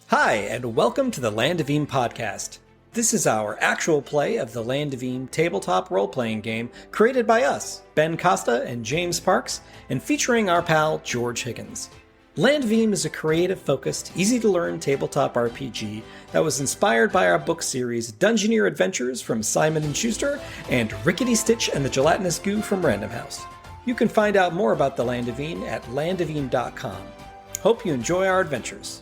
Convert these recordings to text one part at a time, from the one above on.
Hi, and welcome to the Land of Eem podcast. This is our actual play of the Land of Eem tabletop role-playing game created by us, Ben Costa and James Parks, and featuring our pal George Higgins. Land of Eem is a creative-focused, easy-to-learn tabletop RPG that was inspired by our book series Dungeoneer Adventures from Simon & Schuster and Rickety Stitch and the Gelatinous Goo from Random House. You can find out more about the Land of Eem at landofeem.com. Hope you enjoy our adventures.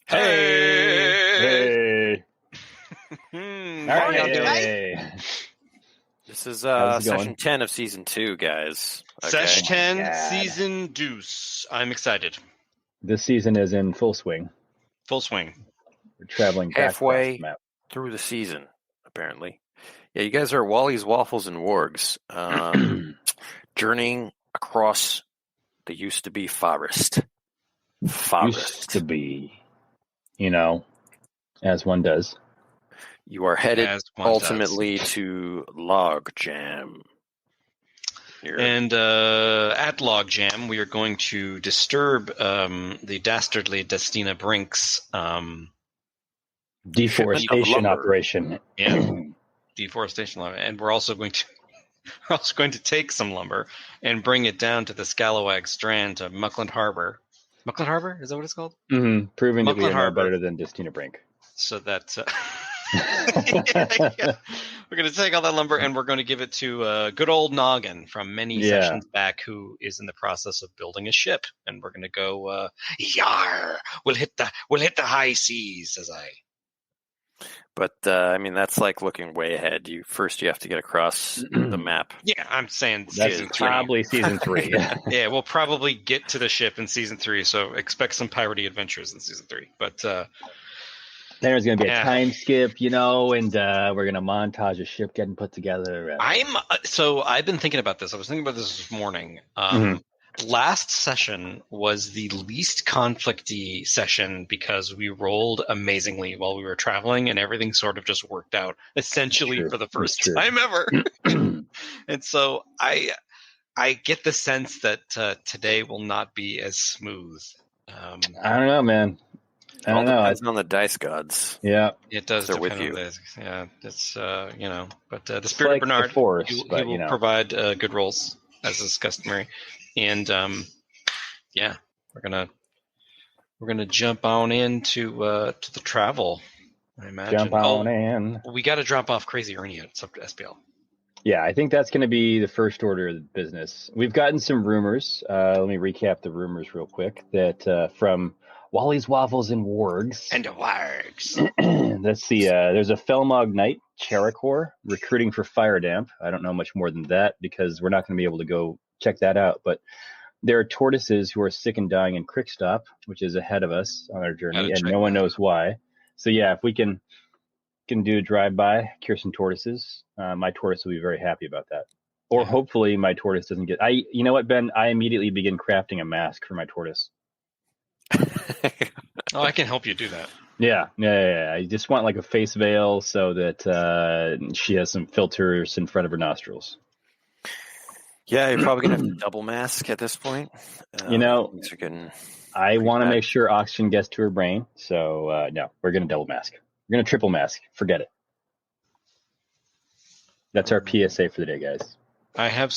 Hey! How are y'all doing? Hey! This is How's it session going? 10 of season 2, guys. Okay. Sesh 10, God. season deuce. I'm excited. This season is in full swing. Full swing. We're traveling back across Halfway the map. through the season, apparently. Yeah, you guys are Wally's, Waffles, and Weorgs, journeying across the used-to-be forest. Used to be, as one does. You are headed As one ultimately to Log Jam. And at Logjam, we are going to disturb the dastardly Destina Brink's Deforestation operation. deforestation lumber, and we're also going to take some lumber and bring it down to the Scalawag Strand to Muckland Harbor. Muckland Harbor? Is that what it's called? Mm-hmm. Proving that we Muckland are Harbor. better than Destina Brink. So that we're going to take all that lumber and we're going to give it to good old Noggin from many sessions back, who is in the process of building a ship, and we're going to go yar. We'll hit the high seas, says I. But, that's like looking way ahead. You have to get across the map. Yeah, I'm saying That's season 3. probably season 3. Yeah, we'll probably get to the ship in season 3, so expect some piratey adventures in season 3. But then there's going to be a time skip, and we're going to montage a ship getting put together. I've been thinking about this. I was thinking about this morning. Last session was the least conflicty session because we rolled amazingly while we were traveling, and everything sort of just worked out essentially for the first time ever. And so I get the sense that today will not be as smooth. I don't know, man. I don't know. Depends on the dice gods. Yeah, it does They're depend with on you. this. Yeah, it's but the Spirit like of Bernard, the Force, he but, will provide good rolls as is customary, and we're gonna jump on into to the travel. I imagine. Jump on in. We got to drop off Crazy Ernie at SPL. Yeah, I think that's going to be the first order of business. We've gotten some rumors. Let me recap the rumors real quick. That from Wally's, Waffles, and Weorgs. And the Weorgs. Let's see. There's a Felmog Knight, Cherokor, recruiting for Fire Damp. I don't know much more than that because we're not going to be able to go check that out. But there are tortoises who are sick and dying in Crickstop, which is ahead of us on our journey, and no one knows why. So yeah, if we can do a drive-by, cure some tortoises, my tortoise will be very happy about that. Or hopefully my tortoise doesn't get... You know what, Ben? I immediately begin crafting a mask for my tortoise. Oh, I can help you do that. Yeah. I just want like a face veil so that she has some filters in front of her nostrils. Yeah, you're probably going to have to double mask at this point. I want to make sure oxygen gets to her brain. So, no, we're going to double mask. We're going to triple mask. Forget it. That's our PSA for the day, guys. I have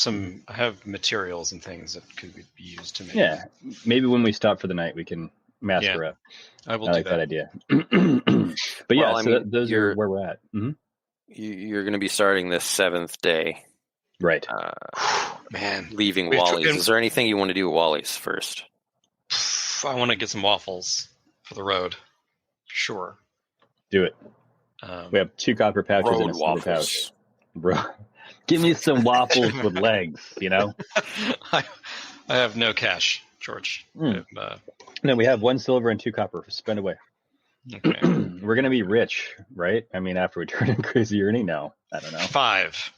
materials and things that could be used to make. Yeah, maybe when we stop for the night, we can mask her up. I will. I like that idea. But yeah, those are where we're at. Mm-hmm. You're going to be starting this 7th day. Right. Man. Leaving Wally's. Is there anything you want to do at Wally's first? I want to get some waffles for the road. Sure. Do it. We have 2 copper pouches road and a silver waffles. pouch. Bro, give me some waffles with legs, I have no cash, George. No, we have 1 silver and 2 copper. Spend away. Okay. We're going to be rich, right? I mean, after we turn in Crazy Ernie? No, I don't know. 5.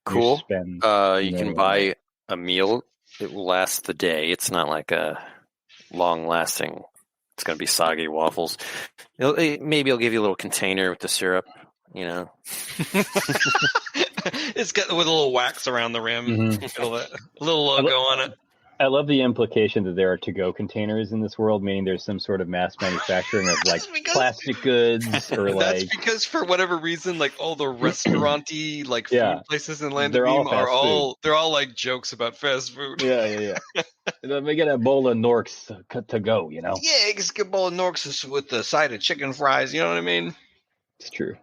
Cool. You can buy a meal. It will last the day. It's not like a long-lasting... It's going to be soggy waffles. Maybe I'll give you a little container with the syrup. you know. It's got with a little wax around the rim, Mhm. a little logo on it. I love the implication that there are to-go containers in this world, meaning there's some sort of mass manufacturing of like plastic goods or That's like. because for whatever reason, like all the restauranty like Yeah. food places in Land of They're all Eem fast they're all like jokes about fast food. Yeah. Let me get a bowl of Norks to go. You know. Yeah, you get a bowl of Norks with the side of chicken fries. You know what I mean? It's true.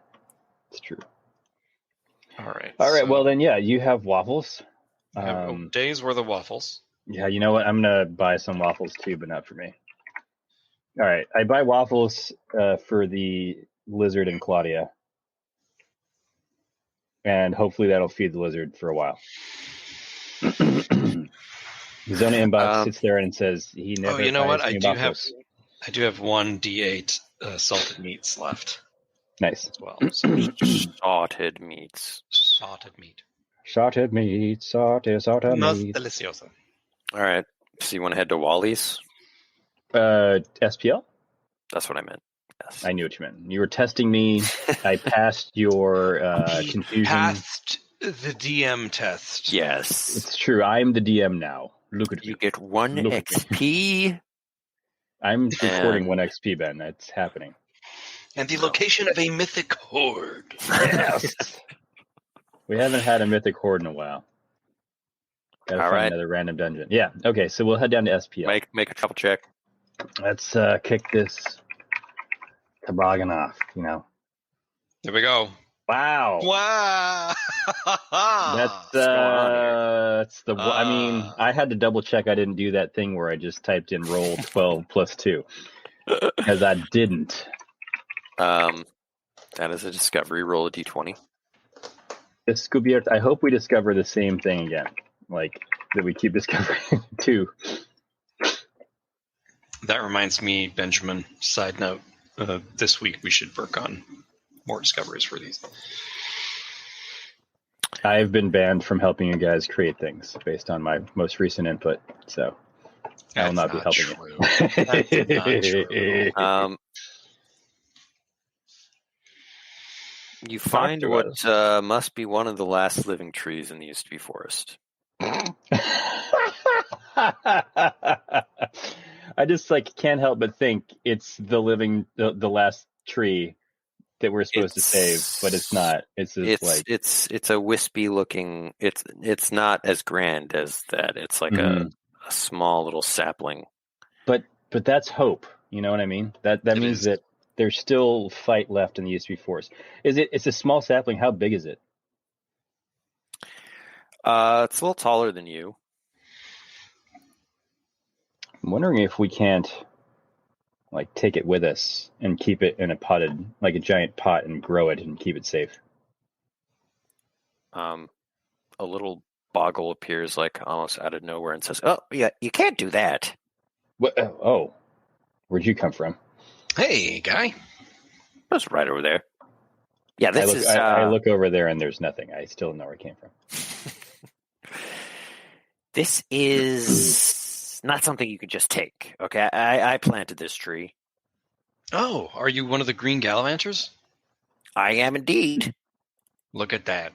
All right. Well then, yeah, you have waffles. I have a day's worth of waffles. Yeah, you know what? I'm gonna buy some waffles too, but not for me. All right, I buy waffles for the lizard and Claudia, and hopefully that'll feed the lizard for a while. Zona inbox sits there and says he never. Oh, you know what? I do waffles. have one D8 salted meats left. Nice. As well. So. Salted meats. Salted meat. Salted meat. Salted Más meat. delicioso. All right. So you want to head to Wally's? SPL? That's what I meant. Yes. I knew what you meant. You were testing me. I passed your confusion. Passed the DM test. Yes. It's true. I'm the DM now. Look at You me. get 1 Look at XP. I'm recording 1 XP, Ben. That's happening. And the location of a mythic horde. Yes. We haven't had a mythic horde in a while. Gotta find another random dungeon. Yeah. Okay. So we'll head down to SPL. Make a trouble check. Let's kick this toboggan off. You know. Here we go. Wow. Wow. That's the. I mean, I had to double check. I didn't do that thing where I just typed in roll 12 plus 2 because I didn't. That is a discovery. Roll a d20. This could be. I hope we discover the same thing again, like that we keep discovering too. That reminds me, Benjamin. Side note: this week we should work on more discoveries for these. I've been banned from helping you guys create things based on my most recent input, so I will not be helping you. That's not true. You find what must be one of the last living trees in the used to be forest. I just can't help but think it's the last tree that we're supposed to save, but it's not. It's a wispy looking. It's not as grand as that. It's like a small little sapling. But that's hope. You know what I mean? That means that there's still fight left in the used to be forest. It's a small sapling. How big is it? It's a little taller than you. I'm wondering if we can't take it with us and keep it in a a giant pot and grow it and keep it safe. A little boggle appears almost out of nowhere and says, "Oh, yeah, you can't do that." What? Oh, where'd you come from? Hey, guy. That's right over there. Yeah, I look over there and there's nothing. I still don't know where it came from. This is not something you could just take. Okay, I planted this tree. Oh, are you one of the green gallivanters? I am indeed. Look at that.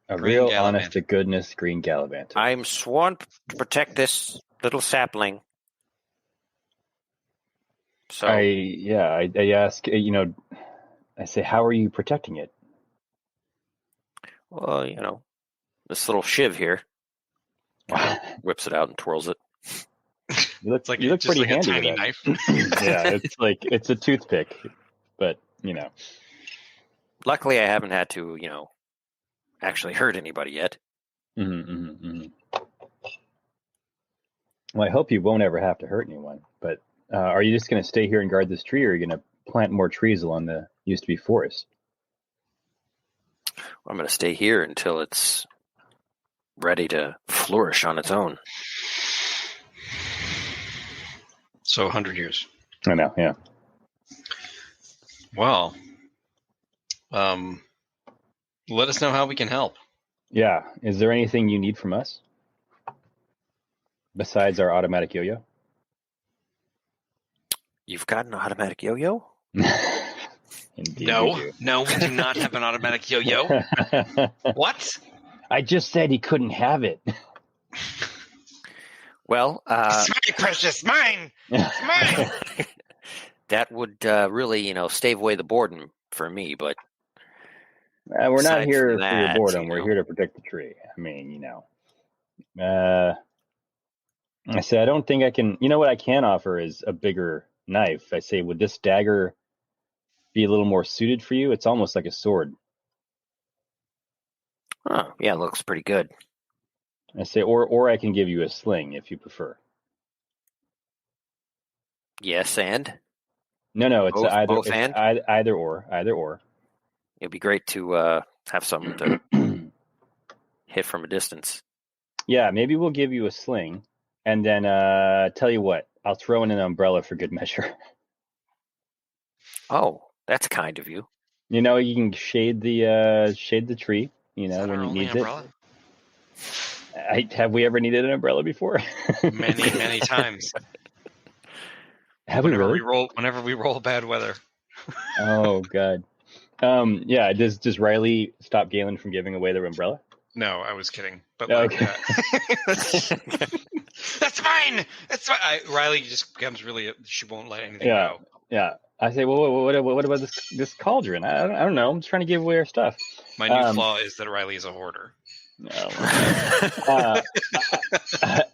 A real honest to goodness green gallivanter. I'm sworn to protect this little sapling. So I ask, I say, how are you protecting it? Well, this little shiv here. Whips it out and twirls it. You look pretty handy. A tiny knife. Yeah, it's a toothpick, but Luckily, I haven't had to, actually hurt anybody yet. Well, I hope you won't ever have to hurt anyone. But are you just going to stay here and guard this tree, or are you going to plant more trees along the used to be forest? I'm going to stay here until it's ready to flourish on its own. So 100 years. I know, yeah. Well, let us know how we can help. Yeah. Is there anything you need from us besides our automatic yo-yo? You've got an automatic yo-yo? Indeed No, you no, we do not have an automatic yo-yo. do. What? I just said he couldn't have it. Well, It's my precious, mine. It's mine. that would really, stave away the boredom for me. But We're not aside here from for your that, boredom. We're here to protect the tree. I mean, I say I don't think I can. You know what I can offer is a bigger knife. I say, would this dagger be a little more suited for you? It's almost like a sword. oh, yeah, it looks pretty good. I say, or I can give you a sling if you prefer. Yes, and No, it's both it's and. either or. It'd be great to have something to hit from a distance. Yeah, maybe we'll give you a sling, and then tell you what, I'll throw in an umbrella for good measure. Oh, that's kind of you. You can shade the tree. Is that When our it only needs umbrella? it. Have we ever needed an umbrella before? Many, many times. Have we really? Whenever we roll bad weather. Oh God. Yeah. Does Riley stop Galen from giving away their umbrella? No, I was kidding. But Okay. that's mine. That's fine. Riley just becomes really. She won't let anything go. Yeah. I say, well, what about this cauldron? I don't know. I'm just trying to give away our stuff. My new flaw is that Riley is a hoarder. No.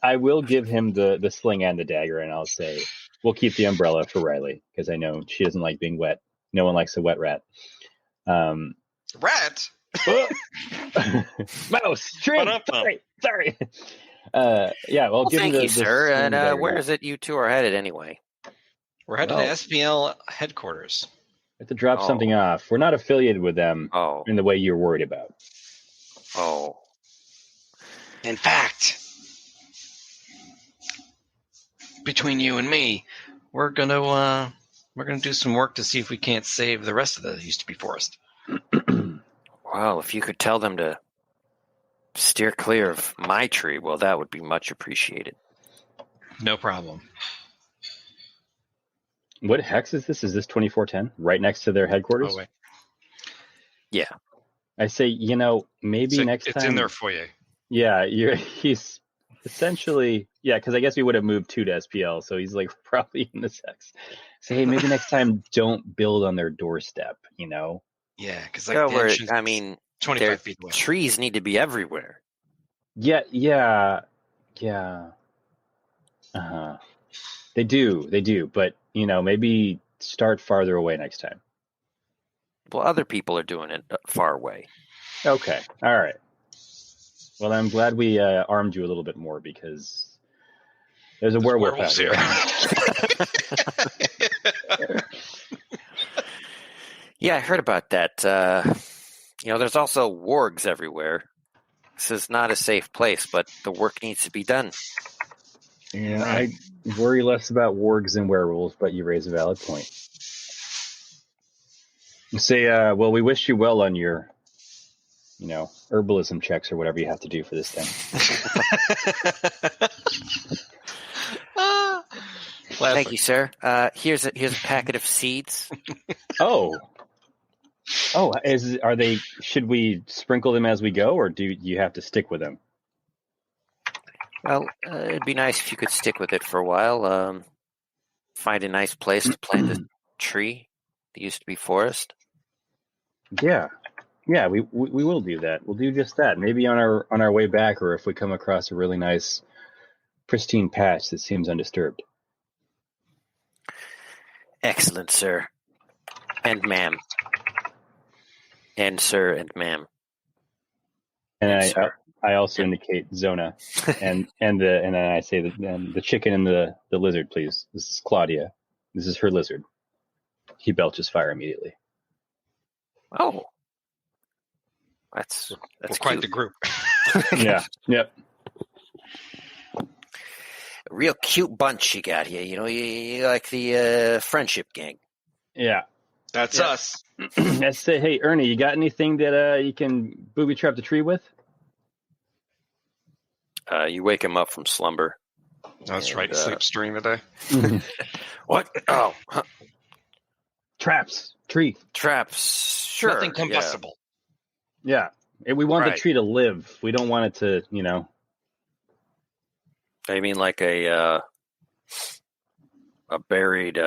I will give him the sling and the dagger, and I'll say we'll keep the umbrella for Riley because I know she doesn't like being wet. No one likes a wet rat. Rat. Mouse. Tree. Sorry. Yeah. Well, give thank him you, sir. And where dagger. is it you two are headed anyway? We're headed to SPL headquarters. We have to drop something off. We're not affiliated with them in the way you're worried about. Oh. In fact, between you and me, we're gonna do some work to see if we can't save the rest of the used to be forest. Well, if you could tell them to steer clear of my tree, well, that would be much appreciated. No problem. What hex is this? Is this 2410? Right next to their headquarters? Oh, wait. Yeah. I say, maybe next time. It's in their foyer. Yeah, he's essentially, because I guess we would have moved 2 to SPL, so he's like probably in this hex. So, hey, maybe next time don't build on their doorstep, Yeah, because 25 feet away. Trees need to be everywhere. Yeah. Uh-huh. They do, but maybe start farther away next time. Well, other people are doing it far away. Okay, all right. Well, I'm glad we armed you a little bit more because there's werewolf out here. Yeah, I heard about that. There's also Weorgs everywhere. This is not a safe place, but the work needs to be done. Yeah, I worry less about wargs than werewolves, but you raise a valid point. Say, well, we wish you well on your, herbalism checks or whatever you have to do for this thing. Thank you, sir. Here's a packet of seeds. Oh, are they? Should we sprinkle them as we go, or do you have to stick with them? Well, it'd be nice if you could stick with it for a while. Find a nice place to plant a tree that used to be forest. Yeah, we will do that. We'll do just that. Maybe on our way back, or if we come across a really nice, pristine patch that seems undisturbed. Excellent, sir. And ma'am. And sir and ma'am. And I also indicate Zona, and then I say the chicken and the lizard, please. This is Claudia. This is her lizard. He belches fire immediately. Oh, that's We're quite cute. the group. Yeah. Yep. A real cute bunch you got here. You like the friendship gang. Yeah. That's us. Let's say, hey, Ernie, you got anything that you can booby trap the tree with? You wake him up from slumber. That's right. He sleeps during the day. What? Oh. Huh. Traps. Tree. Traps. Sure. Nothing combustible. Yeah. We want the Right. tree to live. We don't want it to, I mean, like a buried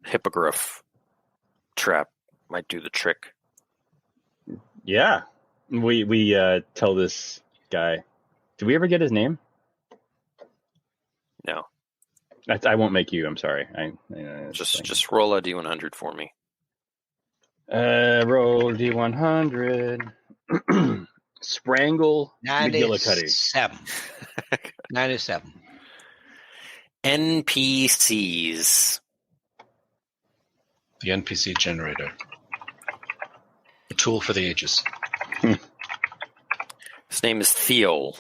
hippogriff trap might do the trick. Yeah. We tell this guy. Did we ever get his name? No. I won't make you. I'm sorry. Just roll a D100 for me. Roll D100. Sprangle McGillicuddy. 97. NPCs. The NPC generator. A tool for the ages. His name is Theo.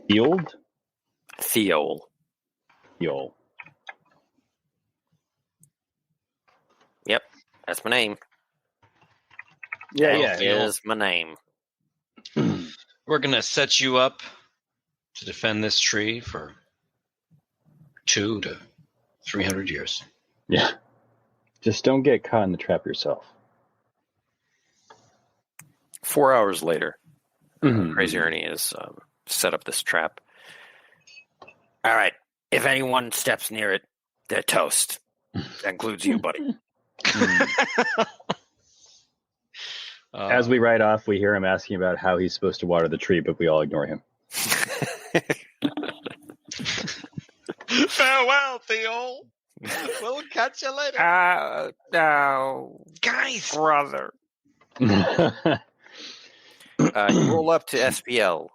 Field? Theo. Yo. Yep, that's my name. Yeah. Is my name. We're going to set you up to defend this tree for 200 to 300 years. Yeah. Just don't get caught in the trap yourself. 4 hours later, Mhm. Crazy Ernie has set up this trap. All right, if anyone steps near it, they're toast. That includes you, buddy. As we ride off, we hear him asking about how he's supposed to water the tree, but we all ignore him. Farewell, Theo. We'll catch you later. No. Guys. Brother. You roll up to SPL.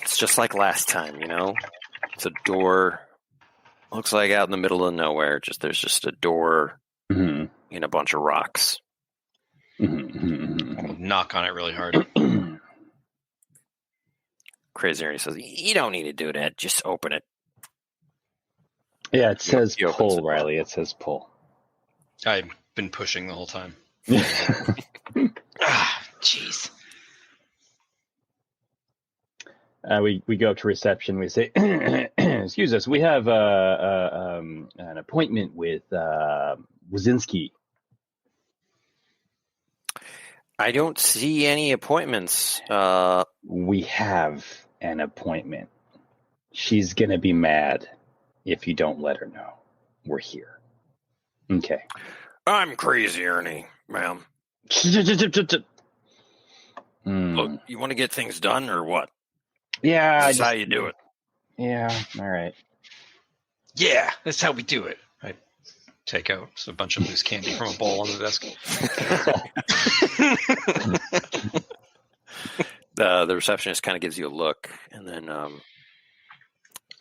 It's just like last time, It's a door. Looks like out in the middle of nowhere. There's just a door Mhm. in a bunch of rocks. Mhm. Knock on it really hard. Crazy Ernie says, "You don't need to do that. Just open it." Yeah, it says he opens pull, it. Riley. It says pull. I've been pushing the whole time. Jeez. We go up to reception. We say, "Excuse us, we have an appointment with Wazinski." I don't see any appointments. We have an appointment. She's gonna be mad if you don't let her know we're here. Okay. I'm Crazy Ernie, ma'am. Look, you want to get things done or what? Yeah, This is how you do it. Yeah, all right. Yeah, that's how we do it. I take out a bunch of loose candy from a bowl on the desk. The receptionist kind of gives you a look, and then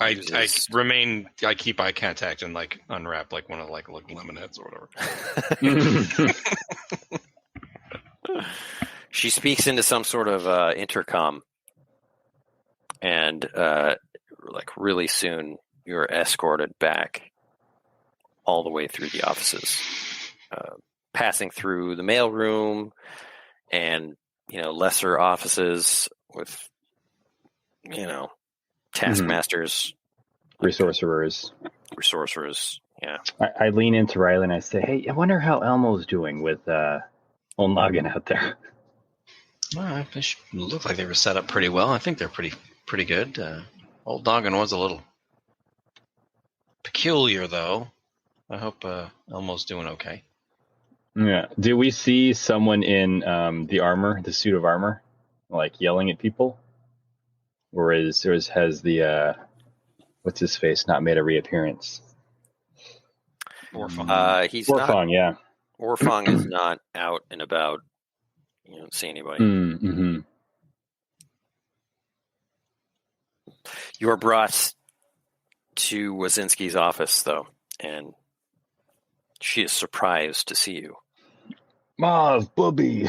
I keep eye contact and unwrap one of lemonheads or whatever. she speaks into some sort of intercom, and really soon you're escorted back all the way through the offices, passing through the mailroom and lesser offices with taskmasters, Resorcerers. Yeah. I lean into Riley and I say, "Hey, I wonder how Elmo's doing with old Noggin out there." Well, they look like they were set up pretty well. I think they're pretty good. Old Noggin was a little peculiar, though. I hope Elmo's doing okay. Yeah. Do we see someone in the suit of armor, yelling at people? Or has the what's his face not made a reappearance? Orfong. He's Orfong, not. yeah. Orfong is not out and about. You don't see anybody. Mm-hmm. You are brought to Wazinski's office, though, and she is surprised to see you. Mauve, Bubby.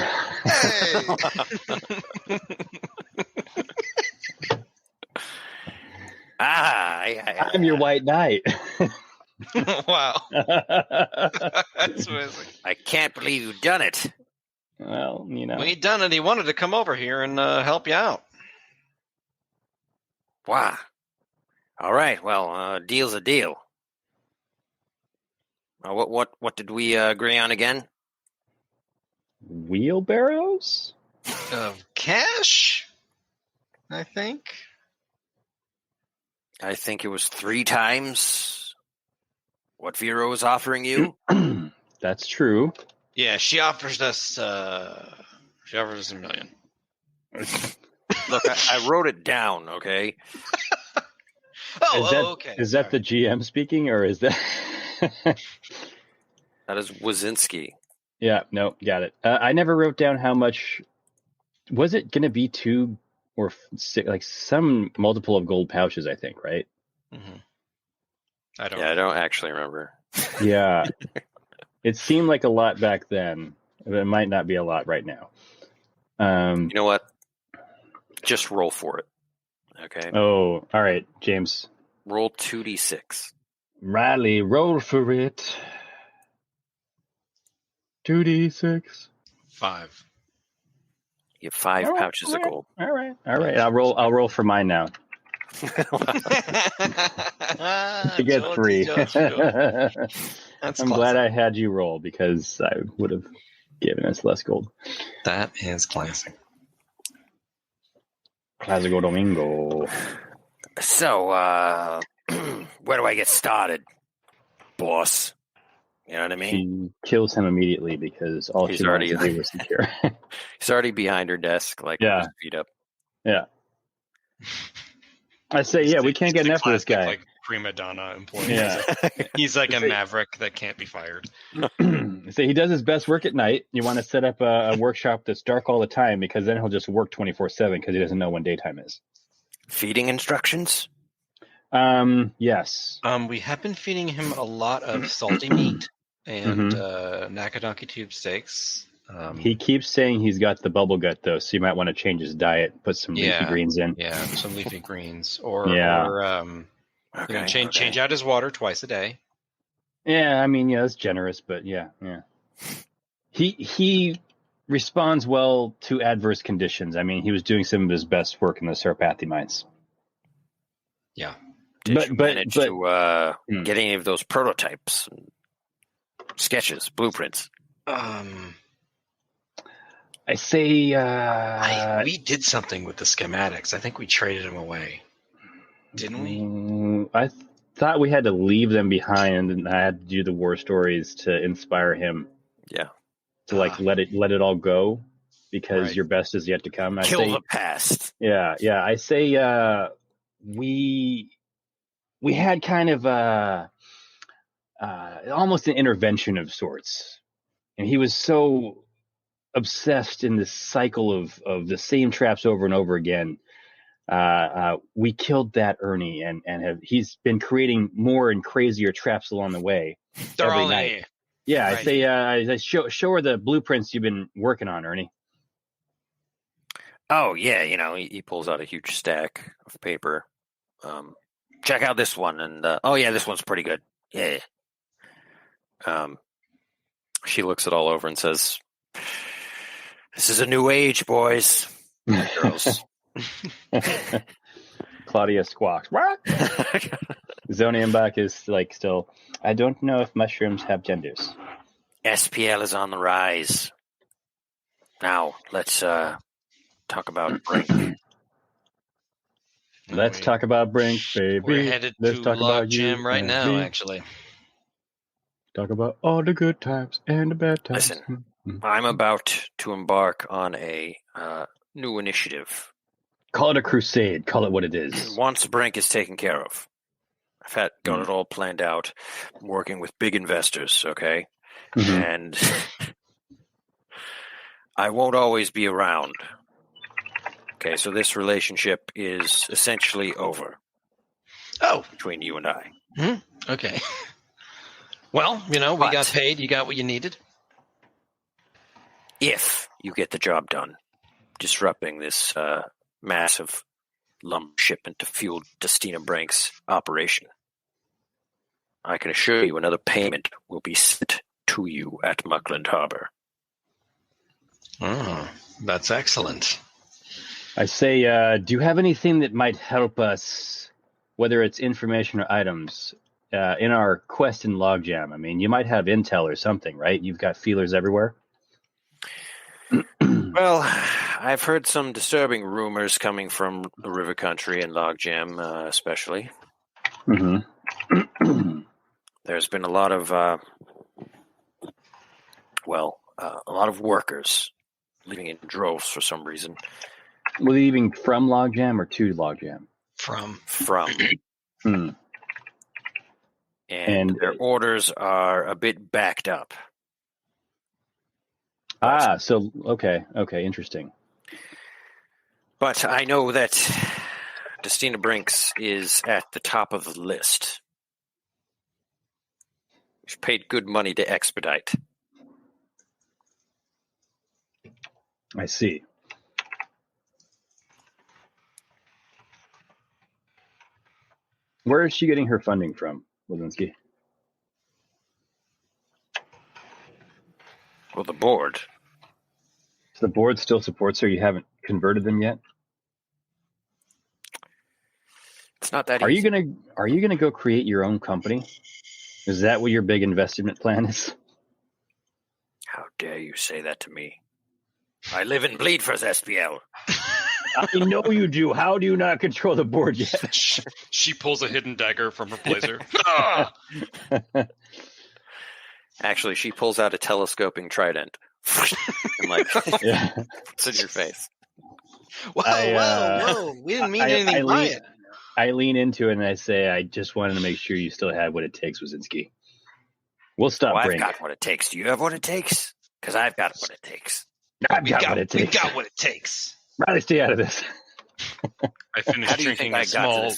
Hey! I'm your white knight. Wow. That's amazing. I can't believe you've done it. Well, We done it. He wanted to come over here and help you out. Wow. All right. Well, deal's a deal. What did we agree on again? Wheelbarrows? Of cash, I think. I think it was 3 times what Vero was offering you. That's true. Yeah, she offers us. She offers us $1 million. Look, I wrote it down. Okay. Okay. Is that the GM speaking, or is that? That is Wazinski. Yeah, no, got it. I never wrote down how much. Was it going to be 2 or 6, like some multiple of gold pouches? I think, right? Mm-hmm. I don't actually remember. Yeah, it seemed like a lot back then, but it might not be a lot right now. You know what? Just roll for it. Okay. Oh, all right, James. Roll 2d6. Riley, roll for it. 2d6. 5. You have 5 pouches of gold. All right. I'll roll for mine now. To get 3. I'm glad I had you roll because I would have given us less gold. That is classic. Classico Domingo. So, where do I get started, boss? You know what I mean? She kills him immediately because all He's she wanted to already- do was secure. He's already behind her desk, like with his feet up. Yeah. I say, we can't get enough of this guy. Like prima donna employee. Yeah. He's like a maverick that can't be fired. Say he does his best work at night. You want to set up a workshop that's dark all the time because then he'll just work 24/7 because he doesn't know when daytime is. Feeding instructions? Yes. We have been feeding him a lot of salty meat and Nakadaki tube steaks. He keeps saying he's got the bubble gut though, so you might want to change his diet, put some leafy greens in. Yeah, some leafy greens, or change out his water twice a day. Yeah, I mean, that's generous, but yeah. He responds well to adverse conditions. I mean, he was doing some of his best work in the Sarpathi mines. Yeah. Did you manage to get any of those prototypes, sketches, blueprints? I say we did something with the schematics. I think we traded them away, didn't we? I thought we had to leave them behind, and I had to do the war stories to inspire him. Yeah, to let it all go because your best is yet to come. Kill the past. Yeah. I say we had kind of almost an intervention of sorts, and he was so obsessed in this cycle of the same traps over and over again. We killed that Ernie, and he's been creating more and crazier traps along the way. They're every all night. Yeah, right. I say show her the blueprints you've been working on, Ernie. Oh yeah, he pulls out a huge stack of paper. Check out this one, and this one's pretty good. Yeah. She looks it all over and says, "This is a new age, boys and girls." Claudia squawks. What? Zonienbach is like still. I don't know if mushrooms have genders. SPL is on the rise. Now let's talk about Brink. Let's talk about Brink, baby. We're headed to Log Jam right now, actually. Talk about all the good times and the bad times. Listen, I'm about to embark on a new initiative. Call it a crusade. Call it what it is. Once Brink is taken care of, I've got it all planned out. I'm working with big investors, okay? And I won't always be around. Okay, so this relationship is essentially over. Between you and I. Okay. Well, we got paid. You got what you needed. If you get the job done, disrupting this massive lumber shipment to fuel Destina Brink's operation, I can assure you another payment will be sent to you at Muckland Harbor. Oh, that's excellent. I say, do you have anything that might help us whether it's information or items, in our quest in Logjam, I mean, you might have intel or something, right? You've got feelers everywhere. Well, I've heard some disturbing rumors coming from the river country and Logjam, especially. Mm-hmm. There's been a lot of, a lot of workers leaving in droves for some reason. Leaving from Logjam or to Logjam? From. Hmm. And their orders are a bit backed up. So okay, interesting. But I know that Destina Brinks is at the top of the list. She's paid good money to expedite. I see. Where is she getting her funding from, Levinsky? Well, the board. So the board still supports her. You haven't converted them yet. It's not that easy. Are you gonna go create your own company? Is that what your big investment plan is? How dare you say that to me? I live and bleed for SPL. I know you do. How do you not control the board yet? She pulls a hidden dagger from her blazer. Actually, she pulls out a telescoping trident. And it's in your face. Whoa. We didn't mean anything by it. I lean into it and I say, I just wanted to make sure you still had what it takes, Wazinski. We'll stop. I've got what it takes. Do you have what it takes? Because I've got what it takes. I've got what it takes. We got what it takes. Riley, stay out of this. I finished drinking a small,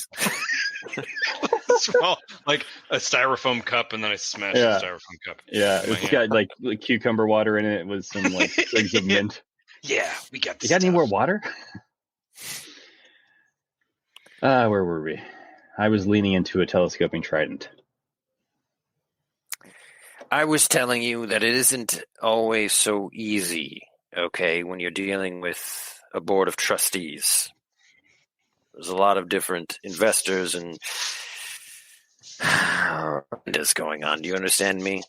like a styrofoam cup, and then I smashed the styrofoam cup. Yeah, it's got like cucumber water in it with some like things of mint. Yeah, we got this. You got any more water? Where were we? I was leaning into a telescoping trident. I was telling you that it isn't always so easy, okay, when you're dealing with a board of trustees. There's a lot of different investors and is going on. Do you understand me?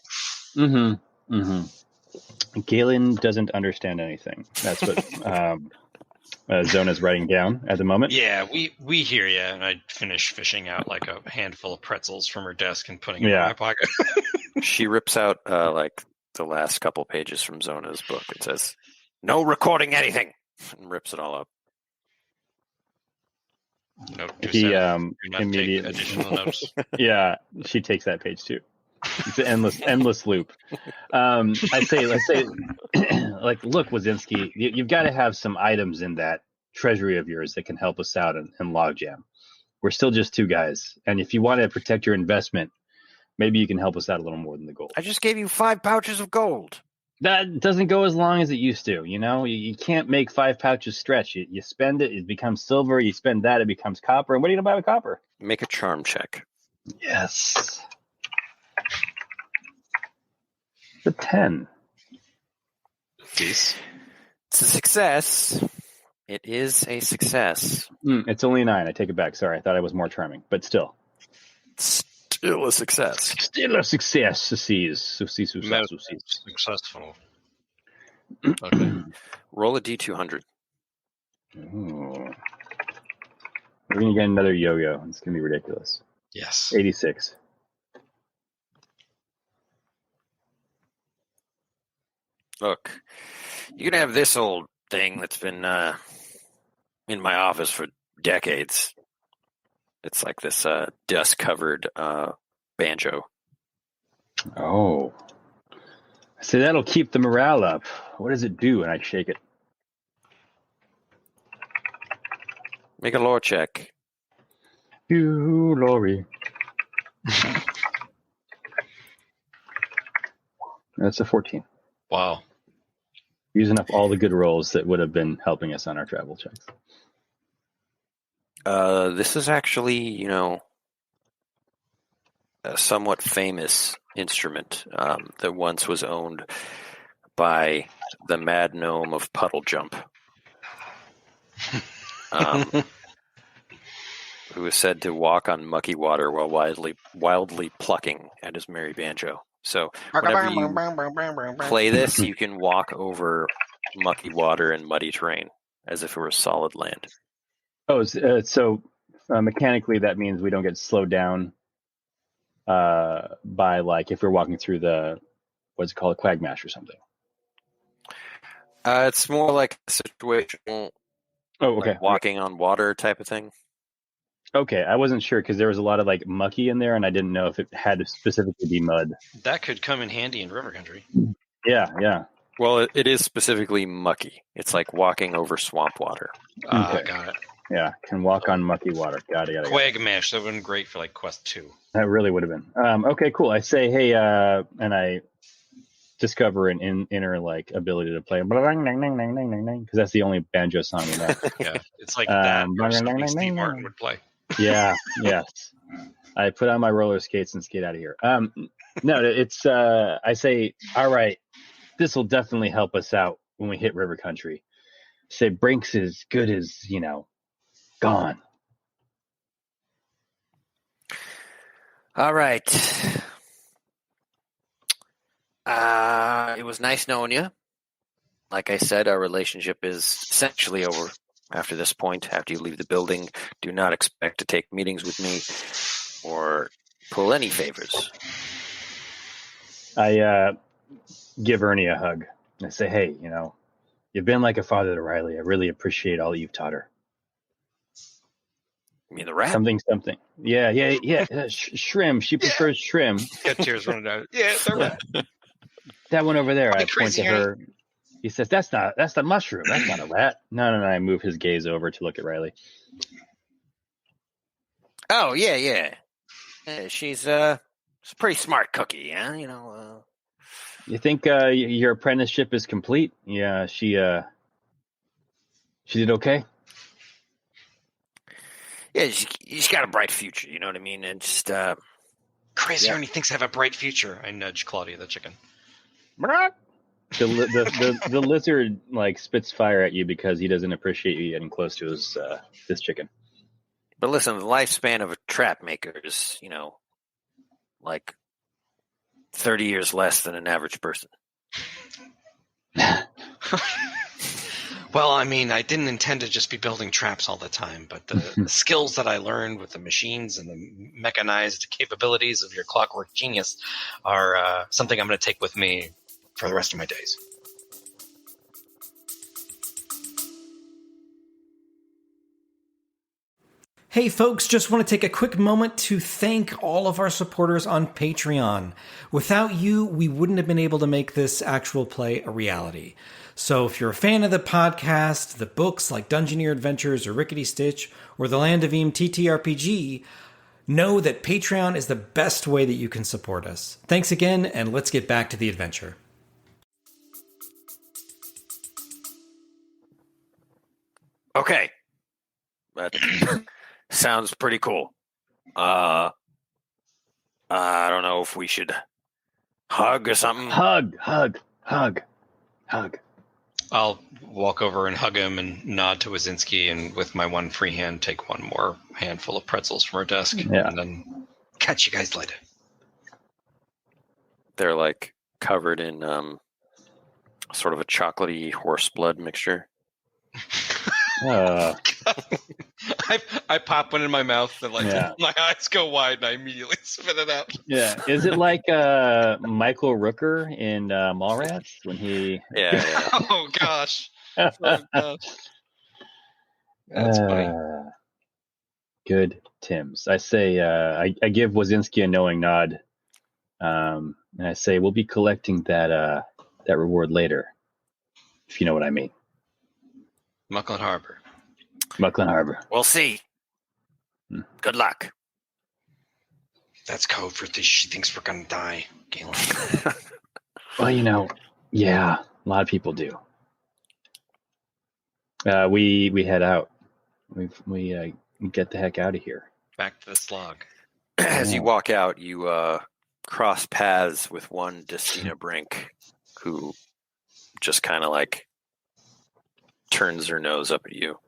Galen doesn't understand anything. That's what Zona's writing down at the moment. Yeah, we hear you. And I finish fishing out like a handful of pretzels from her desk and putting it in my pocket. She rips out like the last couple pages from Zona's book. It says, "No recording anything," and rips it all up. Note He immediately additional notes. Yeah, she takes that page too. It's an endless loop. Let's say, like, look, Wazinski, you've got to have some items in that treasury of yours that can help us out in Logjam. We're still just two guys, and if you want to protect your investment, maybe you can help us out a little more than the gold. I just gave you 5 pouches of gold. That doesn't go as long as it used to. You know, you can't make 5 pouches stretch. You spend it, it becomes silver. You spend that, it becomes copper. And what are you going to buy with copper? Make a charm check. Yes. The 10. It's a success. It is a success. It's only 9. I take it back. Sorry, I thought I was more charming, but still. Still a success. Still a success. Successful. Okay. Roll a D200. Ooh. We're going to get another yo-yo. It's going to be ridiculous. Yes. 86. Look, you can have this old thing that's been in my office for decades. It's like this dust-covered banjo. Oh. So that'll keep the morale up. What does it do? And I shake it. Make a lore check. You, Lori. That's a 14. Wow. Using up all the good rolls that would have been helping us on our travel checks. This is actually, a somewhat famous instrument that once was owned by the Mad Gnome of Puddle Jump, who is said to walk on mucky water while wildly plucking at his merry banjo. So whenever you play this, you can walk over mucky water and muddy terrain as if it were solid land. Oh, so mechanically that means we don't get slowed down by, like, if we're walking through the, what's it called, a quagmash or something. It's more like a situational, okay. like walking on water type of thing. Okay, I wasn't sure because there was a lot of, like, mucky in there, and I didn't know if it had to specifically be mud. That could come in handy in river country. Yeah. Well, it is specifically mucky. It's like walking over swamp water. Okay. Got it. Yeah, can walk on mucky water. Got it. Quagmash, that would have been great for, like, Quest 2. That really would have been. Okay, cool. I say, hey, and I discover an inner, like, ability to play because that's the only banjo song you know. Yeah, it's like that or something Steve Martin would play. Yeah, yes. I put on my roller skates and skate out of here. No, it's I say, all right, this will definitely help us out when we hit river country. Say Brink's as good as, gone. All right. It was nice knowing you. Like I said, our relationship is essentially over after this point. After you leave the building, do not expect to take meetings with me or pull any favors. I give Ernie a hug. I say, hey, you've been like a father to Riley. I really appreciate all that you've taught her. You mean the rat? Something. Yeah. Shrimp. She prefers shrimp. Got tears running down. Yeah, the rat. That one over there. I point crazy, to her. He says, that's the mushroom. That's not a rat. No. I move his gaze over to look at Riley. Oh, yeah. She's a pretty smart cookie, yeah? You think your apprenticeship is complete? Yeah, she did okay? Yeah, she's got a bright future, you know what I mean? And just, Crazy Ernie thinks I have a bright future. I nudge Claudia the chicken. The lizard, like, spits fire at you because he doesn't appreciate you getting close to this chicken. But listen, the lifespan of a trap maker is, like 30 years less than an average person. Well, I mean, I didn't intend to just be building traps all the time, but the skills that I learned with the machines and the mechanized capabilities of your clockwork genius are something I'm going to take with me for the rest of my days. Hey folks, just want to take a quick moment to thank all of our supporters on Patreon. Without you, we wouldn't have been able to make this actual play a reality. So if you're a fan of the podcast, the books like Dungeoneer Adventures or Rickety Stitch or the Land of Eem TTRPG, know that Patreon is the best way that you can support us. Thanks again, and let's get back to the adventure. Okay. That sounds pretty cool. I don't know if we should hug or something. Hug. I'll walk over and hug him and nod to Wazinski, and with my one free hand, take one more handful of pretzels from her desk, and then catch you guys later. They're like covered in sort of a chocolatey horse blood mixture. I pop one in my mouth and my eyes go wide and I immediately spit it out. Yeah. Is it like Michael Rooker in Mallrats when he... Yeah. Oh, gosh. That's funny. Good Tims. I say, I give Wazinski a knowing nod. And I say, we'll be collecting that reward later, if you know what I mean. Muckland Harbor. We'll see. Good luck. That's code for this. She thinks we're going to die, Galen. Well, yeah, a lot of people do. We head out. We get the heck out of here. Back to the slog. As you walk out, you cross paths with one Destina Brink, who just kind of like turns her nose up at you.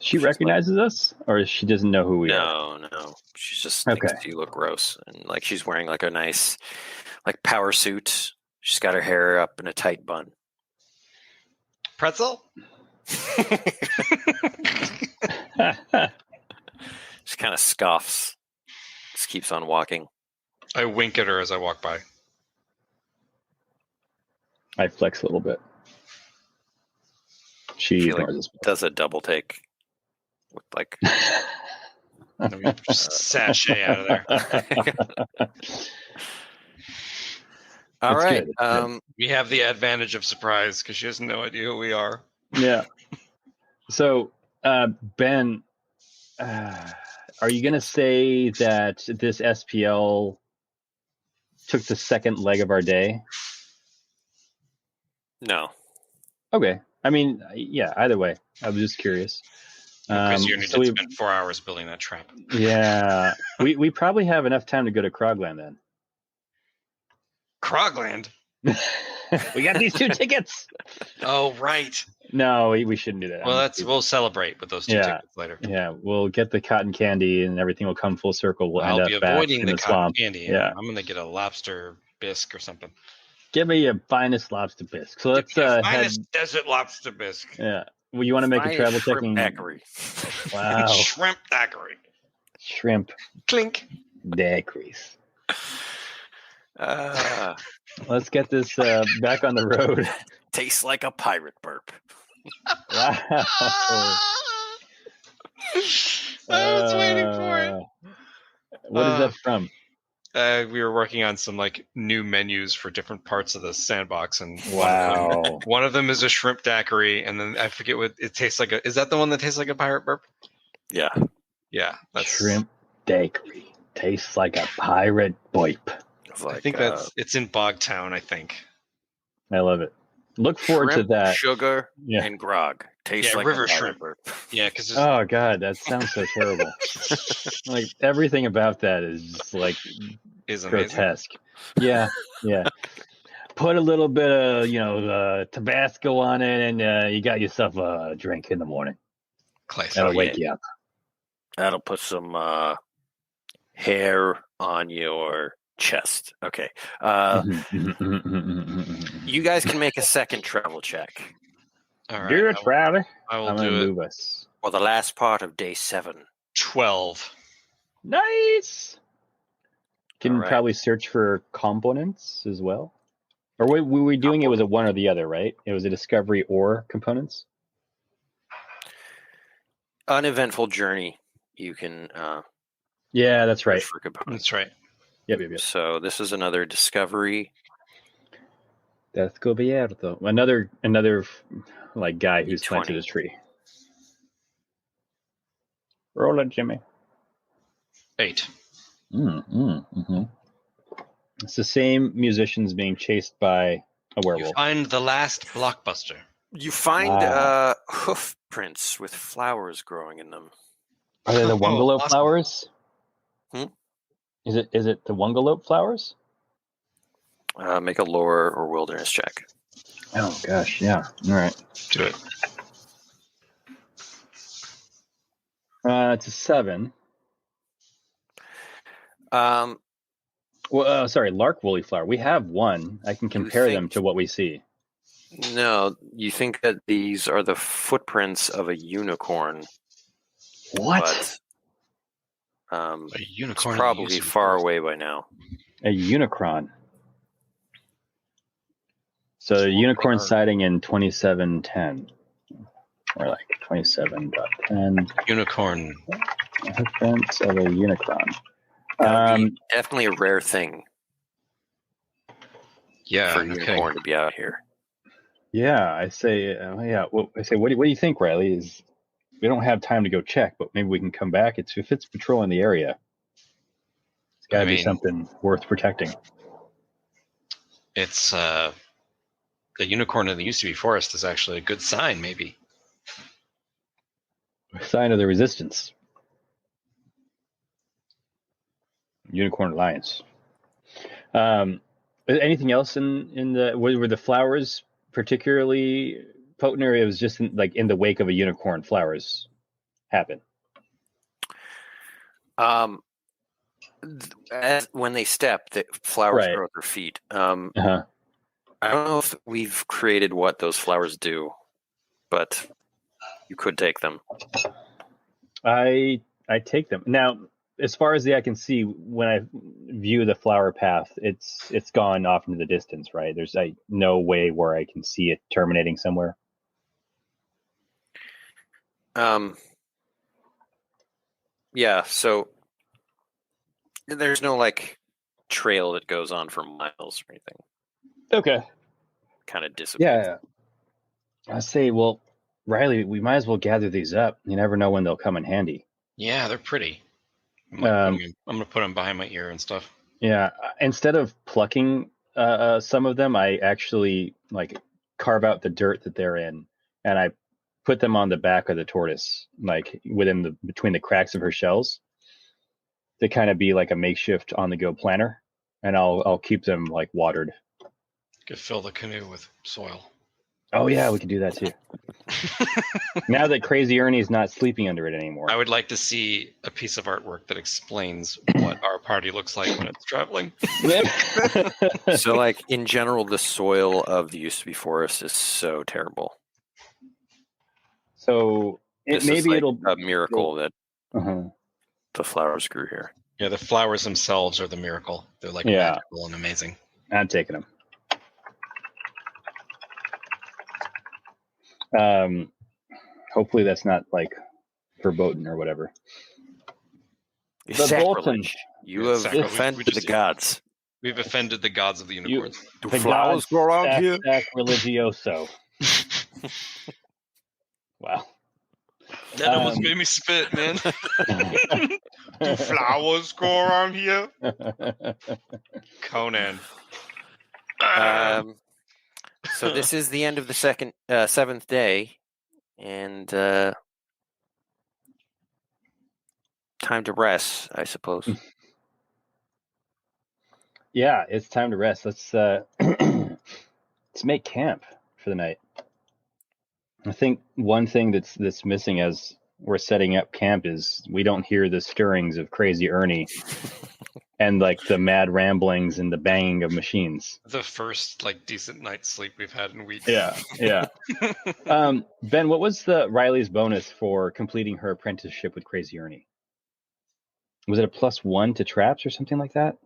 She recognizes us, or she doesn't know who we are? No. She just Okay. thinks you look gross, and like she's wearing like a nice, like power suit. She's got her hair up in a tight bun. Pretzel? She kind of scoffs. Just keeps on walking. I wink at her as I walk by. I flex a little bit. She ignores us. Does a double take with like Sashay out of there. All It's right. good. We have the advantage of surprise because she has no idea who we are. Yeah. So, Ben, are you going to say that this SPL took the second leg of our day? No. Okay. I mean, yeah, either way. I was just curious. Because you need to spend 4 hours building that trap. Yeah. we probably have enough time to go to Krogland then. Krogland? We got these 2 tickets. Oh, right. No, we shouldn't do that. Well, we'll celebrate with those 2 tickets later. Yeah, we'll get the cotton candy and everything will come full circle. We'll I'll end be up back avoiding in the the cotton swamp. candy. Yeah. I'm going to get a lobster bisque or something. Give me your finest lobster bisque. So let's finest desert lobster bisque. Yeah. Well, you want to make a travel checking? Daiquiri. Wow. Shrimp daiquiri. Shrimp Clink. daiquiris. Uh, Let's get this back on the road. tastes like a pirate burp. Wow. I was waiting for it. What is that from? We were working on some like new menus for different parts of the sandbox, and Wow. one of them is a shrimp daiquiri, and then I forget what it tastes like. Is that the one that tastes like a pirate burp? Yeah. Yeah, that's Shrimp daiquiri. Tastes like a pirate boip. Like, I think it's in Bogtown. I think. I love it. Look forward to that. Sugar and grog. Tastes like river a pirate shrimp. burp. Yeah, because Oh God, that sounds so terrible. Like everything about that is just like is amazing. grotesque. Yeah. Put a little bit of Tabasco on it, and you got yourself a drink in the morning. Classic. That'll wake you up. That'll put some hair on your chest. Okay. You guys can make a second travel check. All right. Do it, Riley. I will I'm do gonna it. move us. For the last part of day 7. 12. Nice. Can All right. probably search for components as well. Or were we doing it was a one or the other, right? It was a discovery or components. Uneventful journey. You can Yeah, that's right. search for components. That's right. Yep. So this is another discovery. Descubierto. Another like guy who's planted a tree. Roll it, Jimmy. 8. Mm-hmm. It's the same musicians being chased by a werewolf. You find the last blockbuster. You find hoof prints with flowers growing in them. Are they the Wungalope awesome. flowers? Is it the Wungalope flowers? Make a lore or wilderness check. Oh gosh, yeah. All right. Do it. It's a 7. Well, sorry, lark woolly flower. We have one. I can compare them to what we see. No, you think that these are the footprints of a unicorn. What? But, A unicorn. it's probably far away by now. A unicron. So unicorn sighting in 2710. Or like 27.10. Unicorn. Footprints of a unicron. That would be definitely a rare thing Yeah. for a unicorn to be out here. Yeah, I say, Well, what do you think, Riley? Is we don't have time to go check, but maybe we can come back. If it's patrolling the area, it's got to be something worth protecting. It's the unicorn in the used to be forest is actually a good sign, maybe. A sign of the resistance. Unicorn Alliance. Anything else in the were the flowers particularly potent, or it was just in the wake of a unicorn flowers? happen? When they step, the flowers Right. grow at their feet. Uh-huh. I don't know if we've created what those flowers do, but you could take them. I take them now. As far as the eye can see, when I view the flower path, it's gone off into the distance, right? There's no way where I can see it terminating somewhere. Yeah, so there's no like trail that goes on for miles or anything. Okay. Kind of dissipates. Yeah. I say, well, Riley, we might as well gather these up. You never know when they'll come in handy. Yeah, they're pretty. I'm gonna put them behind my ear and stuff. Yeah. Instead of plucking some of them, I actually like carve out the dirt that they're in, and I put them on the back of the tortoise, like between the cracks of her shells, to kind of be like a makeshift on the go planter, and I'll keep them like watered. Could fill the canoe with soil. Oh yeah, we could do that too. Now that Crazy Ernie's not sleeping under it anymore. I would like to see a piece of artwork that explains what our party looks like when it's traveling. So, like in general, the soil of the used to be forest is so terrible. So it'll a miracle that the flowers grew here. Yeah, the flowers themselves are the miracle. They're like magical and amazing. I'm taking them. Hopefully that's not like verboten or whatever. Sacrilege. You have offended the gods. We've offended the gods of the unicorns. Do flowers grow around here? Sacrilegioso. Wow. That almost made me spit, man. Do flowers grow around here? Conan. So this is the end of the seventh day, and time to rest, I suppose. Yeah, it's time to rest. Let's let's make camp for the night. I think one thing that's missing as we're setting up camp is we don't hear the stirrings of Crazy Ernie and like the mad ramblings and the banging of machines. The first like decent night's sleep we've had in weeks. Yeah. Ben, what was the Riley's bonus for completing her apprenticeship with Crazy Ernie? Was it a +1 to traps or something like that?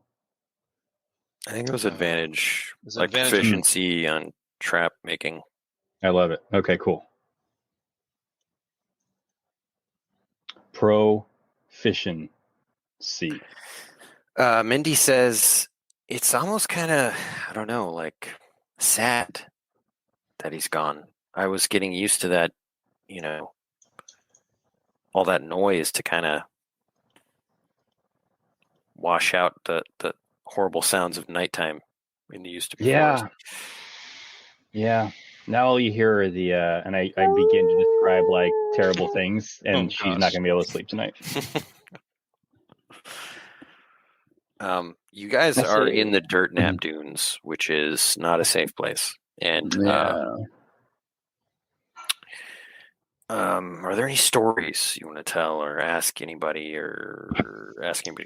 I think it was advantage, efficiency on trap making. I love it. Okay, cool. Proficiency. Mindy says it's almost kind of, I don't know, like sad that he's gone. I was getting used to that, all that noise to kind of wash out the horrible sounds of nighttime in the used to be forest. Yeah. Now all you hear are the and I begin to describe like terrible things, and she's not gonna be able to sleep tonight. You guys are in the dirt nap dunes, which is not a safe place. And are there any stories you want to tell or ask anybody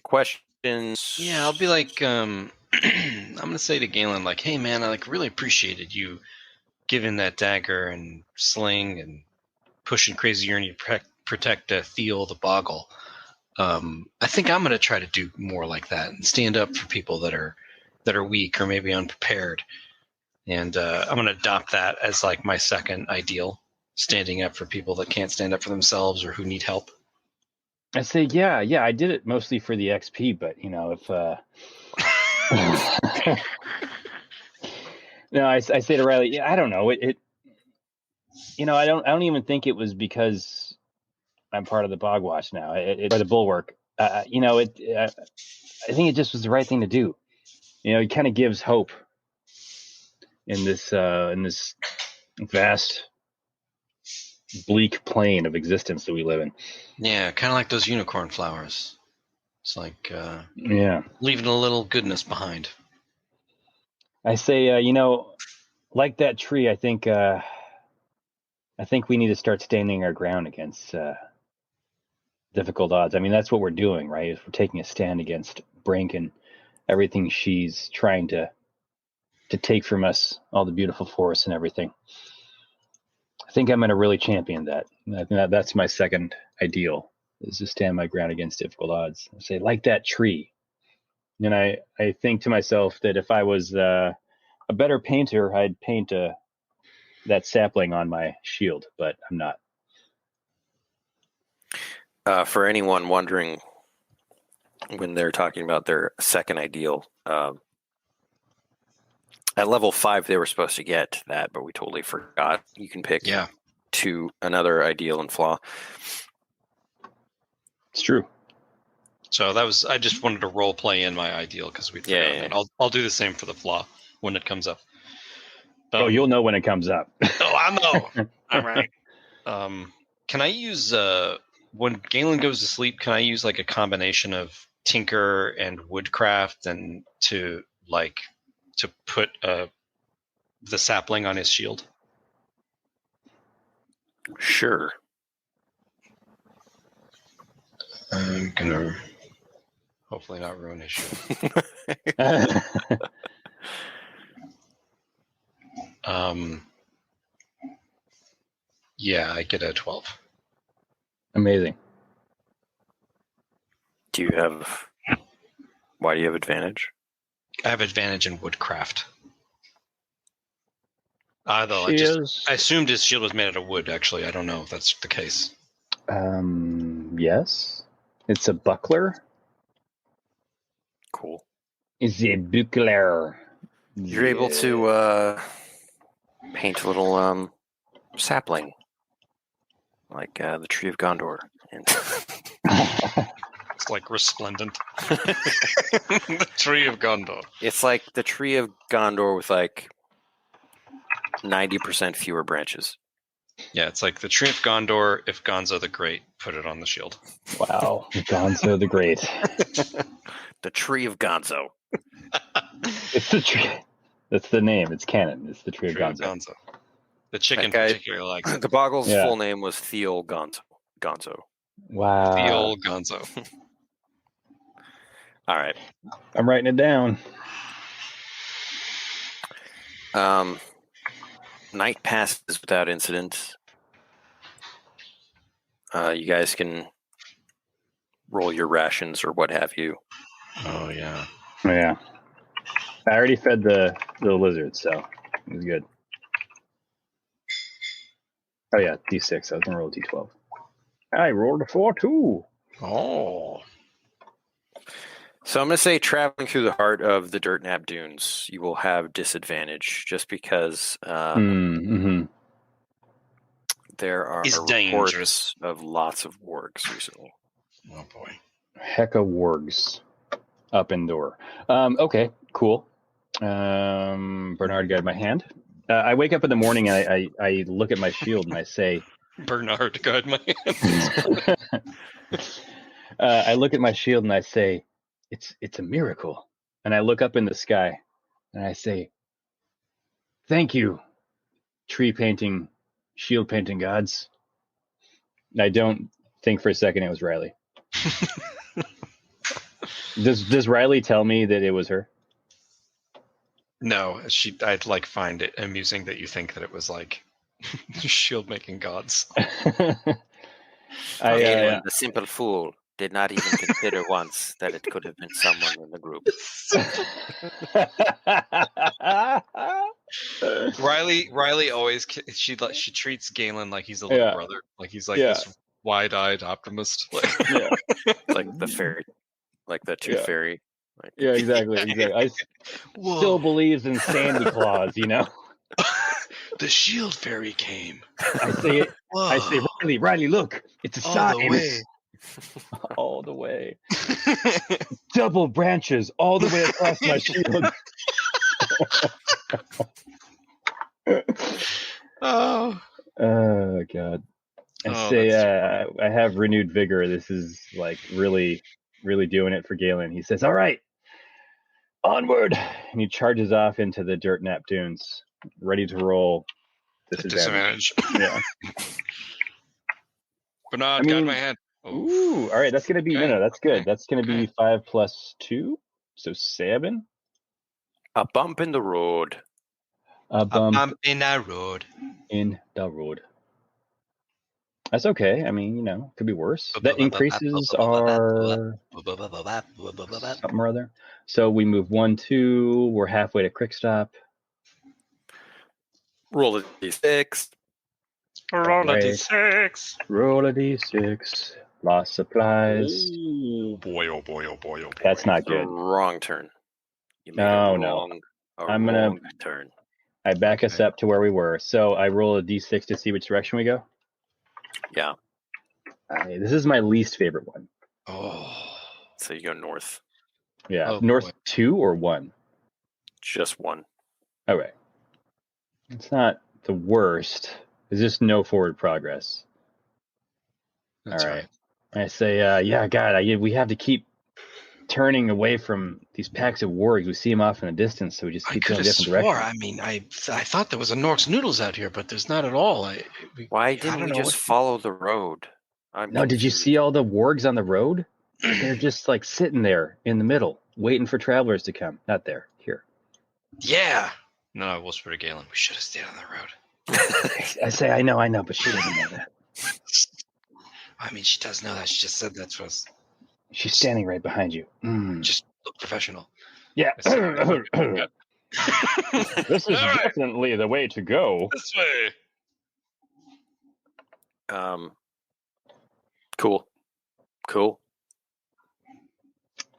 questions? Yeah, I'll be like, I'm gonna say to Galen, like, hey man, I like really appreciated you giving that dagger and sling and pushing Crazy Ernie to protect Theo the Boggle. I think I'm gonna try to do more like that and stand up for people that are weak or maybe unprepared. And I'm gonna adopt that as like my second ideal, standing up for people that can't stand up for themselves or who need help. I say, yeah, I did it mostly for the XP, but if no, I say to Riley, I don't know, I don't even think it was because I'm part of the Bogwatch now, or the Bulwark. I think it just was the right thing to do. It kind of gives hope in this vast, bleak plane of existence that we live in. Yeah, kind of like those unicorn flowers. It's like leaving a little goodness behind. I say, like that tree, I think we need to start standing our ground against difficult odds. I mean, that's what we're doing, right? Is we're taking a stand against Brink and everything she's trying to take from us, all the beautiful forests and everything. I think I'm going to really champion that. I think that's my second ideal, is to stand my ground against difficult odds. I say, like that tree. And I think to myself that if I was a better painter, I'd paint that sapling on my shield, but I'm not. For anyone wondering, when they're talking about their second ideal, at level 5 they were supposed to get that, but we totally forgot. You can pick to another ideal and flaw. It's true. So I just wanted to role play in my ideal because we. And I'll do the same for the flaw when it comes up. You'll know when it comes up. Oh, I know. All right. Can I use when Galen goes to sleep? Can I use like a combination of tinker and woodcraft and to put the sapling on his shield? Sure. I'm gonna hopefully not ruin his shield. Yeah, I get a 12. Amazing. Why do you have advantage? I have advantage in woodcraft. Though I assumed his shield was made out of wood. Actually, I don't know if that's the case. Yes. It's a buckler. Cool. It's a buckler. You're able to paint a little sapling, like the Tree of Gondor. It's like resplendent. The Tree of Gondor. It's like the Tree of Gondor with like 90% fewer branches. Yeah, it's like the Tree of Gondor if Gonzo the Great put it on the shield. Wow, Gonzo the Great. The Tree of Gonzo. It's the tree. That's the name. It's canon. It's the Tree of Gonzo. The chicken particularly likes it. The Boggle's full name was Theo Gonzo. Wow. Theo Gonzo. All right. I'm writing it down. Night passes without incident. You guys can roll your rations or what have you. Oh, yeah. Yeah. I already fed the lizard, so it was good. Oh, yeah, D6. I was going to roll D12. I rolled a 4, too. Oh. So I'm going to say traveling through the heart of the Dirt Nap Dunes, you will have disadvantage just because there are reports of lots of wargs recently. Oh, boy. Hecka wargs up indoor. Okay, cool. Bernard guide my hand. I wake up in the morning and I look at my shield and I say, Bernard guide my hand. I look at my shield and I say, it's a miracle. And I look up in the sky and I say, thank you, tree painting, shield painting gods. And I don't think for a second it was Riley. Does Riley tell me that it was her? No, I'd find it amusing that you think that it was like shield making gods. The simple fool did not even consider once that it could have been someone in the group. Riley always she treats Galen like he's a little brother, like he's like this wide-eyed optimist, like the fairy, like the tooth fairy. Like. Yeah, exactly. I still believes in Santa Claus, you know. The shield fairy came. I say it. Whoa. I say, Riley, look, it's a sign. All the way. Double branches all the way across my shield. Oh God. I say I have renewed vigor. This is like really, really doing it for Galen. He says, all right, onward. And he charges off into the Dirt Nap Dunes, ready to roll disadvantage. Yeah. Bernard, guide my hand. Ooh, all right. That's gonna be Okay. no. That's good. Okay. That's gonna be 5 plus 2, so 7. A bump in the road. A bump in that road. in the road. That's okay. I mean, could be worse. That increases our something or other. So we move 1, 2. We're halfway to quick stop. Roll a d6. Roll a Right. d6. Roll a d6. Lost supplies. Oh boy! Oh boy! Oh boy! Oh boy! That's not The good. wrong turn. You made Oh, a no. wrong, I'm gonna- wrong turn. I back us up to where we were. So I roll a d6 to see which direction we go. Yeah. This is my least favorite one. Oh. So you go north. Yeah. Oh, North boy. 2 or 1? Just one. Okay. It's not the worst. It's just no forward progress. That's All right. I say, yeah, God, we have to keep turning away from these packs of wargs. We see them off in the distance, so we just I keep could going have different swore. directions. I mean, I thought there was a Nork's Noodles out here, but there's not at all. Why I didn't don't we know just follow the road? I'm No, did you confused. see all the wargs on the road? They're just like sitting there in the middle, waiting for travelers to come. Not there. Here. Yeah. No, I whispered to Galen. We should have stayed on the road. I say, I know, but she doesn't know that. I mean, she does know that. She just said that to us. She's standing right behind you. Just look professional. Yeah. I said, This is All right. definitely the way to go. This way. Cool.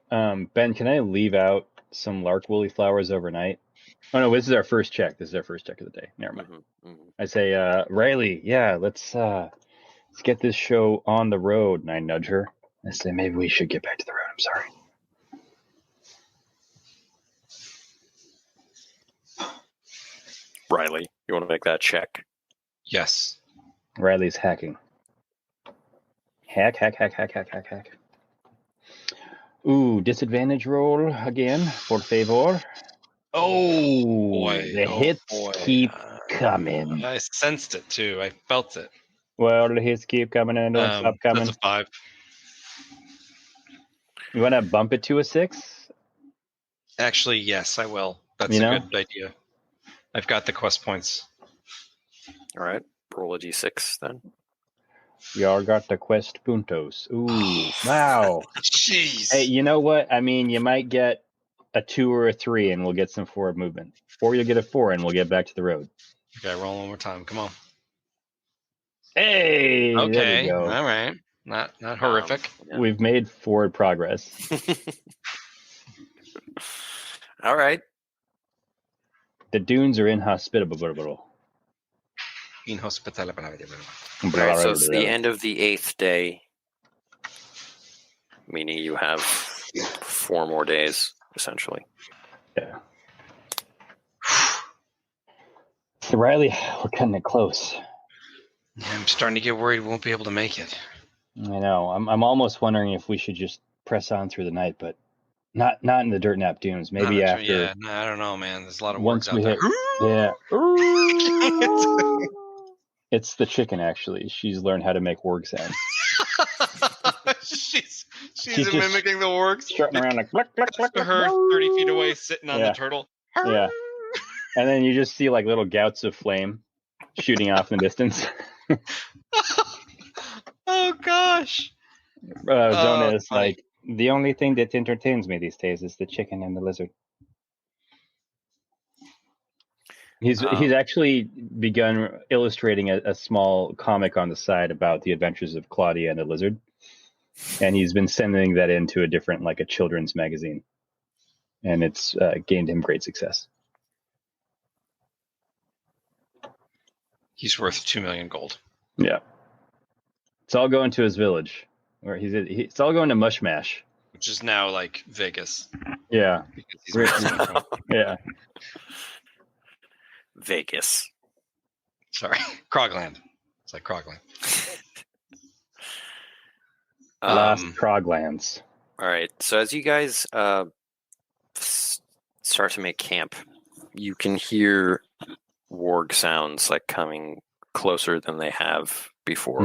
Ben, can I leave out some lark woolly flowers overnight? Oh no, this is our first check. This is our first check of the day. Never mind. I say, Riley, yeah, let's get this show on the road. And I nudge her. I say, maybe we should get back to the road. I'm sorry. Riley, you want to make that check? Yes. Riley's hacking. Hack. Ooh, disadvantage roll again, por favor. Oh, boy. the Oh, hits boy. keep coming. I sensed it too. I felt it. Well, the hits keep coming and don't stop coming. That's a 5. You want to bump it to a 6? Actually, yes, I will. That's a good idea. I've got the quest points. All right. Roll a d6 then. Y'all got the quest puntos. Ooh, wow. Jeez. Hey, you know what? I mean, you might get a 2 or a 3 and we'll get some forward movement. Or you'll get a 4 and we'll get back to the road. Okay, roll one more time. Come on. Hey, Okay. there we go. All right. Not horrific. Yeah. We've made forward progress. All right. The dunes are inhospitable. Inhospitable. All right, so it's the end of the 8th day, meaning you have 4 more days, essentially. Yeah. So Riley, we're cutting it close. Yeah, I'm starting to get worried we won't be able to make it. I know. I'm almost wondering if we should just press on through the night, but not in the dirt nap dunes. Maybe after. Yeah, no, I don't know, man. There's a lot of once words we out hit. there. Yeah. It's the chicken, actually. She's learned how to make warg sounds. she's just mimicking the works. Strutting around like cluck, cluck, cluck, cluck, Her 30 feet away, sitting on Yeah. the turtle. Yeah. And then you just see like little gouts of flame shooting off in the distance. Oh gosh. Zona is funny. like, the only thing that entertains me these days is the chicken and the lizard. He's actually begun illustrating a small comic on the side about the adventures of Claudia and the lizard. And he's been sending that into a different, like a children's magazine. And it's gained him great success. He's worth 2 million gold. Yeah. It's all going to his village. Where it's all going to Mushmash. Which is now like Vegas. Yeah. Because he's where Yeah. Vegas. Sorry. Krogland. It's like Krogland. Last Kroglands. All right. So as you guys start to make camp, you can hear warg sounds like coming closer than they have before.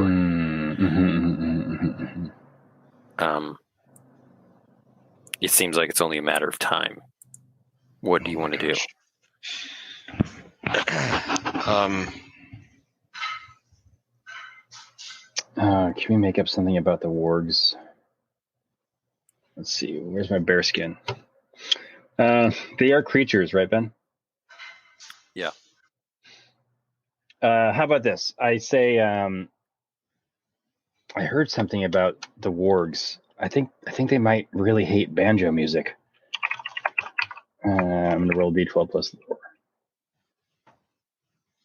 It seems like it's only a matter of time. What do you want to do? Can we make up something about the Weorgs? Let's see. Where's my bear skin? They are creatures, right, Ben? Yeah. How about this? I say I heard something about the Weorgs. I think they might really hate banjo music. I'm gonna roll d12 plus 4.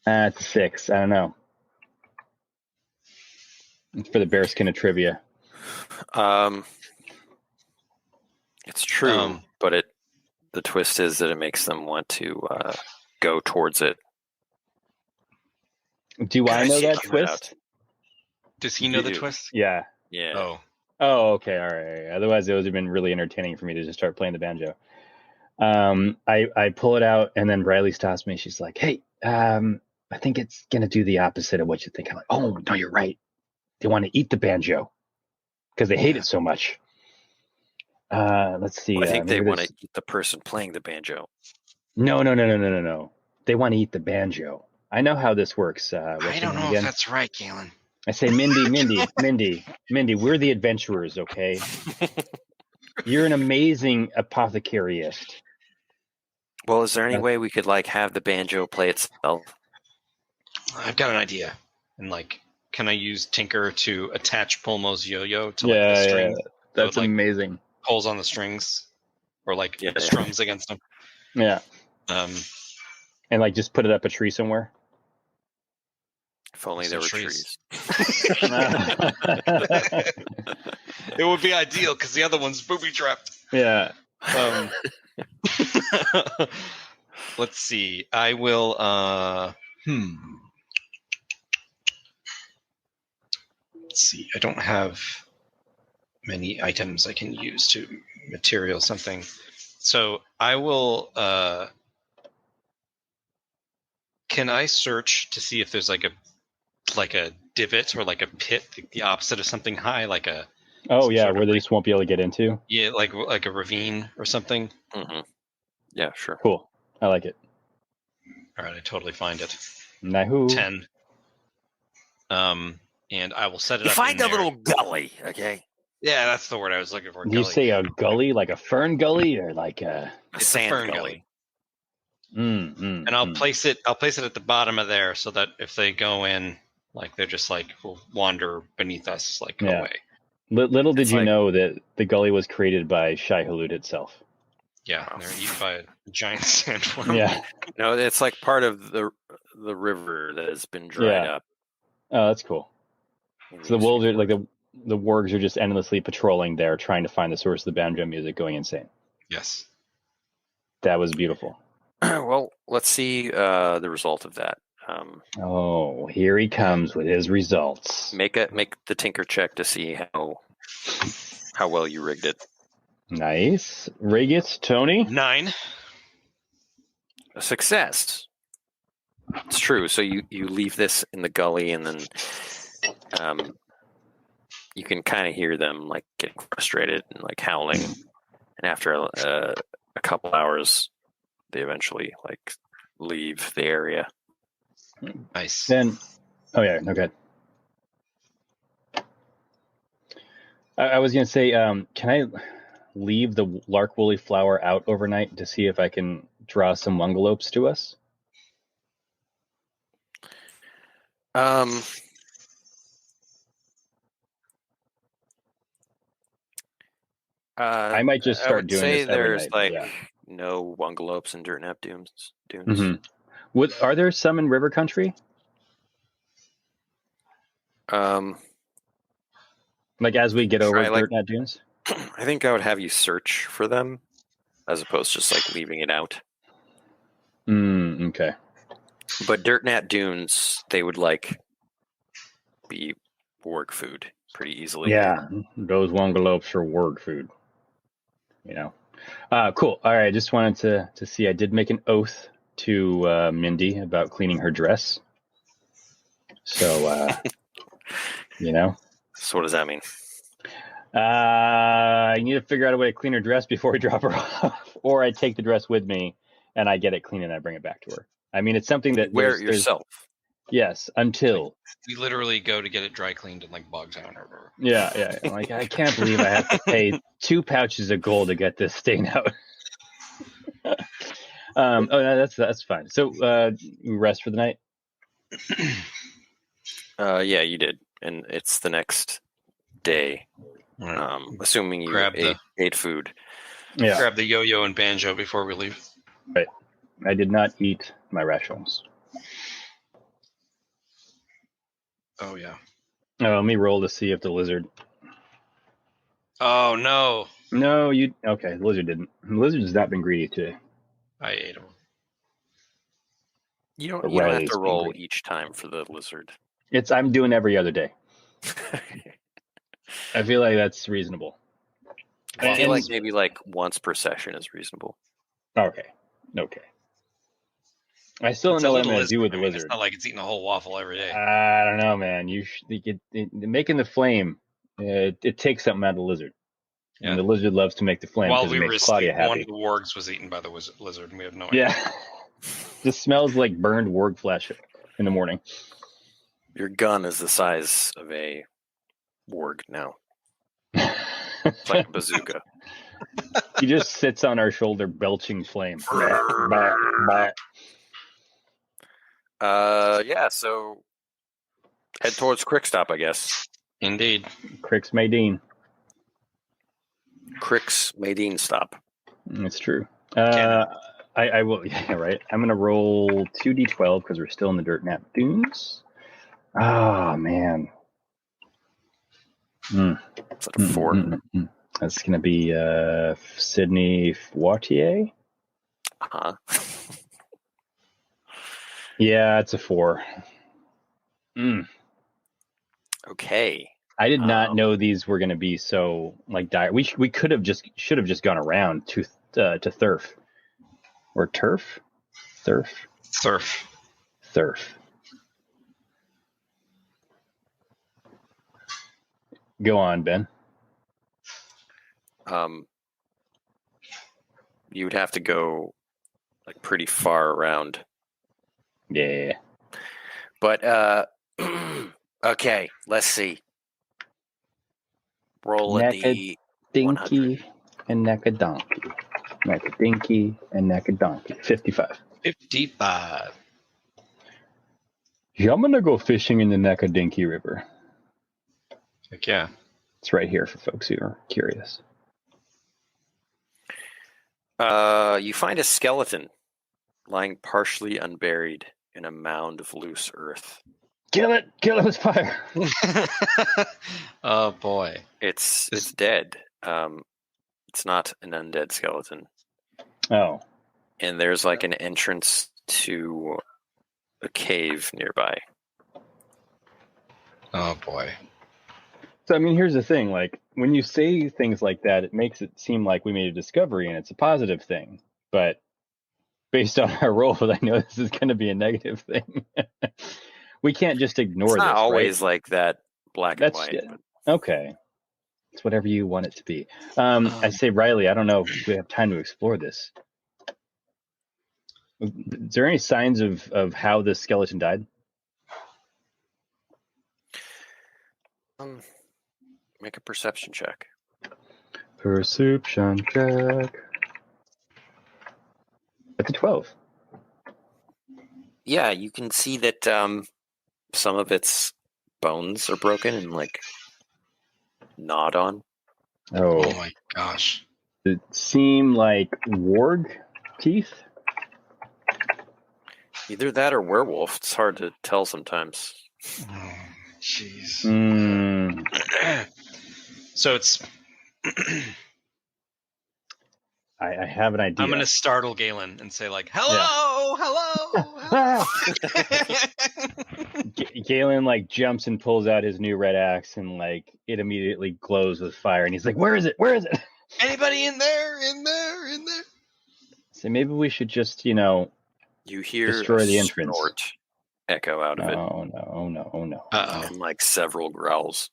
That's 6. I don't know. It's for the bearskin of trivia. It's true, but the twist is that it makes them want to go towards it. Do I know that twist? Does he know the twist? Yeah. Yeah. Oh, okay, all right. Otherwise, it would have been really entertaining for me to just start playing the banjo. I pull it out, and then Riley stops me. She's like, "Hey, I think it's gonna do the opposite of what you think." I'm like, "Oh no, you're right. They want to eat the banjo because they hate it so much." Let's see. Well, I think they want to eat the person playing the banjo. No. They want to eat the banjo. I know how this works. I don't know if that's right, Galen. I say, Mindy, we're the adventurers, okay? You're an amazing apothecaryist. Well, is there any way we could have the banjo play itself? I've got an idea. And can I use Tinker to attach Pulmo's yo-yo to the string? Yeah. That's amazing. Pulls on the strings or strums against them. Yeah. And just put it up a tree somewhere. If only there were trees. It would be ideal because the other one's booby trapped. Yeah. Let's see. I will. Let's see. I don't have many items I can use to material something. So I will. Can I search to see if there's a divot or a pit, the opposite of something high, where they just won't be able to get into? Yeah, like a ravine or something. Mm-hmm. Yeah, sure. Cool. I like it. All right, I totally find it. Nahoo. 10. And I will set it up. Find a little gully, okay? Yeah, that's the word I was looking for. You say a gully, like a fern gully, or a sand fern gully? And I'll place it. I'll place it at the bottom of there so that if they go in, they're just will wander beneath us, away. Little did you know that the gully was created by Shai Hulud itself. Yeah, they're eaten by a giant sandworm. Yeah. No, it's part of the river that has been dried up. Oh, that's cool. So the wolves are the Weorgs are just endlessly patrolling there, trying to find the source of the banjo music, going insane. Yes. That was beautiful. Well, let's see the result of that. Here he comes with his results. Make the Tinker check to see how well you rigged it. Nice. Rig it, Tony. 9. A success. It's true. So you leave this in the gully, and then you can kind of hear them getting frustrated and howling. And after a couple hours, they eventually leave the area. Nice. Then, no good. I was gonna say, can I leave the lark woolly flower out overnight to see if I can draw some wungalopes to us? I might just start doing this every there's night. no wungalopes in Dirtnap dunes. Mm-hmm. Are there some in river country? As we get over Dirtnap dunes? I think I would have you search for them as opposed to just leaving it out. Okay. But Dirtnap dunes, they would be Weorg food pretty easily. Yeah, those wungalopes are Weorg food. Cool. All right, I just wanted to see. I did make an oath to Mindy about cleaning her dress. So, So what does that mean? I need to figure out a way to clean her dress before we drop her off, or I take the dress with me and I get it clean and I bring it back to her. I mean, it's something that Wear it yourself. Yes, until We literally go to get it dry cleaned in like Bogtown or whatever. yeah. Like I can't believe I have to pay 2 pouches of gold to get this stain out. No, that's fine. So we rest for the night. Yeah, you did, and it's the next day. Right. Assuming you ate food. Yeah, Grab the yo-yo and banjo before we leave. right. I did not eat my rations. Oh yeah. Let me roll to see if the lizard. Oh no. No, you okay? The lizard didn't. The lizard has not been greedy today. I ate him. You don't have Riley's to roll angry. each time for the lizard. I'm doing every other day. I feel like that's reasonable. I feel like maybe like once per session is reasonable. Okay. I still don't know what I'm going to do with the lizard. It's not like it's eating a whole waffle every day. I don't know, man. Making the flame, it takes something out of the lizard. Yeah. And the lizard loves to make the flame. While we were asleep, happy. one of the Weorgs was eaten by the lizard, and we have no idea. Yeah. This smells like burned Weorg flesh in the morning. Your gun is the size of a Weorg now. It's like a bazooka. He just sits on our shoulder, belching flame. Yeah, so head towards Crickstop, I guess. Indeed. Cricks Maydeen. Cricks Maydeen stop. That's true. I will, yeah, right. I'm going to roll 2d12 because we're still in the Dirt Nap Dunes. Oh, man. Is that a 4? That's going to be Sydney Wautier. Uh-huh. Yeah, it's a 4. Okay. I did not know these were going to be so like dire. We should have just gone around to Thurf or Turf, Thurf. Go on, Ben. You would have to go like pretty far around. Yeah. But okay, let's see. Roll a D. Dinky and Neckadonky. Neckadinky and Neckadonky. 55. 55. Yeah, I'm gonna go fishing in the Neckadinky River. Heck yeah. It's right here for folks who are curious. You find a skeleton lying partially unburied in a mound of loose earth. Kill it with fire. Oh boy. It's dead. It's not an undead skeleton. Oh. And there's like an entrance to a cave nearby. Oh boy. So I mean, here's the thing, like when you say things like that, it makes it seem like we made a discovery and it's a positive thing. But based on our roll, I know this is going to be a negative thing. We can't just ignore this. It's not always right? like that black and white. But... Okay. It's whatever you want it to be. I say, Riley, I don't know if we have time to explore this. Is there any signs of how this skeleton died? Make a perception check. Perception check. That's a 12. Yeah, you can see that some of its bones are broken and like gnawed on. Oh my gosh. It seemed like Weorg teeth? Either that or werewolf. It's hard to tell sometimes. Oh, jeez. So it's... I have an idea. I'm going to startle Galen and say like, hello. Galen like jumps and pulls out his new red axe and like it immediately glows with fire and he's like, where is it? Anybody in there? So maybe we should just, you hear destroy the entrance. Snort echo out of it. Oh no. Uh-oh. And like several growls.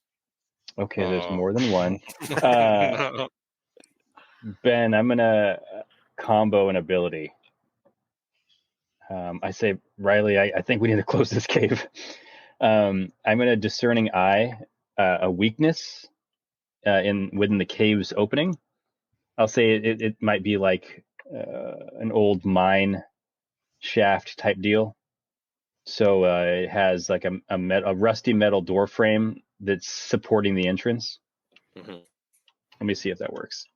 Okay, there's Oh. more than one. No. Ben, I'm gonna combo an ability. I say, Riley, I think we need to close this cave. I'm gonna discerning eye a weakness within the cave's opening. I'll say it might be like an old mine shaft type deal. So it has like a rusty metal door frame that's supporting the entrance. Mm-hmm. Let me see if that works.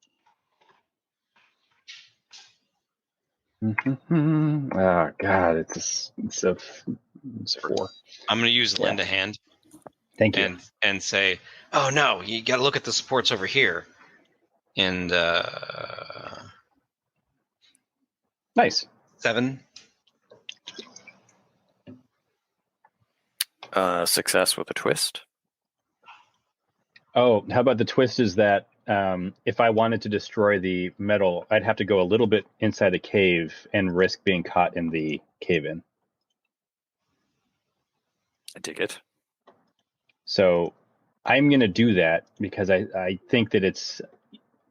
Oh God, it's a 4. I'm going to use Yeah. lend a hand Thank you. and say, oh no, you got to look at the supports over here. And Nice. 7. Success with a twist. Oh, how about the twist is that if I wanted to destroy the metal, I'd have to go a little bit inside the cave and risk being caught in the cave-in. I dig it. So I'm going to do that because I think that it's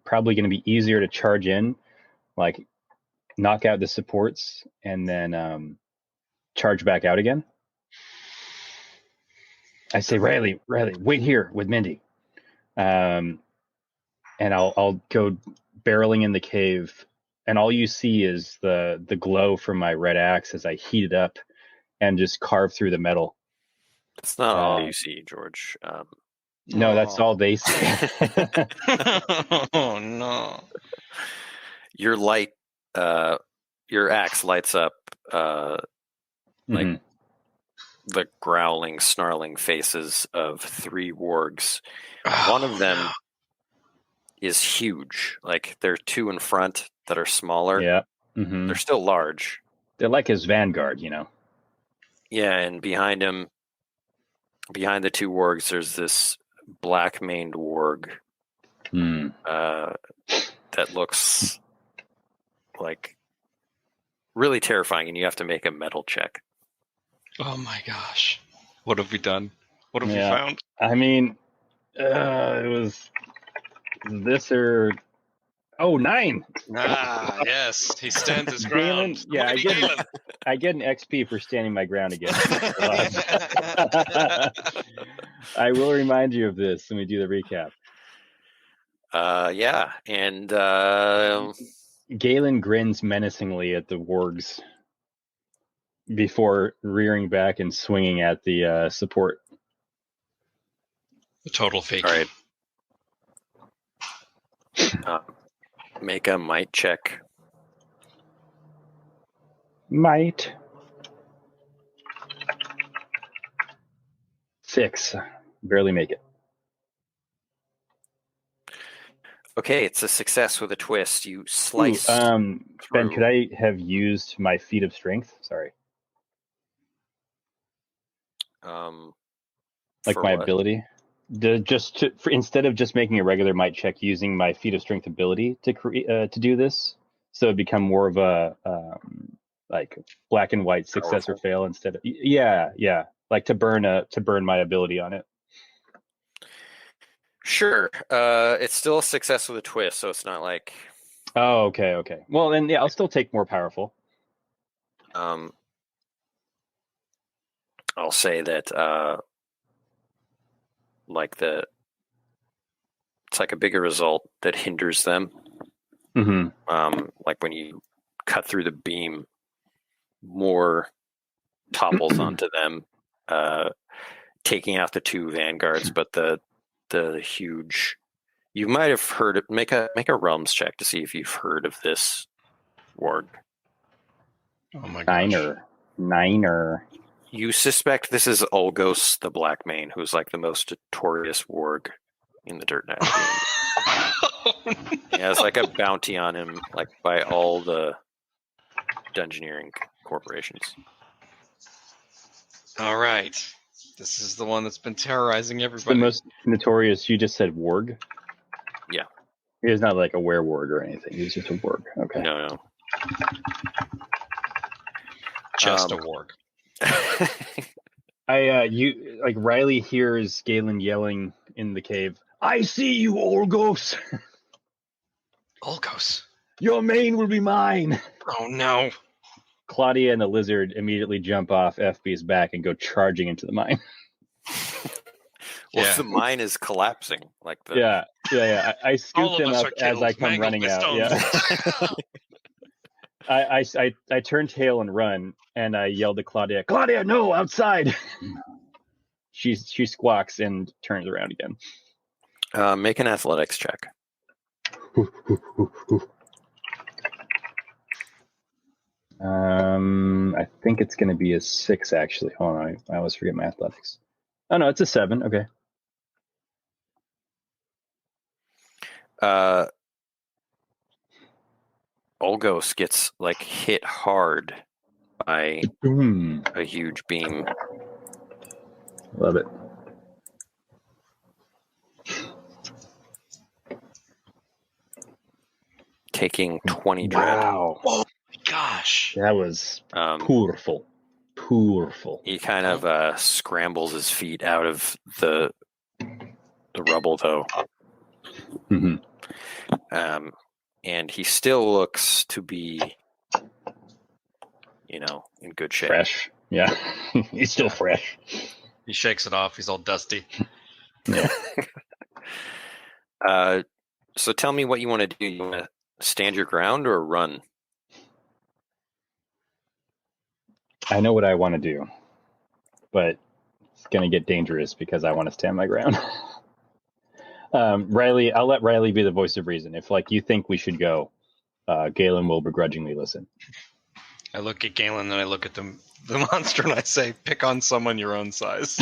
probably going to be easier to charge in, like knock out the supports and then charge back out again. I say, Riley, wait here with Mindy. And I'll go barreling in the cave, and all you see is the glow from my red axe as I heat it up and just carve through the metal. That's not all you see, George. No, that's all they see. Oh no! Your light, your axe lights up like the growling, snarling faces of 3 wargs. One of them is huge. Like there are 2 in front that are smaller. Yeah. Mm-hmm. They're still large. They're like his vanguard, you know. Yeah, and behind him, behind the 2 wargs, there's this black-maned warg that looks like really terrifying, and you have to make a metal check. Oh my gosh! What have we done? What have we found? I mean, it was this or 9. Ah, yes, he stands his ground. Yeah, Galen. I get an XP for standing my ground again. I will remind you of this when we do the recap. Yeah, and Galen grins menacingly at the wargs before rearing back and swinging at the support. A total fake. All right. Make a might check. Might. 6. Barely make it. Okay, it's a success with a twist. You slice. Ben, through. could I have used my feat of strength? Sorry. Like my what? ability? Instead of just making a regular might check, using my feat of strength ability to do this, so it'd become more of a like black and white success or fail instead of like to burn my ability on it. Sure. It's still a success with a twist, so it's not like. Oh, okay. Well, then I'll still take more powerful. I'll say that it's like a bigger result that hinders them. Mm-hmm. Like when you cut through the beam, more topples onto them, taking out the 2 vanguards, but the huge. You might have heard it. Make a realms check to see if you've heard of this warg. Oh my gosh. Niner. You suspect this is Olgos the Blackmane, who's like the most notorious warg in the Dirt Knight game. He has like a bounty on him, like by all the Dungeoneering corporations. All right. This is the one that's been terrorizing It's everybody. the most notorious. You just said warg? Yeah. He's not like a werewolf or anything. He's just a warg. Okay. No. Just a warg. Riley hears Galen yelling in the cave. I see you, Olgos. Olgos. Your mane will be mine. Oh no. Claudia and the lizard immediately jump off FB's back and go charging into the mine. Well, the mine is collapsing. Like the Yeah. I scoop them up as I come running out. Yeah. I turn tail and run, and I yell to Claudia, "Claudia, no, outside!" She squawks and turns around again. Make an athletics check. I think it's going to be a 6, actually. Hold on, I always forget my athletics. Oh no, it's a 7. Okay. Olgos gets like hit hard by a huge beam. Love it. Taking 20 dread. Wow. Oh my gosh. That was powerful. He kind of scrambles his feet out of the rubble, though. Mm-hmm. And he still looks to be, in good shape. Fresh. Yeah. He's still fresh. He shakes it off. He's all dusty. Yeah. So tell me what you want to do. You want to stand your ground or run? I know what I want to do, but it's going to get dangerous because I want to stand my ground. Riley, I'll let Riley be the voice of reason. If you think we should go, Galen will begrudgingly listen. I look at Galen and I look at the monster and I say, pick on someone your own size.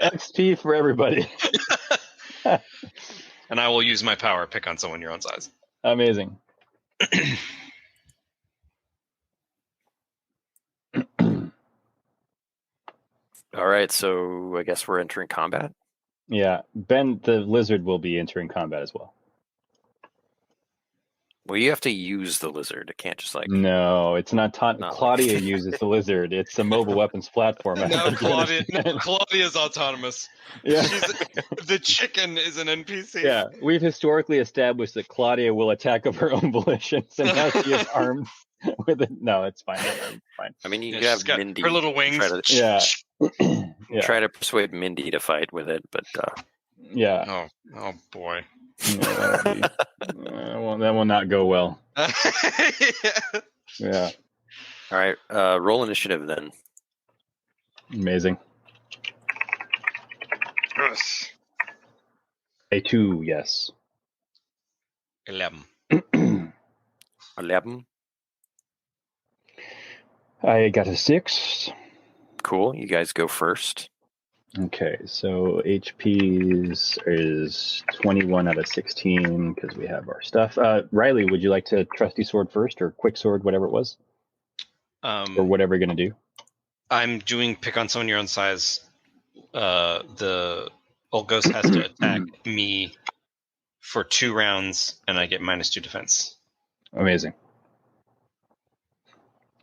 XP for everybody. And I will use my power, pick on someone your own size. Amazing. All right, so I guess we're entering combat. Yeah, Ben, the lizard, will be entering combat as well. Well, you have to use the lizard. It can't just No, it's not. Claudia uses the lizard. It's a mobile weapons platform. No, Claudia's autonomous. Yeah. The chicken is an NPC. Yeah, we've historically established that Claudia will attack of her own volition, so now she is armed with it. No, it's fine. It's fine. I mean, you could she's have got Mindy. her little wings. Try to persuade Mindy to fight with it, but yeah. Oh boy. Yeah, that will not go well. Yeah. All right, roll initiative then. Amazing. Yes. A2, yes. 11. 11. I got a 6. Cool. You guys go first. Okay, so HP is 21 out of 16 because we have our stuff. Riley, would you like to trusty sword first or quick sword, whatever it was? Or whatever you're going to do? I'm doing pick on someone your own size. The Olgos has to attack me for 2 rounds, and I get -2 defense. Amazing.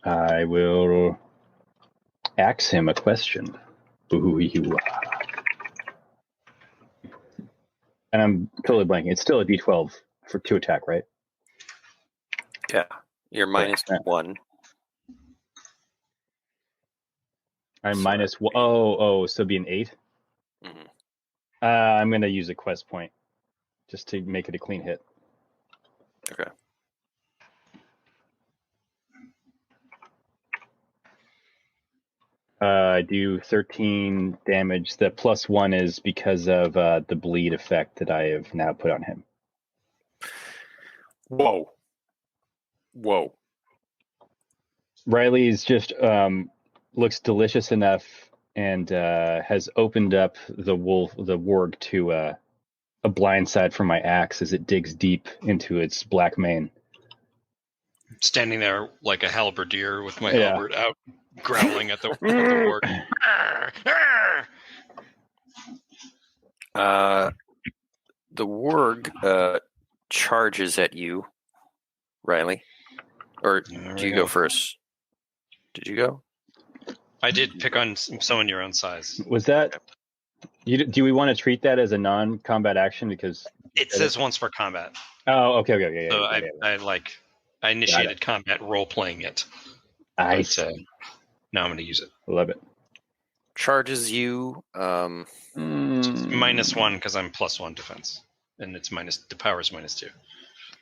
I will ask him a question. Who you are. And I'm totally blanking. It's still a D12 for 2 attack, right? Yeah. You're -1. I'm -1. Oh, so it'd be an 8? Mm-hmm. I'm going to use a quest point just to make it a clean hit. Okay. I do 13 damage. The +1 is because of the bleed effect that I have now put on him. Whoa. Riley's just looks delicious enough and has opened up the Weorg to a blind side from my axe as it digs deep into its black mane. Standing there like a halberdier with my halberd out, growling at the Weorg. The Weorg charges at you, Riley. Or do you go first? Did you go? I did pick on someone your own size. Was that? Do we want to treat that as a non-combat action because it says once per combat? Oh, okay. So I initiated combat role playing it. Nice. Now I'm going to use it. Love it. Charges you. -1 because I'm +1 defense, and it's the power is -2.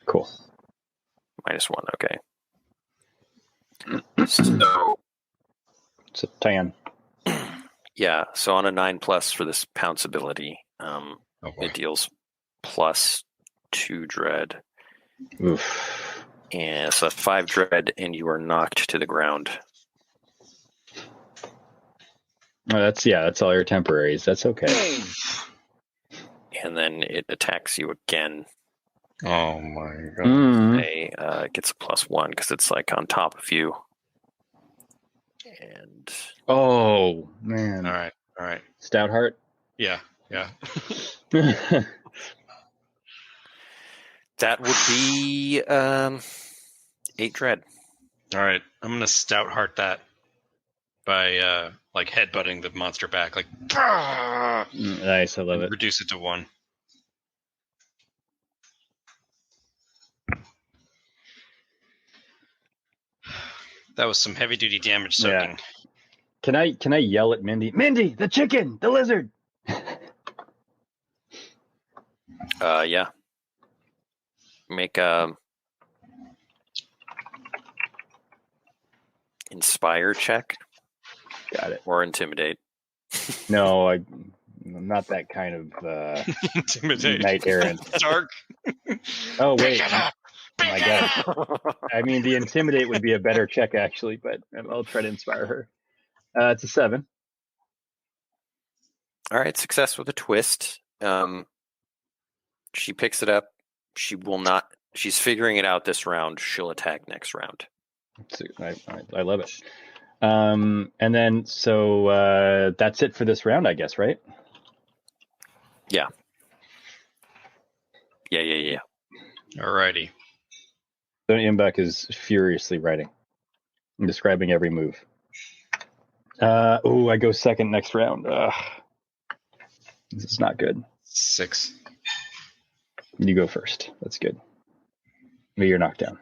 Cool. -1. Okay. So 10. Yeah. So on a 9+ for this pounce ability, it deals +2 dread. Oof. And so 5 dread, and you are knocked to the ground. Oh, that's all your temporaries. That's okay. And then it attacks you again. Oh my god! It gets a +1 because it's like on top of you. And oh man! All right. Stout heart. Yeah. that would be 8 dread. All right, I'm gonna stout heart that by like headbutting the monster back, like. Nice, I love it. Reduce it to 1. That was some heavy duty damage soaking. Yeah. Can I yell at Mindy? Mindy, the chicken, the lizard. Yeah. Make a inspire check. Got it. Or intimidate. No, I'm not that kind of intimidate. Knight errant. Dark. Oh wait. Oh my god. I mean, the intimidate would be a better check actually, but I'll try to inspire her. It's a 7. All right, success with a twist. She picks it up. She will not. She's figuring it out this round. She'll attack next round. I love it. And then so that's it for this round, I guess, right? Yeah. Alrighty. So Imbak is furiously writing and describing every move. I go second next round. This is not good. 6. You go first. That's good. Maybe you're knocked down.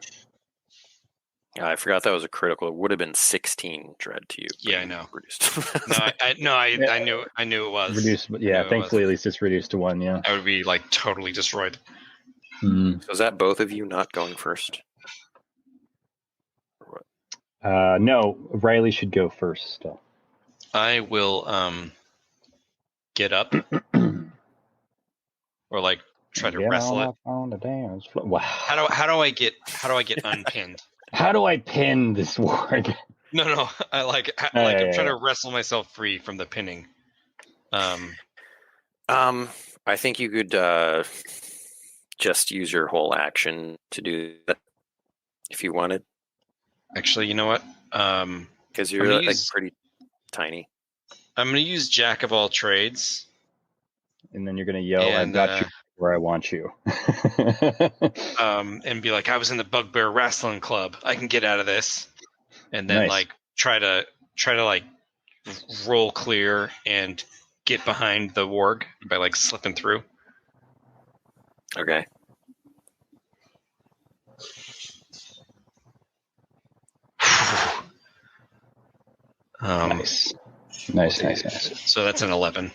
I forgot that was a critical. It would have been 16 dread to you. Yeah, I know. Reduced. I knew it was reduced. But yeah, thankfully at least it's reduced to 1. Yeah, I would be like totally destroyed. Mm. So is that both of you not going first? No, Riley should go first still. I will get up or like try to wrestle it. On the dance floor. Wow. How do I get unpinned? How do I pin this warg? No. I'm trying to wrestle myself free from the pinning. I think you could just use your whole action to do that if you wanted. Actually, you know what? Because you're pretty tiny. I'm going to use Jack of all trades. And then you're going to yell, I've got you where I want you. And be like, I was in the Bugbear Wrestling Club. I can get out of this. And then try to roll clear and get behind the warg by slipping through. Okay. Nice. So that's an 11.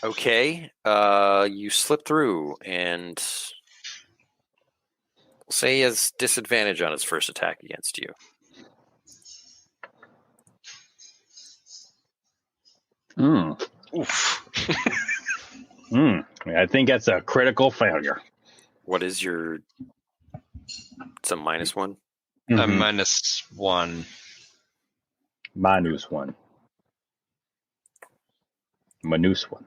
Okay. You slip through, and say he has disadvantage on his first attack against you. Oof. I think that's a critical failure. What is your... It's a -1? Mm-hmm. A -1. -1. -1.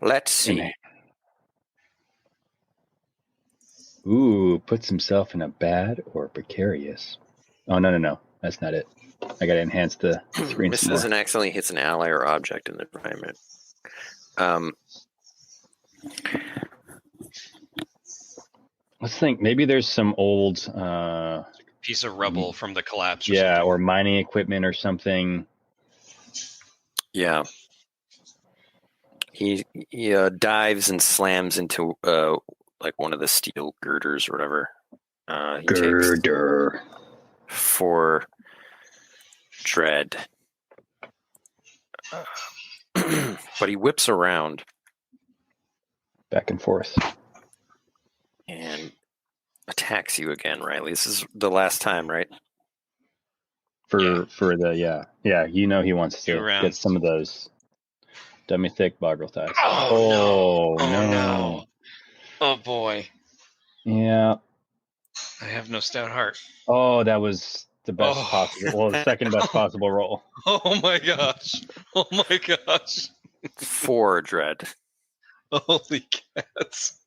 Let's see. Ooh, puts himself in a bad or precarious. Oh, no. That's not it. I got to enhance the screen. Misses and accidentally hits an ally or object in the environment. Let's think. Maybe there's some old, Piece of rubble from the collapse. Or yeah, something. or mining equipment or something. Yeah. He dives and slams into like one of the steel girders or whatever. He Girder. takes 4 dread. But he whips around Back and forth. and attacks you again, Riley. This is the last time, right? For the he wants to 2 rounds. get some of those dummy thick boggle thighs. Oh, no. no. Oh boy. Yeah. I have no stout heart. Oh, that was the best possible. Well, the second best possible roll. Oh my gosh. Oh my gosh. 4 dread. Holy cats.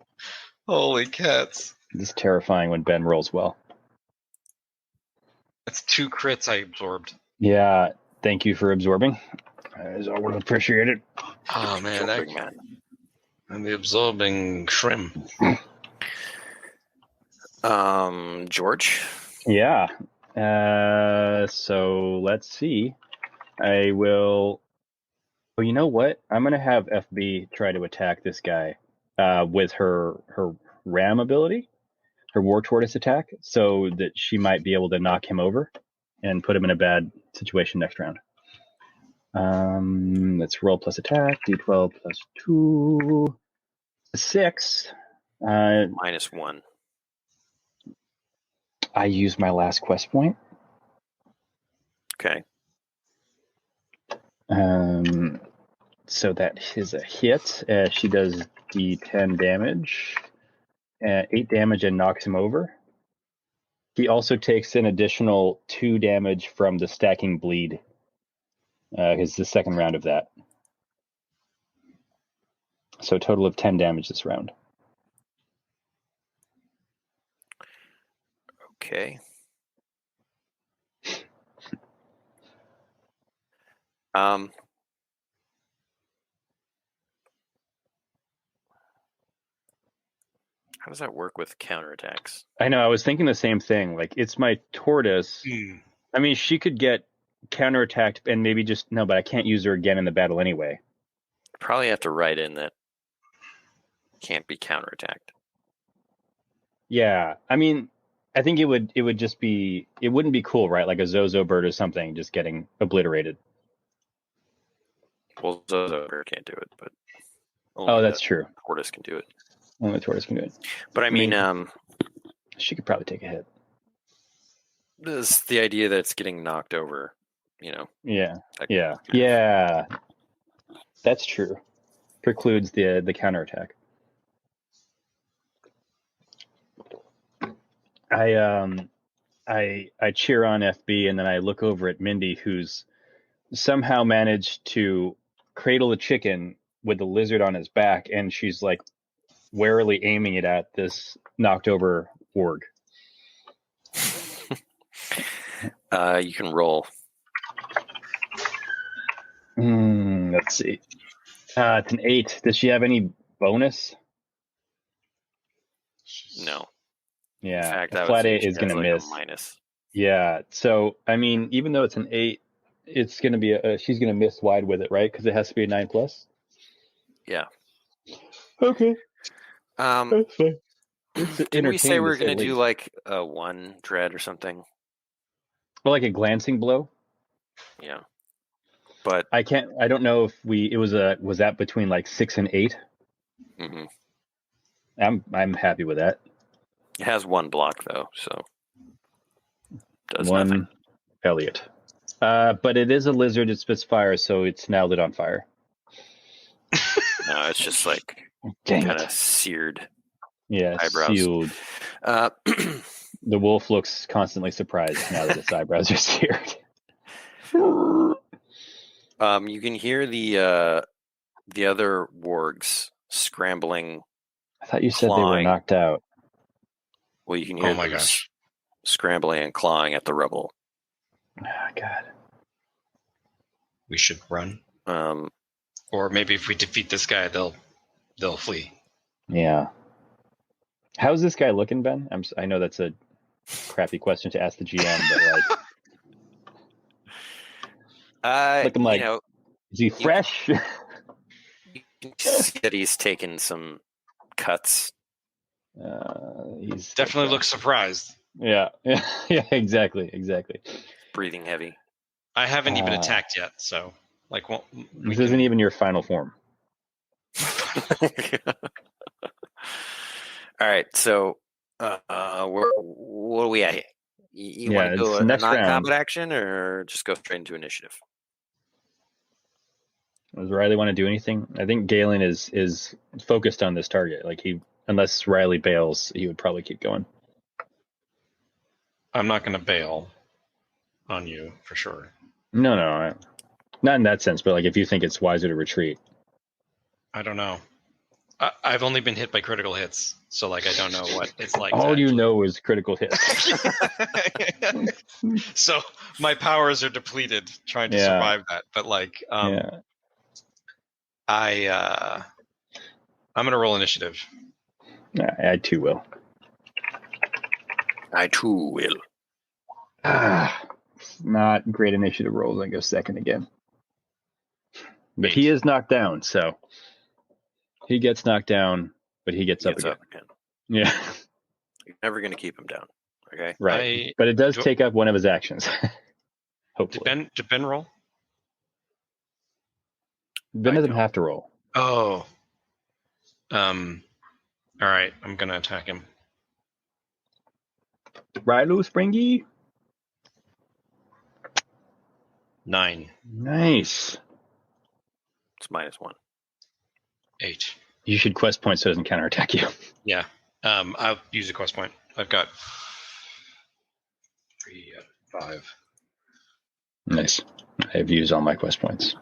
Holy cats. It's terrifying when Ben rolls well. That's 2 crits I absorbed. Yeah. Thank you for absorbing. It's always appreciated. Oh man, Big man. I'm the absorbing shrimp. George? Yeah. So let's see. I will. Well, you know what? I'm gonna have FB try to attack this guy with her ram ability, her war tortoise attack, so that she might be able to knock him over and put him in a bad situation next round. Let's roll plus attack. D12 plus 2. 6. -1. I use my last quest point. Okay. So that is a hit. She does D10 damage, 8 damage, and knocks him over. He also takes an additional 2 damage from the stacking bleed. It's the second round of that. So a total of 10 damage this round. Okay. How does that work with counterattacks? I know, I was thinking the same thing. Like, it's my tortoise. I mean, she could get counterattacked and maybe just, no, but I can't use her again in the battle anyway. Probably have to write in that can't be counterattacked. Yeah, I mean, I think it would just be, it wouldn't be cool, right? Like a Zozo bird or something just getting obliterated. Well, Zozo can't do it, but that's true. Tortoise can do it. Only the tortoise can do it. But I mean, she could probably take a hit. this the idea that it's getting knocked over, Yeah, yeah. That's true. Precludes the counterattack. I cheer on FB and then I look over at Mindy, who's somehow managed to cradle a chicken with the lizard on his back, and she's like warily aiming it at this knocked over Weorg. You can roll. Let's see. It's an 8. Does she have any bonus? No. Yeah, In fact, a flat 8 is going to like miss. A minus. Yeah, so I mean, even though it's an 8, it's going to be she's going to miss wide with it, right? Because it has to be a 9+. Yeah. Okay. That's fine. Didn't we say we were going to do like a 1 dread or something? Well, like a glancing blow. Yeah. But I don't know if was that between like 6 and 8? Mm-hmm. I'm happy with that. It has 1 block though, so does 1 nothing. Elliot. But it is a lizard. It spits fire, so it's now lit on fire. No, it's just like kind of seared. Yeah, eyebrows. sealed. The wolf looks constantly surprised now that its eyebrows are seared. You can hear the other wargs scrambling. I thought you said they were knocked out. Well, you can hear them scrambling and clawing at the rubble. Oh, God. We should run. Or maybe if we defeat this guy, they'll flee. Yeah. How's this guy looking, Ben? I know that's a crappy question to ask the GM, but looking like, is he fresh? You can see that he's taken some cuts. He's Definitely looks surprised. Yeah, exactly. Breathing heavy. I haven't even attacked yet, so this isn't even your final form. All right, so what are we at here? You want to do a next round. non-combat action, or just go straight into initiative? Does Riley want to do anything? I think Galen is focused on this target. Unless Riley bails, he would probably keep going. I'm not going to bail on you for sure. No, not in that sense. But if you think it's wiser to retreat, I don't know. I've only been hit by critical hits, so I don't know what it's like. All you know is critical hits. So my powers are depleted trying to survive that. But I'm gonna roll initiative. I too will. Not great initiative rolls. I go second again. But he is knocked down, so he gets knocked down, but he gets up again. Yeah. You're never going to keep him down. Okay. Right. But it does take up one of his actions. Hopefully. Did Ben roll? Ben doesn't have to roll. Oh. All right. I'm going to attack him. Rilo Springy. 9. Nice. It's -1. 8. You should quest point so it doesn't counterattack you. Yeah. I'll use a quest point. I've got 3 out of 5. Nice. I've used all my quest points.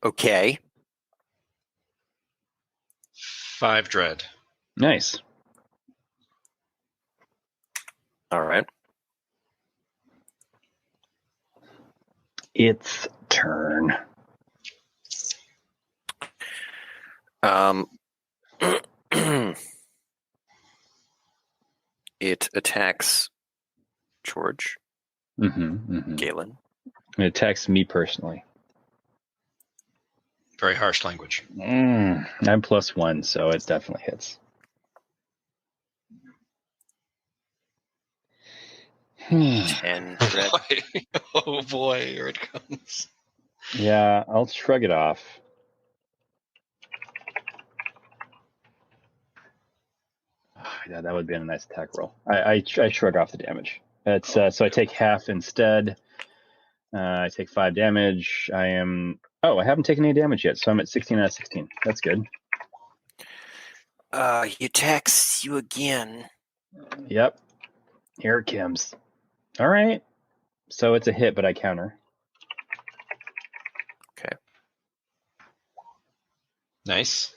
Okay. 5 dread. Nice. All right. Its turn. It attacks George. Galen. It attacks me personally. Very harsh language. I'm +1, so it definitely hits. 10 dread. Oh boy, here it comes. Yeah, I'll shrug it off. Yeah, that would be a nice attack roll. I shrug off the damage. It's so I take half instead. I take 5 damage. I haven't taken any damage yet, so I'm at 16 out of 16. That's good. He attacks you again. Yep. Here it comes. All right. So it's a hit, but I counter. Okay. Nice.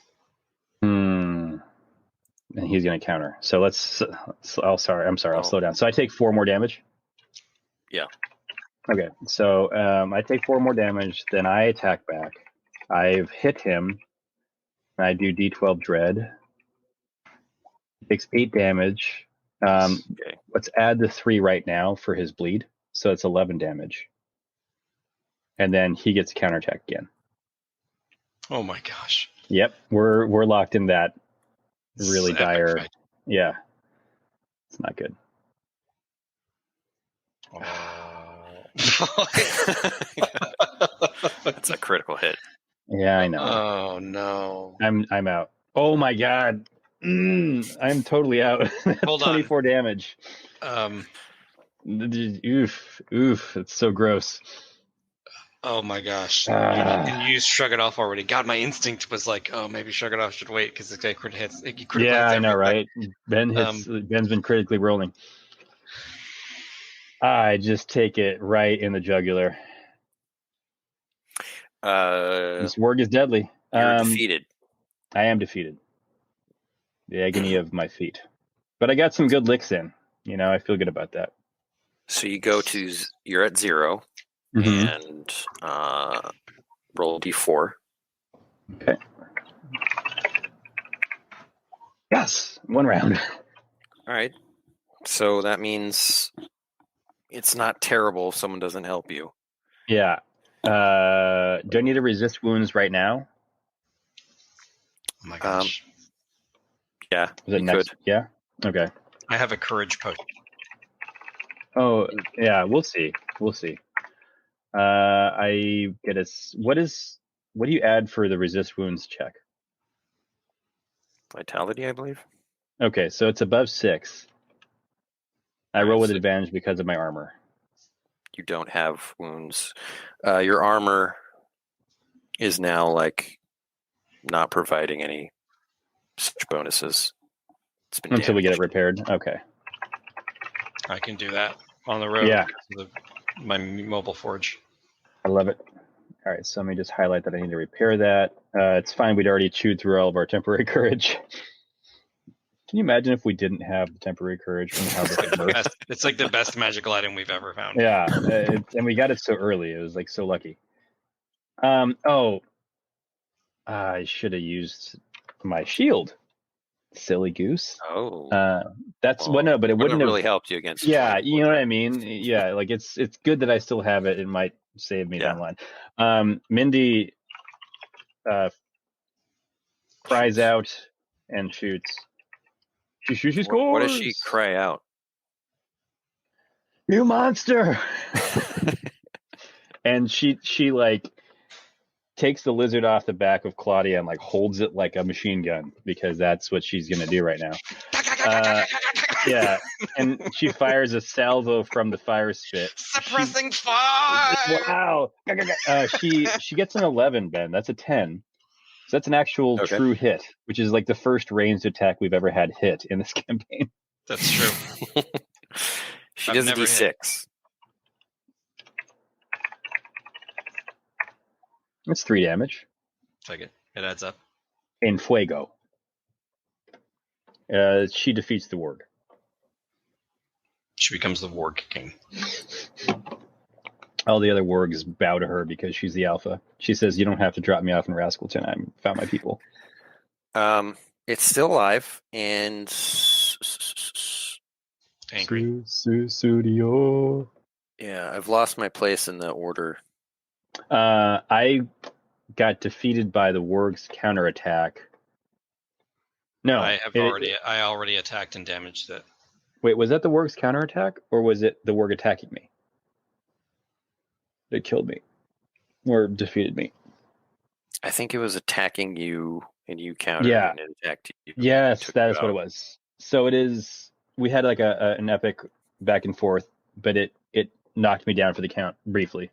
And he's going to counter. So I'm sorry. I'll slow down. So I take 4 more damage? Yeah. Okay. So I take 4 more damage. Then I attack back. I've hit him. I do D12 dread. He takes 8 damage. Okay. Let's add the 3 right now for his bleed. So it's 11 damage. And then he gets a counterattack again. Oh my gosh. Yep. We're locked in that really dire. Fight. Yeah. It's not good. That's a critical hit. Yeah, I know. Oh no. I'm out. Oh my god. I'm totally out. Hold 24 on. damage. Oof. It's so gross. Oh my gosh. You shrug it off already. God, my instinct was maybe shrug it off should wait because this guy crit hits. Yeah, I know, right? Ben's been critically rolling. I just take it right in the jugular. This warg is deadly. You're defeated. I am defeated. The agony of my feet. But I got some good licks in. I feel good about that. So you're at 0 and roll D4. Okay. Yes, 1 round. All right. So that means it's not terrible if someone doesn't help you. Yeah. Do I need to resist wounds right now? Oh my gosh. Yeah, Is it you next? could. Yeah. Okay. I have a courage potion. Oh, yeah. We'll see. We'll see. I get a. What do you add for the resist wounds check? Vitality, I believe. Okay, so it's above 6. I All roll right, with so advantage because of my armor. you don't have wounds. Your armor is now like not providing any such bonuses. It's been Until we get it damaged. repaired. Okay. I can do that on the road. Yeah. Because of my mobile forge. I love it. All right, so let me just highlight that I need to repair that. It's fine. We'd already chewed through all of our temporary courage. Can you imagine if we didn't have the temporary courage from how this works? It's like the best magical item we've ever found. Yeah, and we got it so early. It was like so lucky. I should have used my shield. Silly goose. Oh, That's no, but it wouldn't have really helped you against. Yeah, 24. you know what I mean. Yeah, like it's good that I still have it. It might save me down the line. Mindy cries out and shoots. She scores. What does she cry out? You monster! And she like takes the lizard off the back of Claudia and like holds it like a machine gun because that's what she's gonna do right now. Yeah, and she fires a salvo from the fire spit. Suppressing fire. Wow. She gets an 11, Ben. That's a 10. So that's an actual true hit, which is like the first ranged attack we've ever had hit in this campaign. That's true. She does a D6. That's 3 damage. Take it. It adds up. In fuego. She defeats the Weorg. She becomes the Weorg king. All the other Weorgs bow to her because she's the alpha. She says, "You don't have to drop me off in Rascalton. I found my people." It's still alive and angry. Studio. Yeah, I've lost my place in the order. I got defeated by the Weorg's counterattack. No, I already attacked and damaged it. Wait, was that the Weorg's counterattack, or was it the Weorg attacking me? It killed me, or defeated me. I think it was attacking you, and you countered and it attacked you. Yes, that is what it was. So it is. We had like an epic back and forth, but it knocked me down for the count briefly.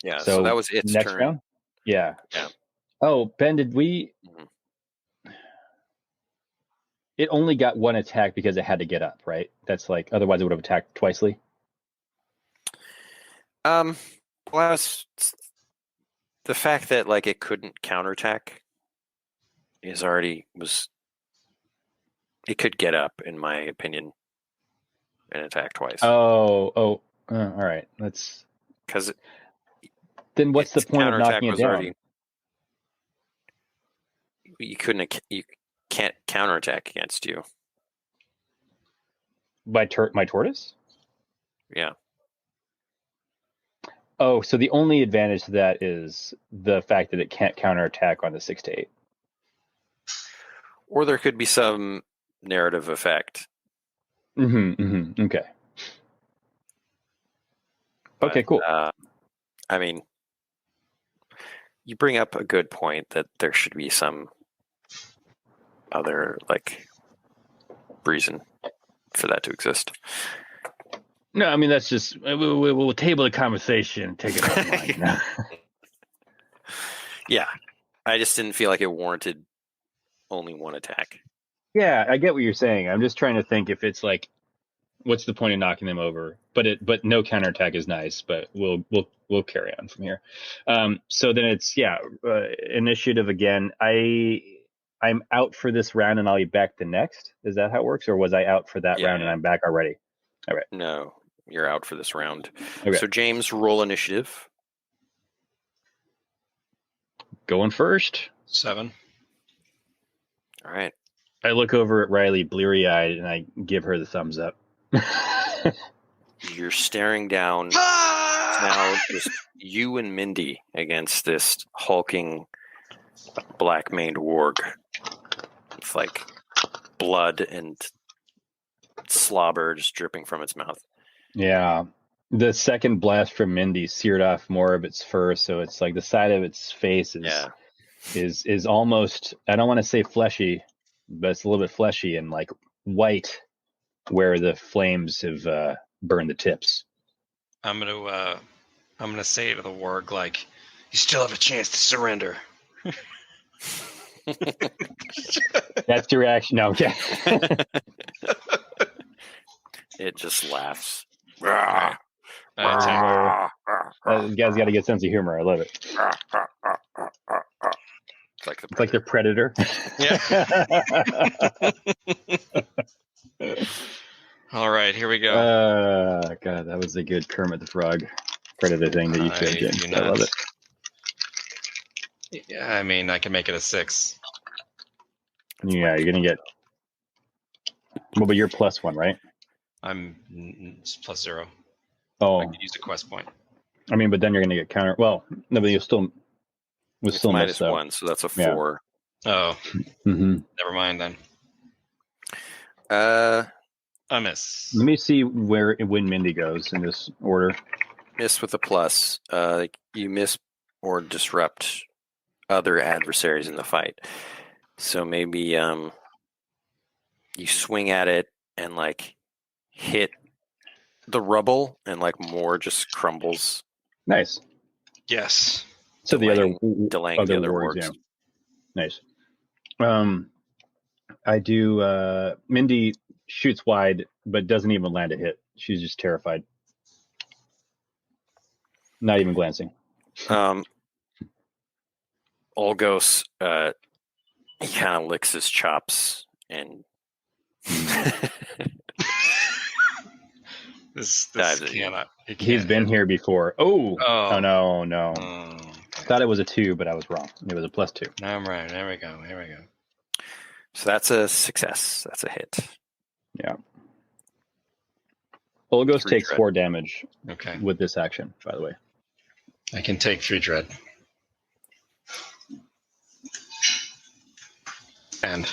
Yeah, so that was its next turn. Round? Yeah. Yeah. Oh, Ben, did we? Mm-hmm. It only got 1 attack because it had to get up, right? That's like, otherwise it would have attacked twicely. Well, the fact that like it couldn't counterattack it could get up, in my opinion, and attack twice. All right. That's because. Then what's the point of knocking it down? You can't counterattack against you. My tortoise? Yeah. Oh, so the only advantage to that is the fact that it can't counterattack on the 6 to 8. Or there could be some narrative effect. Okay. But, okay, cool. I mean, you bring up a good point that there should be some other like reason for that to exist. No, I mean that's just we'll table the conversation. Take it offline. Yeah, I just didn't feel like it warranted only 1 attack. Yeah, I get what you're saying. I'm just trying to think if it's like, what's the point of knocking them over? But no counterattack is nice. But we'll carry on from here. So then it's initiative again. I'm out for this round and I'll be back the next. Is that how it works, or was I out for that round and I'm back already? All right. No, you're out for this round. Okay. So James, roll initiative. Going first. 7. All right. I look over at Riley, bleary-eyed, and I give her the thumbs up. You're staring down. Now just you and Mindy against this hulking black-maned warg. It's like blood and slobber just dripping from its mouth. Yeah. The second blast from Mindy seared off more of its fur, so it's like the side of its face is almost, I don't want to say fleshy, but it's a little bit fleshy and like white where the flames have burned the tips. I'm gonna say to the warg, like, you still have a chance to surrender. That's your reaction. No, okay. It just laughs. I attack. You guys got a good sense of humor. I love it. It's like the Predator. Yeah. All right, here we go. God, that was a good Kermit the Frog Predator thing that you said, James. I love it. Yeah, I mean, I can make it a 6. Yeah, you're gonna get. Well, but you're +1, right? I'm +0. Oh, I could use a quest point. I mean, but then you're gonna get counter. Well, no, but you'll still. It's still -1, so that's a 4. Yeah. Oh, never mind then. I miss. Let me see when Mindy goes in this order. Miss with a plus. You miss or disrupt other adversaries in the fight. So maybe you swing at it and like hit the rubble and like more just crumbles. Nice. Yes. So delaying the other wargs, yeah. Nice. I do. Mindy shoots wide, but doesn't even land a hit. She's just terrified. Not even glancing. Olgos, he kind of licks his chops and this cannot. He's been here before. Oh no. Okay. Thought it was a 2, but I was wrong. It was a +2. I'm right. There we go. So that's a success. That's a hit. Yeah. Olgos 3 takes dread. 4 damage. Okay. With this action, by the way. I can take 3 dread. And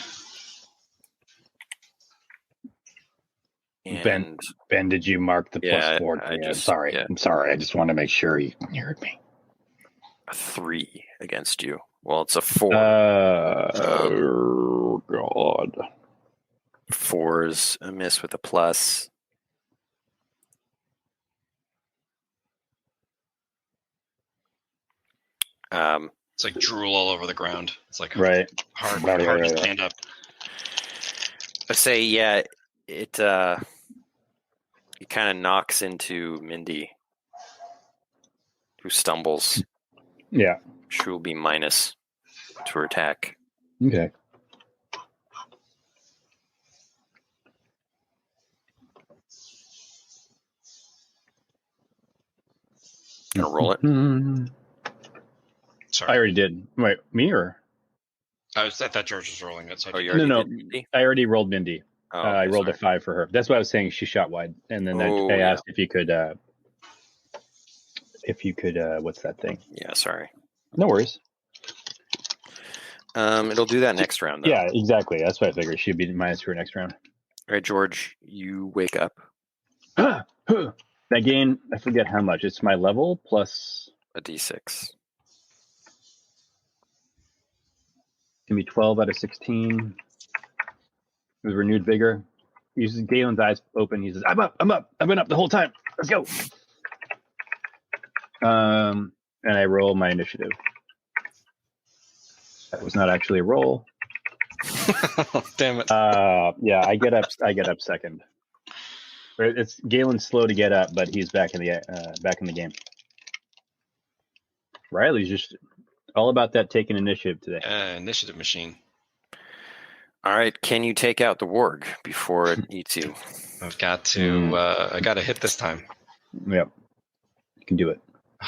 Ben, did you mark the +4? I'm sorry. Yeah. I'm sorry. I just want to make sure you heard me. A 3 against you. Well, it's a 4. Oh God. 4's a miss with a plus. it's like drool all over the ground. It's like right. hard to stand up. I say, yeah, it kind of knocks into Mindy, who stumbles. Yeah. She will be minus to her attack. Okay. Gonna roll it. Sorry, I already did. Wait, me or? I thought George was rolling it. So You already No. did Mindy? I already rolled Mindy. Oh, I rolled sorry. a 5 for her. That's why I was saying she shot wide, and then I asked if you could. What's that thing? Yeah, sorry. No worries. It'll do that next round, though. Yeah, exactly. That's what I figured. She'd be minus for next round. All right, George, you wake up. I gain, I forget how much. It's my level plus A d6. Give me 12 out of 16. With renewed vigor. Uses Galen's eyes open. He says, I'm up. I've been up the whole time. Let's go. And I roll my initiative. That was not actually a roll. Damn it. Yeah, I get up second. It's Galen's slow to get up, but he's back in the game. Riley's just all about that taking initiative today. Initiative machine. All right, can you take out the warg before it eats you? I've got to. I got to hit this time. Yep, you can do it.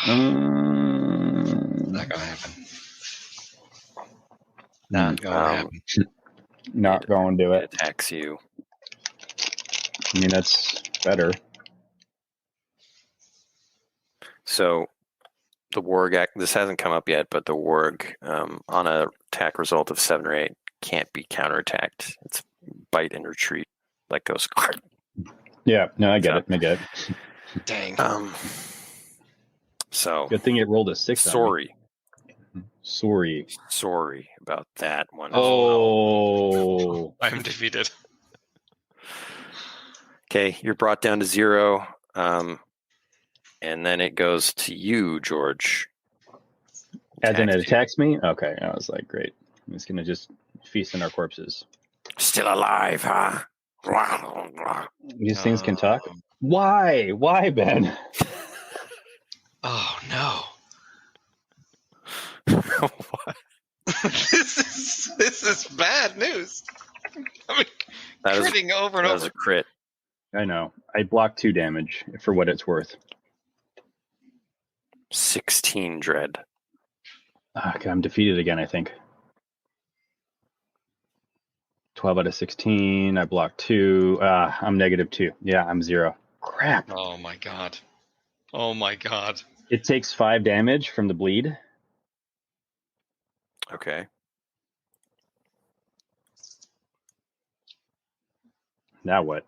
Not gonna happen. Not gonna happen. Not going to do It it. attacks you. I mean, that's better. So the Weorg, this hasn't come up yet, but the Weorg on a attack result of 7 or 8 can't be counterattacked. It's bite and retreat, like Ghost Guard. Yeah, no, I get it. Dang. So Good thing it rolled a 6 sorry on me. Sorry about that one. Oh. I'm defeated. Okay, you're brought down to 0, and then it goes to you, George. As in it attacks me? Okay, I was like, great. I'm just going to just feast on our corpses. Still alive, huh? These things can talk? Why? Why, Ben? Oh no. What? This is bad news. I mean, That was- critting over and That was over. a crit. I know. I blocked 2 damage for what it's worth. 16 dread. Okay, I'm defeated again, I think. 12 out of 16. I blocked 2. I'm -2. Yeah, I'm 0. Crap. Oh my god. Oh my god. It takes 5 damage from the bleed. Okay. Now what?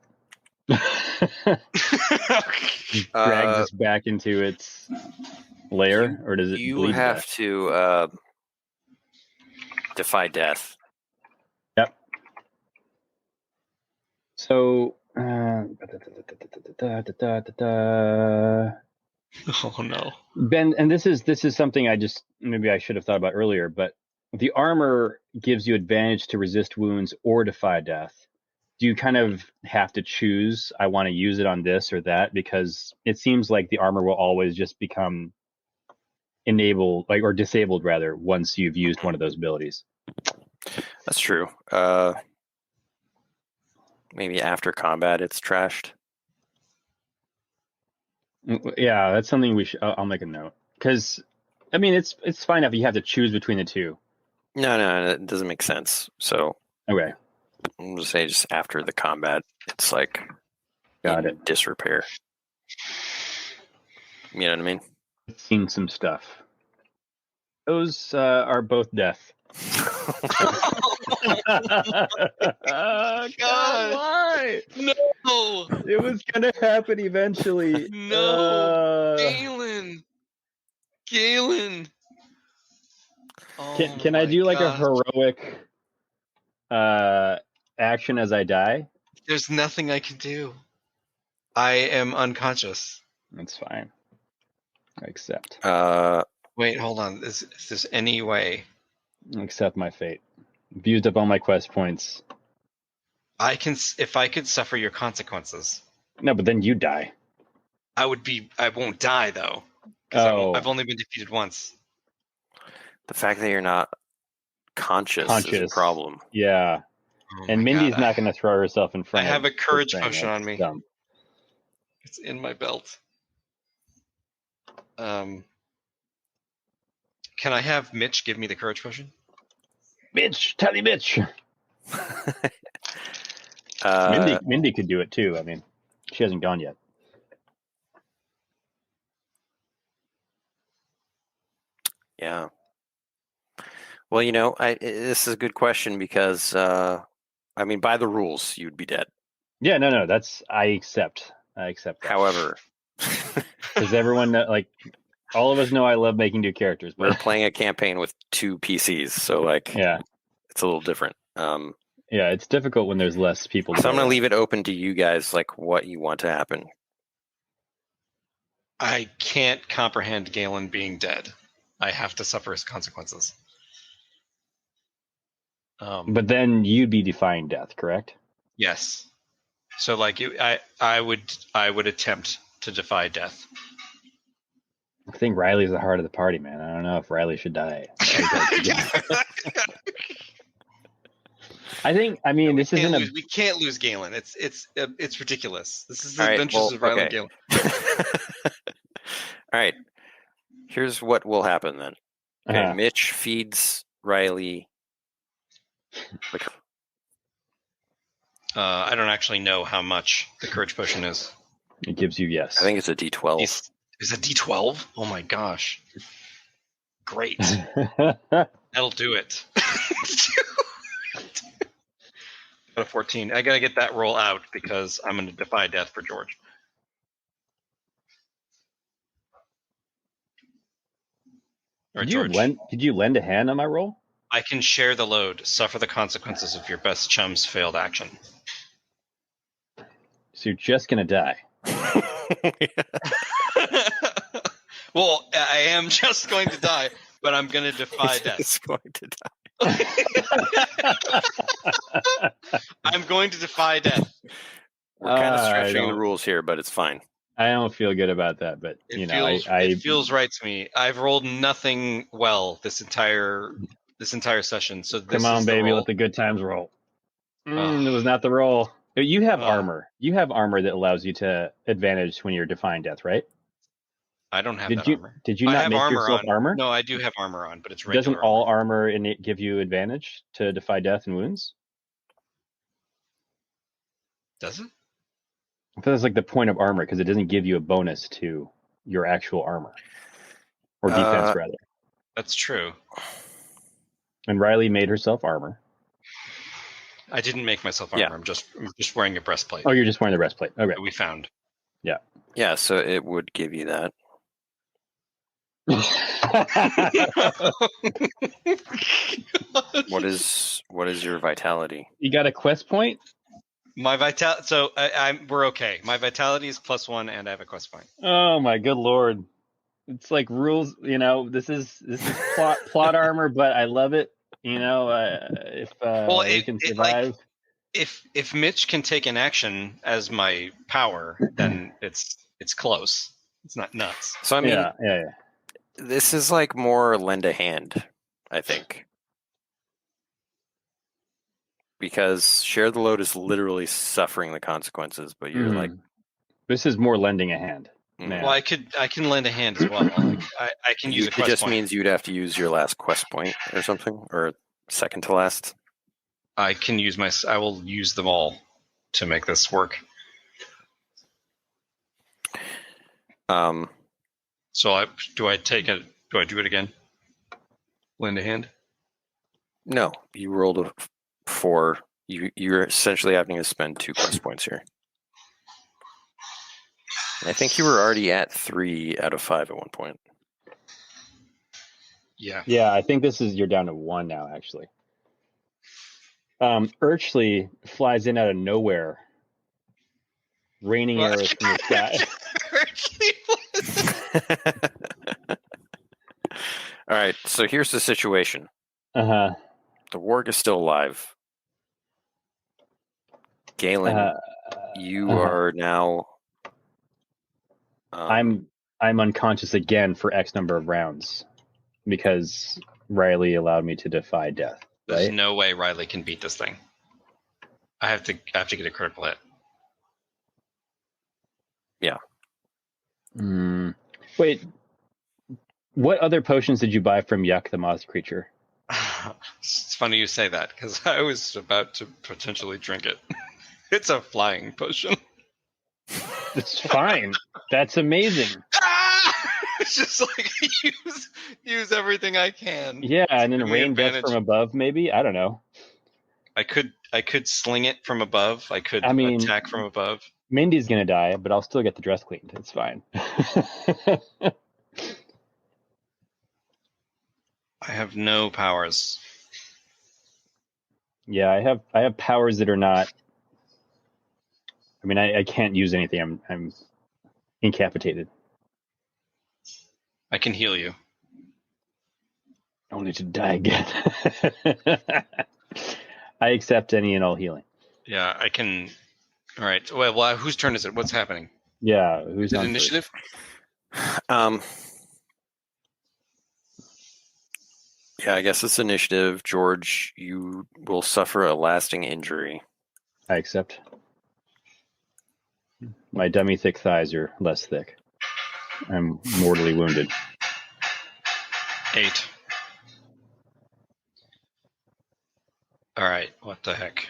Drags us back into its lair, or does it You bleed have back? to defy death. Yep. So, Oh no. Ben, and this is something maybe I should have thought about earlier, but the armor gives you advantage to resist wounds or defy death. Do you kind of have to choose, I want to use it on this or that? Because it seems like the armor will always just become enabled, or disabled rather, once you've used one of those abilities. That's true. Maybe after combat it's trashed. Yeah, that's something I'll make a note. Because, I mean, it's fine if you have to choose between the two. No, it doesn't make sense. So Okay. I'm gonna say just after the combat, it's like Got in it. disrepair. You know what I mean? Seen some stuff. Those are both death. God, why? No. It was gonna happen eventually. No. Galen. Oh, Can I do like gosh. a heroic action as I die? There's nothing I can do. I am unconscious. That's fine. I accept. Wait, hold on. If there's any way Accept my fate. I've used up all my quest points. if I could suffer your consequences, No, but then you die. I won't die though. Because I've only been defeated once. the fact that you're not conscious is a problem. Yeah. Oh And my Mindy's God, not going to throw herself in front I of have a courage this thing. potion That's on me. dumb. It's in my belt. Can I have Mitch give me the courage potion? Mitch, tell me, Mitch. Mindy could do it too. I mean, she hasn't gone yet. Yeah. Well, this is a good question because, by the rules, you'd be dead. Yeah, no, I accept that. However, Does everyone know, all of us know I love making new characters, but we're playing a campaign with 2 PCs, so yeah, it's a little different. yeah, it's difficult when there's less people. So I'm going to leave it open to you guys, what you want to happen. I can't comprehend Galen being dead. I have to suffer his consequences. But then you'd be defying death, correct? Yes. So I would attempt to defy death. I think Riley's the heart of the party, man. I don't know if Riley should die. We can't lose Galen. It's ridiculous. This is the Adventures of Riley and Galen. All right. Here's what will happen then. Okay, Mitch feeds Riley. I don't actually know how much the courage potion is. It gives you yes. I think it's a D12. Is it D12? Oh my gosh. Great. That'll do it. Got a 14. I gotta get that roll out because I'm gonna defy death for George. All right, George. Did you lend a hand on my roll? I can share the load. Suffer the consequences of your best chum's failed action. So you're just gonna die. Well, I am just going to die, but I'm going to defy death. He's going to die. I'm going to defy death. We're kind of stretching the rules here, but it's fine. I don't feel good about that, but it feels right to me. I've rolled nothing well this entire session. So this come on, is baby, let the good times roll. It was not the roll. You have armor. You have armor that allows you to advantage when you're defying death, right? I don't have that armor. Did you not make yourself armor? No, I do have armor on, but it's regular. Doesn't all armor in it give you advantage to defy death and wounds? Does it? I thought that's like the point of armor, because it doesn't give you a bonus to your actual armor. Or defense, rather. That's true. And Riley made herself armor. I didn't make myself armor. Yeah. I'm just wearing a breastplate. Oh, you're just wearing the breastplate. Okay. That we found. Yeah. Yeah, so it would give you that. What is your vitality? You got a quest point? My vitality. So we're okay. My vitality is +1, and I have a quest point. Oh my good lord! It's like rules. This is plot armor, but I love it. If you can survive. If Mitch can take an action as my power, then it's close. It's not nuts. So I mean, yeah. This is like more lend a hand, I think. Because share the load is literally suffering the consequences, but you're like, this is more lending a hand. Well, I can lend a hand as well. I can use a quest point. It just means you'd have to use your last quest point or something, or second to last. I will use them all to make this work. So do I do it again? Lend a hand? No, you rolled a 4. You're essentially having to spend 2 quest points here. And I think you were already at 3 out of 5 at one point. Yeah. Yeah, I think you're down to 1 now, actually. Urchley flies in out of nowhere, raining arrows from the sky. All right, so here's the situation. The Weorg is still alive. Galen, you are now. I'm unconscious again for X number of rounds because Riley allowed me to defy death. Right? There's no way Riley can beat this thing. I have to get a critical hit. Yeah. Wait. What other potions did you buy from Yuck the moth creature? It's funny you say that because I was about to potentially drink it. It's a flying potion. It's fine. That's amazing. It's just like use everything I can. Yeah, and then rain death from above, maybe? I don't know. I could sling it from above. I could attack from above. Mindy's gonna die, but I'll still get the dress cleaned. It's fine. I have no powers. Yeah, I have powers that are not. I mean, I can't use anything. I'm incapacitated. I can heal you. Only to die again. I accept any and all healing. Yeah, I can. All right. Well, whose turn is it? What's happening? Yeah, who's on initiative? Yeah, I guess it's initiative. George, you will suffer a lasting injury. I accept. My dummy thick thighs are less thick. I'm mortally wounded. 8. All right. What the heck?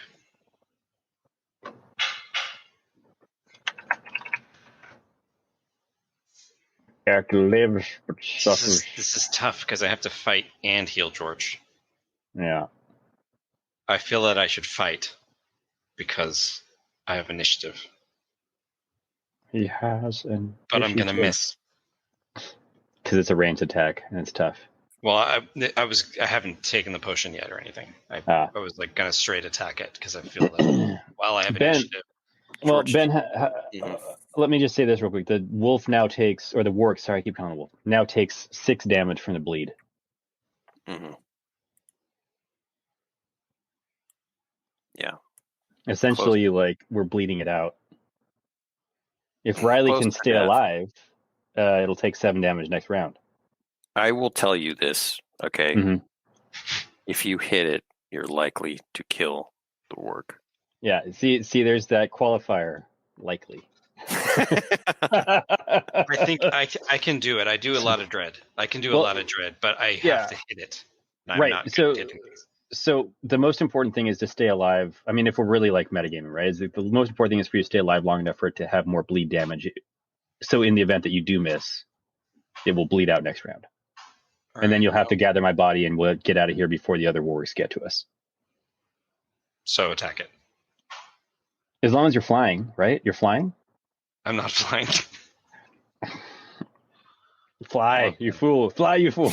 Eric lives but suffers. This is tough because I have to fight and heal George. Yeah. I feel that I should fight because I have initiative. He has an. But I'm going to miss. Because it's a ranged attack and it's tough. Well, I haven't taken the potion yet or anything. I was like going to straight attack it because I feel that while I have initiative. Well, George, Ben, let me just say this real quick. The wolf now takes, or the warg, sorry, I keep calling it wolf, now takes 6 damage from the bleed. Mm-hmm. Yeah. Essentially, like, we're bleeding it out. If Riley Close can to stay death. alive, it'll take 7 damage next round. I will tell you this, okay? Mhm. If you hit it, you're likely to kill the warg. Yeah, see, there's that qualifier, likely. I think I can do it. I do a lot of dread. I can do a lot of dread, but I have to hit it. I'm Right, not good so- at hitting these. So the most important thing is to stay alive. I mean, if we're really like metagaming, right? The most important thing is for you to stay alive long enough for it to have more bleed damage. So in the event that you do miss, it will bleed out next round. And then you'll have to gather my body and we'll get out of here before the other warriors get to us. So attack it. As long as you're flying, right? You're flying? I'm not flying. Fly, you fool. Fly, you fool.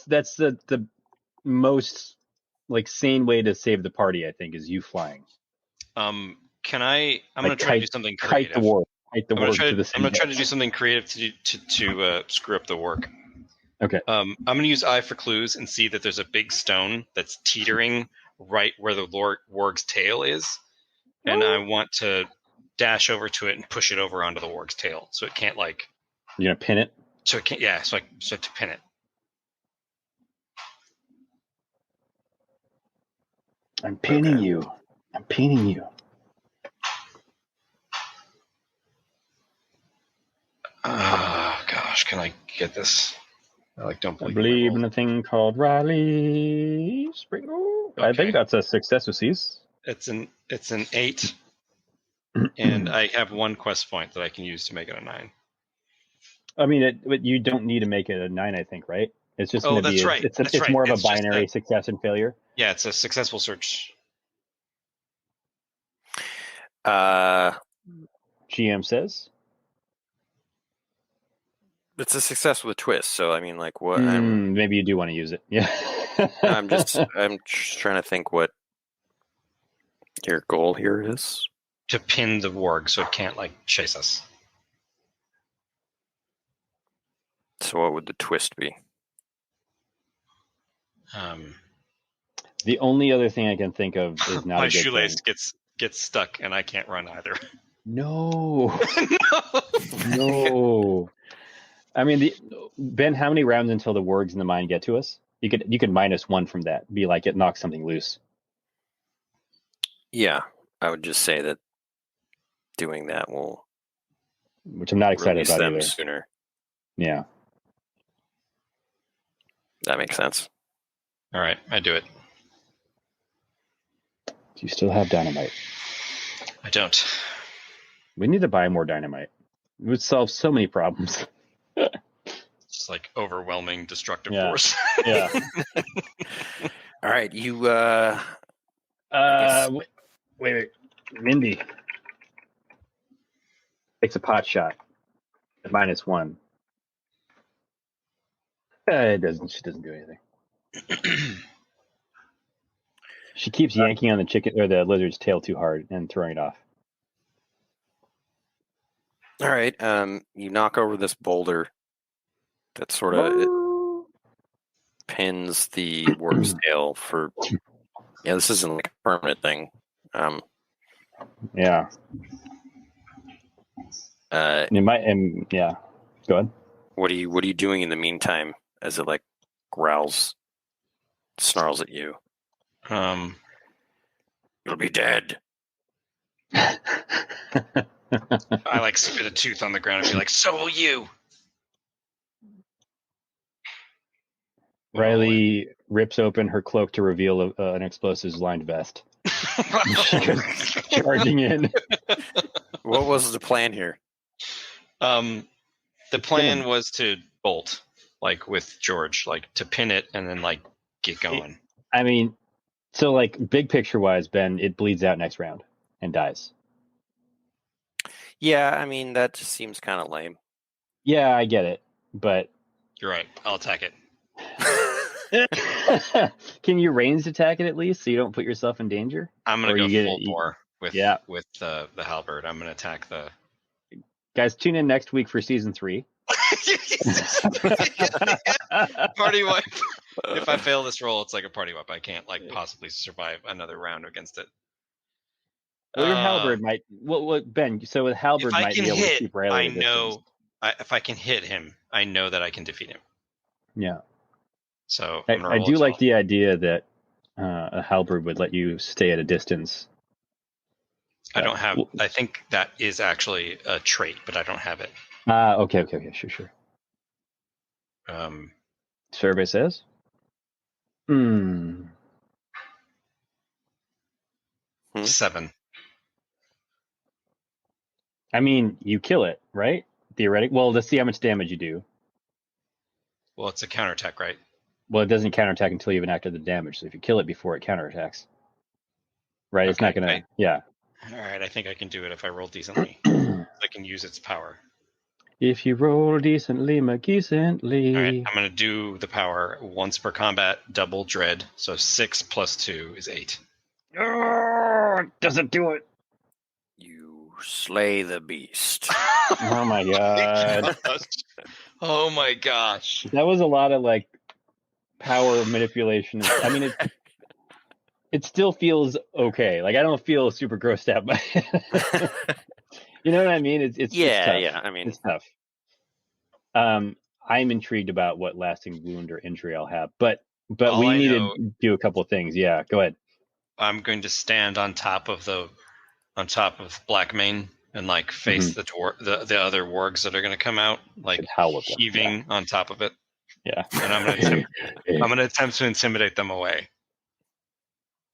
That's the most like sane way to save the party, I think, is you flying. I'm going to Like try to do something creative. Kite the war. I'm going to try to do something creative to screw up the work. Okay. I'm going to use eye for clues and see that there's a big stone that's teetering right where the warg's tail is, and I want to dash over to it and push it over onto the warg's tail, so it can't like. You're gonna pin it. So it can't. Yeah. So to pin it. I'm pinning you. I'm pinning you. Oh gosh, can I get this? I don't I believe in a thing called Riley Sprinkle. Okay. I think that's a success with these. It's an 8, and I have 1 quest point that I can use to make it a 9. I mean, but you don't need to make it a 9, I think, right? It's just going to be. That's right. It's more of a binary success and failure. Yeah, it's a successful search. GM says. It's a success with a twist. So I mean, like, what? Maybe you do want to use it. Yeah. I'm just trying to think what your goal here is. To pin the warg so it can't like chase us. So what would the twist be? The only other thing I can think of is not my a good shoelace thing. gets stuck and I can't run either. No. No. I mean, Ben, how many rounds until the wargs in the mine get to us? You could -1 from that. Be like it knocks something loose. Yeah, I would just say that doing that will, which I'm not excited release about them either. sooner. Yeah. That makes sense. All right, I do it. Do you still have dynamite? I don't. We need to buy more dynamite. It would solve so many problems. It's like overwhelming destructive Yeah. force. Yeah. All right, you. Wait. Mindy takes a pot shot at -1. It doesn't. She doesn't do anything. She keeps yanking on the chicken or the lizard's tail too hard and throwing it off. All right, you knock over this boulder that sort of pins the warg's tail for. Yeah, this isn't like a permanent thing. Yeah. It might. Yeah. Go ahead. What are you doing in the meantime as it like snarls at you? You'll be dead. I like spit a tooth on the ground and be like, "So will you." Riley rips open her cloak to reveal an explosives-lined vest. Charging in. What was the plan here? The plan was to bolt, like with George, like to pin it and then like get going. I mean, so like big picture wise, Ben, it bleeds out next round and dies. Yeah, I mean, that just seems kind of lame. Yeah, I get it, but You're right. I'll attack it. can you ranged attack it at least so you don't put yourself in danger? I'm gonna Or go you get full it- bore with the halberd. I'm gonna attack the. Guys, tune in next week for season 3. Party wipe. If I fail this roll, it's like a party wipe. I can't like possibly survive another round against it. Well, your halberd might. Well, Ben. So with halberd If I might can be able to hit, keep Riley I at a distance. know. If I can hit him, I know that I can defeat him. Yeah. So I do like the idea that a halberd would let you stay at a distance. I don't have. I think that is actually a trait, but I don't have it. Okay, sure. Survey says. 7. I mean, you kill it, right? Theoretic. Well, let's see how much damage you do. Well, it's a counterattack, right? Well, it doesn't counterattack until you've enacted the damage. So if you kill it before it counterattacks, right? It's not gonna. Right. Yeah. All right, I think I can do it if I roll decently. I can use its power. If you roll decently, McGeecently. All right, I'm going to do the power once per combat, double dread. So 6 plus 2 is 8. Doesn't do it. You slay the beast. Oh my god. Oh my gosh. That was a lot of like power manipulation. I mean, it still feels okay. Like I don't feel super grossed out by it. You know what I mean? It's tough. Yeah. I mean, It's tough. I'm intrigued about what lasting wound or injury I'll have, but we need to do a couple of things. Yeah, go ahead. I'm going to stand on top of Blackmane and like face the other wargs that are going to come out, like heaving on top of it. Yeah, and I'm going to attempt to intimidate them away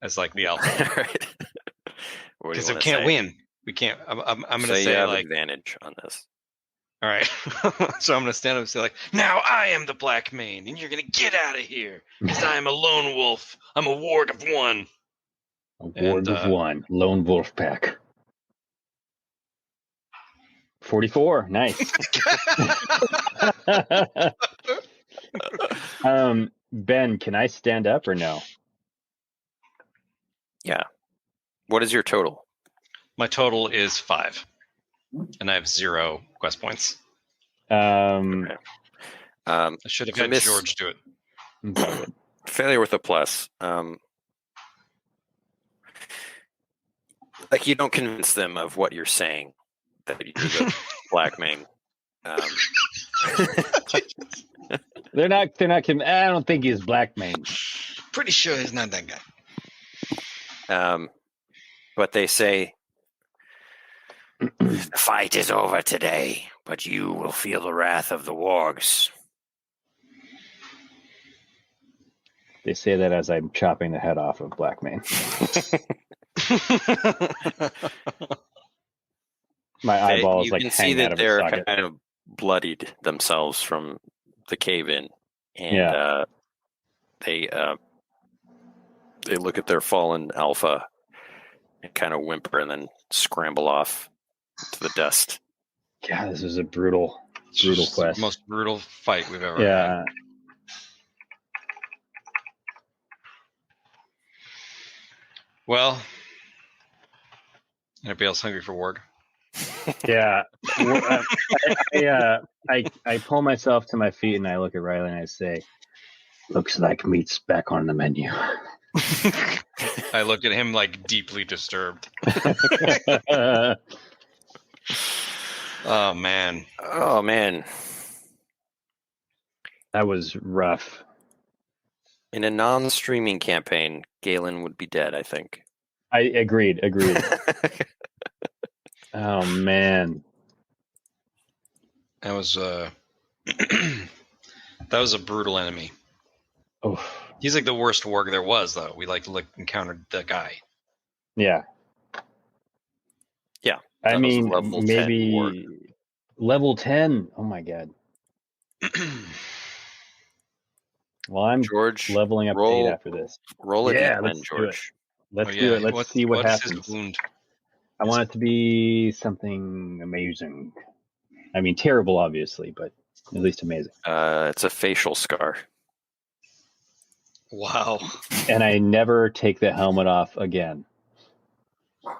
as like the alpha, because we can't win. We can't. I'm going to say you have like advantage on this. All right, so I'm going to stand up and say like, now I am the Blackmane, and you're going to get out of here because I am a lone wolf. I'm a warg of 1. A warg of 1, lone wolf pack. 44, nice. Ben, can I stand up or no? Yeah. What is your total? My total is 5, and I have 0 quest points. Okay. I should have had George do it. Failure with a plus. Like you don't convince them of what you're saying that you're the Blackmane. They're not. I don't think he's Blackmane. Pretty sure he's not that guy. But they say the fight is over today, but you will feel the wrath of the wargs. They say that as I'm chopping the head off of Blackmane. My eyeballs like hang out of his socket. You can see that they're kind of bloodied themselves from the cave-in, and they look at their fallen alpha and kind of whimper, and then scramble off to the dust. God, this is a brutal quest. The most brutal fight we've ever had. Well, anybody else hungry for warg? Yeah. I pull myself to my feet and I look at Riley and I say, "Looks like meat's back on the menu." I look at him like deeply disturbed. Oh man. That was rough. In a non-streaming campaign, Galen would be dead, I think. I agreed. Oh man. That was that was a brutal enemy. Oh. He's like the worst warg there was, though. We encountered the guy. Yeah. Yeah. I that was a mean, level 10 warg. maybe level 10. Oh my god. Well, I'm George, leveling up to 8 after this. roll a Yeah, d10, let's do it. George. Let's do it. Let's see what is happens. his wound? I want it to be something amazing. I mean, terrible, obviously, but at least amazing. It's a facial scar. Wow. And I never take the helmet off again. You're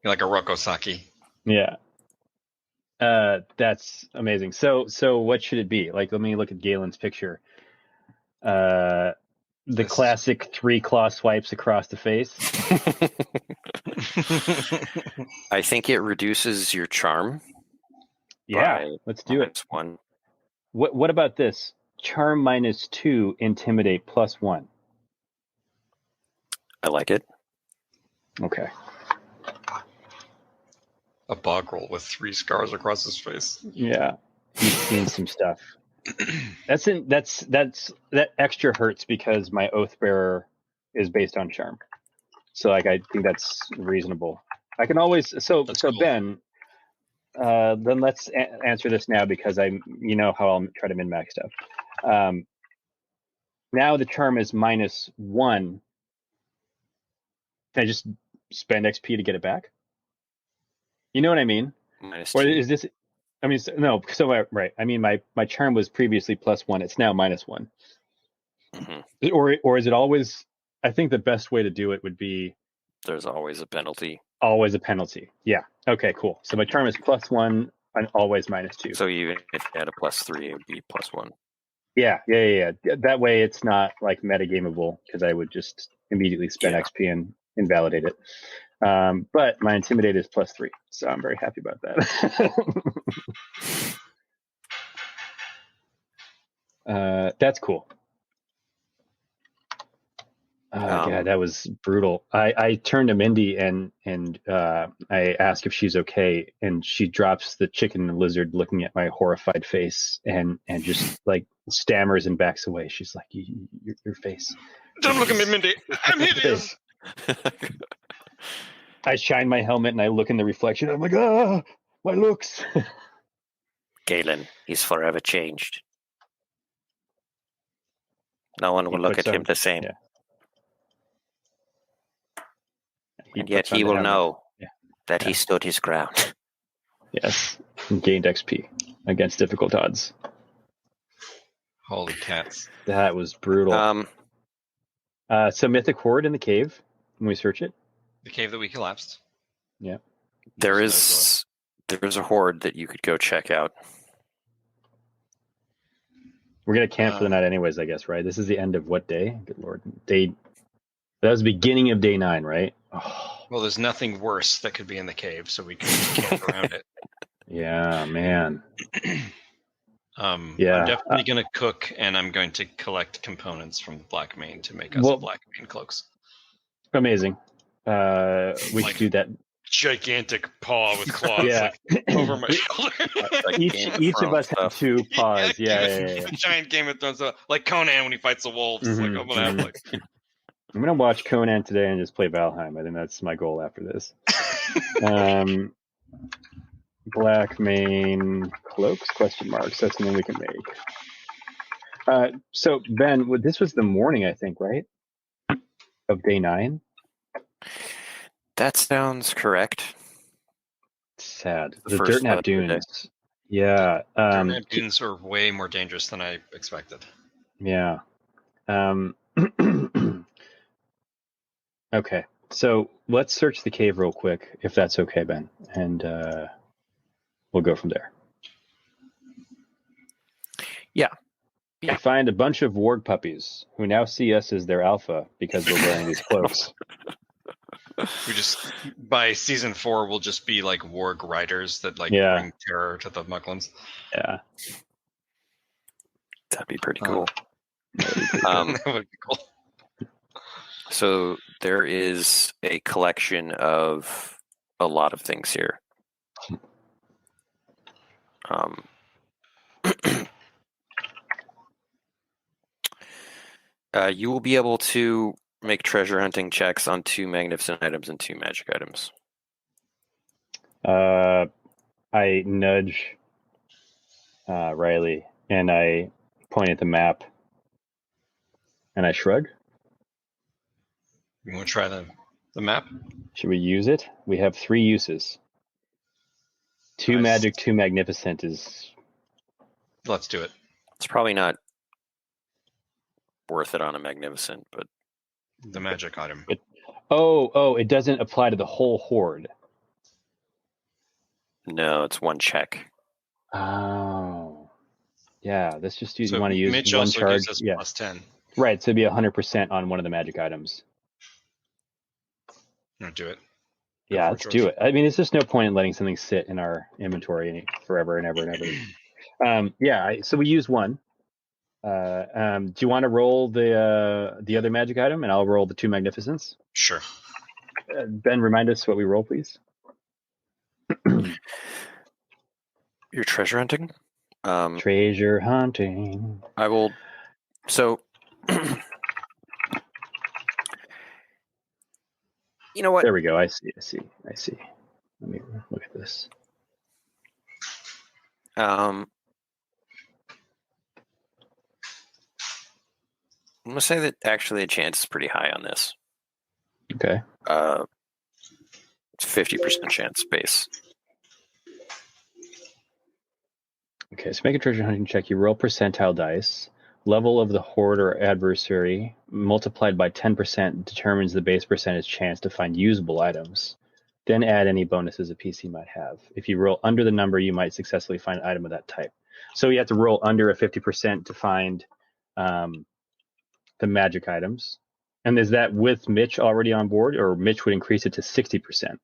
like a Rokosaki. Yeah. That's amazing. So what should it be? Like, let me look at Galen's picture. The classic 3 claw swipes across the face. I think it reduces your charm. Yeah, let's do it. -1. What about this? Charm -2, intimidate +1. I like it. Okay. A bog roll with 3 scars across his face. Yeah, he's seen some stuff. That extra hurts because my oath bearer is based on charm. So like I think that's reasonable. I can always cool. Ben, then let's answer this now because how I'll try to min-max stuff. Now the charm is -1. Can I just spend XP to get it back? You know what I mean? -2. Or is this? I mean, no. So right. I mean, my charm was previously +1. It's now -1. Mm-hmm. Or is it always? I think the best way to do it would be. There's always a penalty. Always a penalty. Yeah. Okay. Cool. So my charm is +1 and always -2. So even if you had a +3, it would be +1. Yeah. That way it's not like metagameable because I would just immediately spend XP and invalidate it. But my intimidate is +3, so I'm very happy about that. That's cool. Yeah, that was brutal. I turned to Mindy and I asked if she's okay, and she drops the chicken and lizard, looking at my horrified face, and just like stammers and backs away. She's like, "Your face." Don't look at me, Mindy. I'm hideous. I shine my helmet and I look in the reflection. I'm like, my looks. Galen, he's forever changed. No one will look at him the same. Yeah. And yet he will know that he stood his ground. Yes, and gained XP against difficult odds. Holy cats. That was brutal. So Mythic Horde in the cave, when we search it? The cave that we collapsed. Yeah. There's a horde that you could go check out. We're going to camp for the night anyways, I guess, right? This is the end of what day? Good Lord. That was the beginning of day 9, right? Oh. Well, there's nothing worse that could be in the cave, so we could camp around it. Yeah, man. I'm definitely going to cook, and I'm going to collect components from Black Mane to make us Black Mane cloaks. Amazing. We could do that. Gigantic paw with claws over my shoulder. Each of us have 2 paws. Yeah. Giant Game of Thrones, like Conan when he fights the wolves. Mm-hmm. Like, I'm gonna watch Conan today and just play Valheim. I think that's my goal after this. Black Mane cloaks ? That's something we can make. So Ben, this was the morning, I think, right? Of day 9. That sounds correct. Sad. The Dirtnap Dunes. Yeah. Dirtnap Dunes are way more dangerous than I expected. Yeah. Okay. So let's search the cave real quick, if that's okay, Ben. And we'll go from there. Yeah. We find a bunch of warg puppies who now see us as their alpha because we're wearing these cloaks. We just, by season 4, we'll just be like warg riders that bring terror to the Mucklands. Yeah. That'd be pretty cool. That would be cool. So there is a collection of a lot of things here. You will be able to make treasure hunting checks on 2 magnificent items and 2 magic items. I nudge Riley and I point at the map and I shrug. You want to try the map? Should we use it? We have 3 uses. 2 Nice. magic, 2 magnificent is... Let's do it. It's probably not worth it on a magnificent, but The magic item. Oh, it doesn't apply to the whole horde. no, it's 1 check. Oh. Yeah, let's just use. So You want to use Mitch one also charge? gives us Yeah, plus 10. right. So it'd be 100% on one of the magic items. Do it. Yeah, for let's it, do George. it. I mean, it's just no point in letting something sit in our inventory forever and ever and ever. So we use 1. Do you want to roll the other magic item, and I'll roll the 2 magnificents? Sure. Ben, remind us what we roll, please. You're treasure hunting? Treasure hunting. I will. So, you know what? There we go. I see. Let me look at this. I'm going to say that actually the chance is pretty high on this. Okay. It's 50% chance base. Okay, so make a treasure hunting check. You roll percentile dice. Level of the horde or adversary multiplied by 10% determines the base percentage chance to find usable items. Then add any bonuses a PC might have. If you roll under the number, you might successfully find an item of that type. So you have to roll under a 50% to find the magic items. And is that with Mitch already on board, or Mitch would increase it to 60%?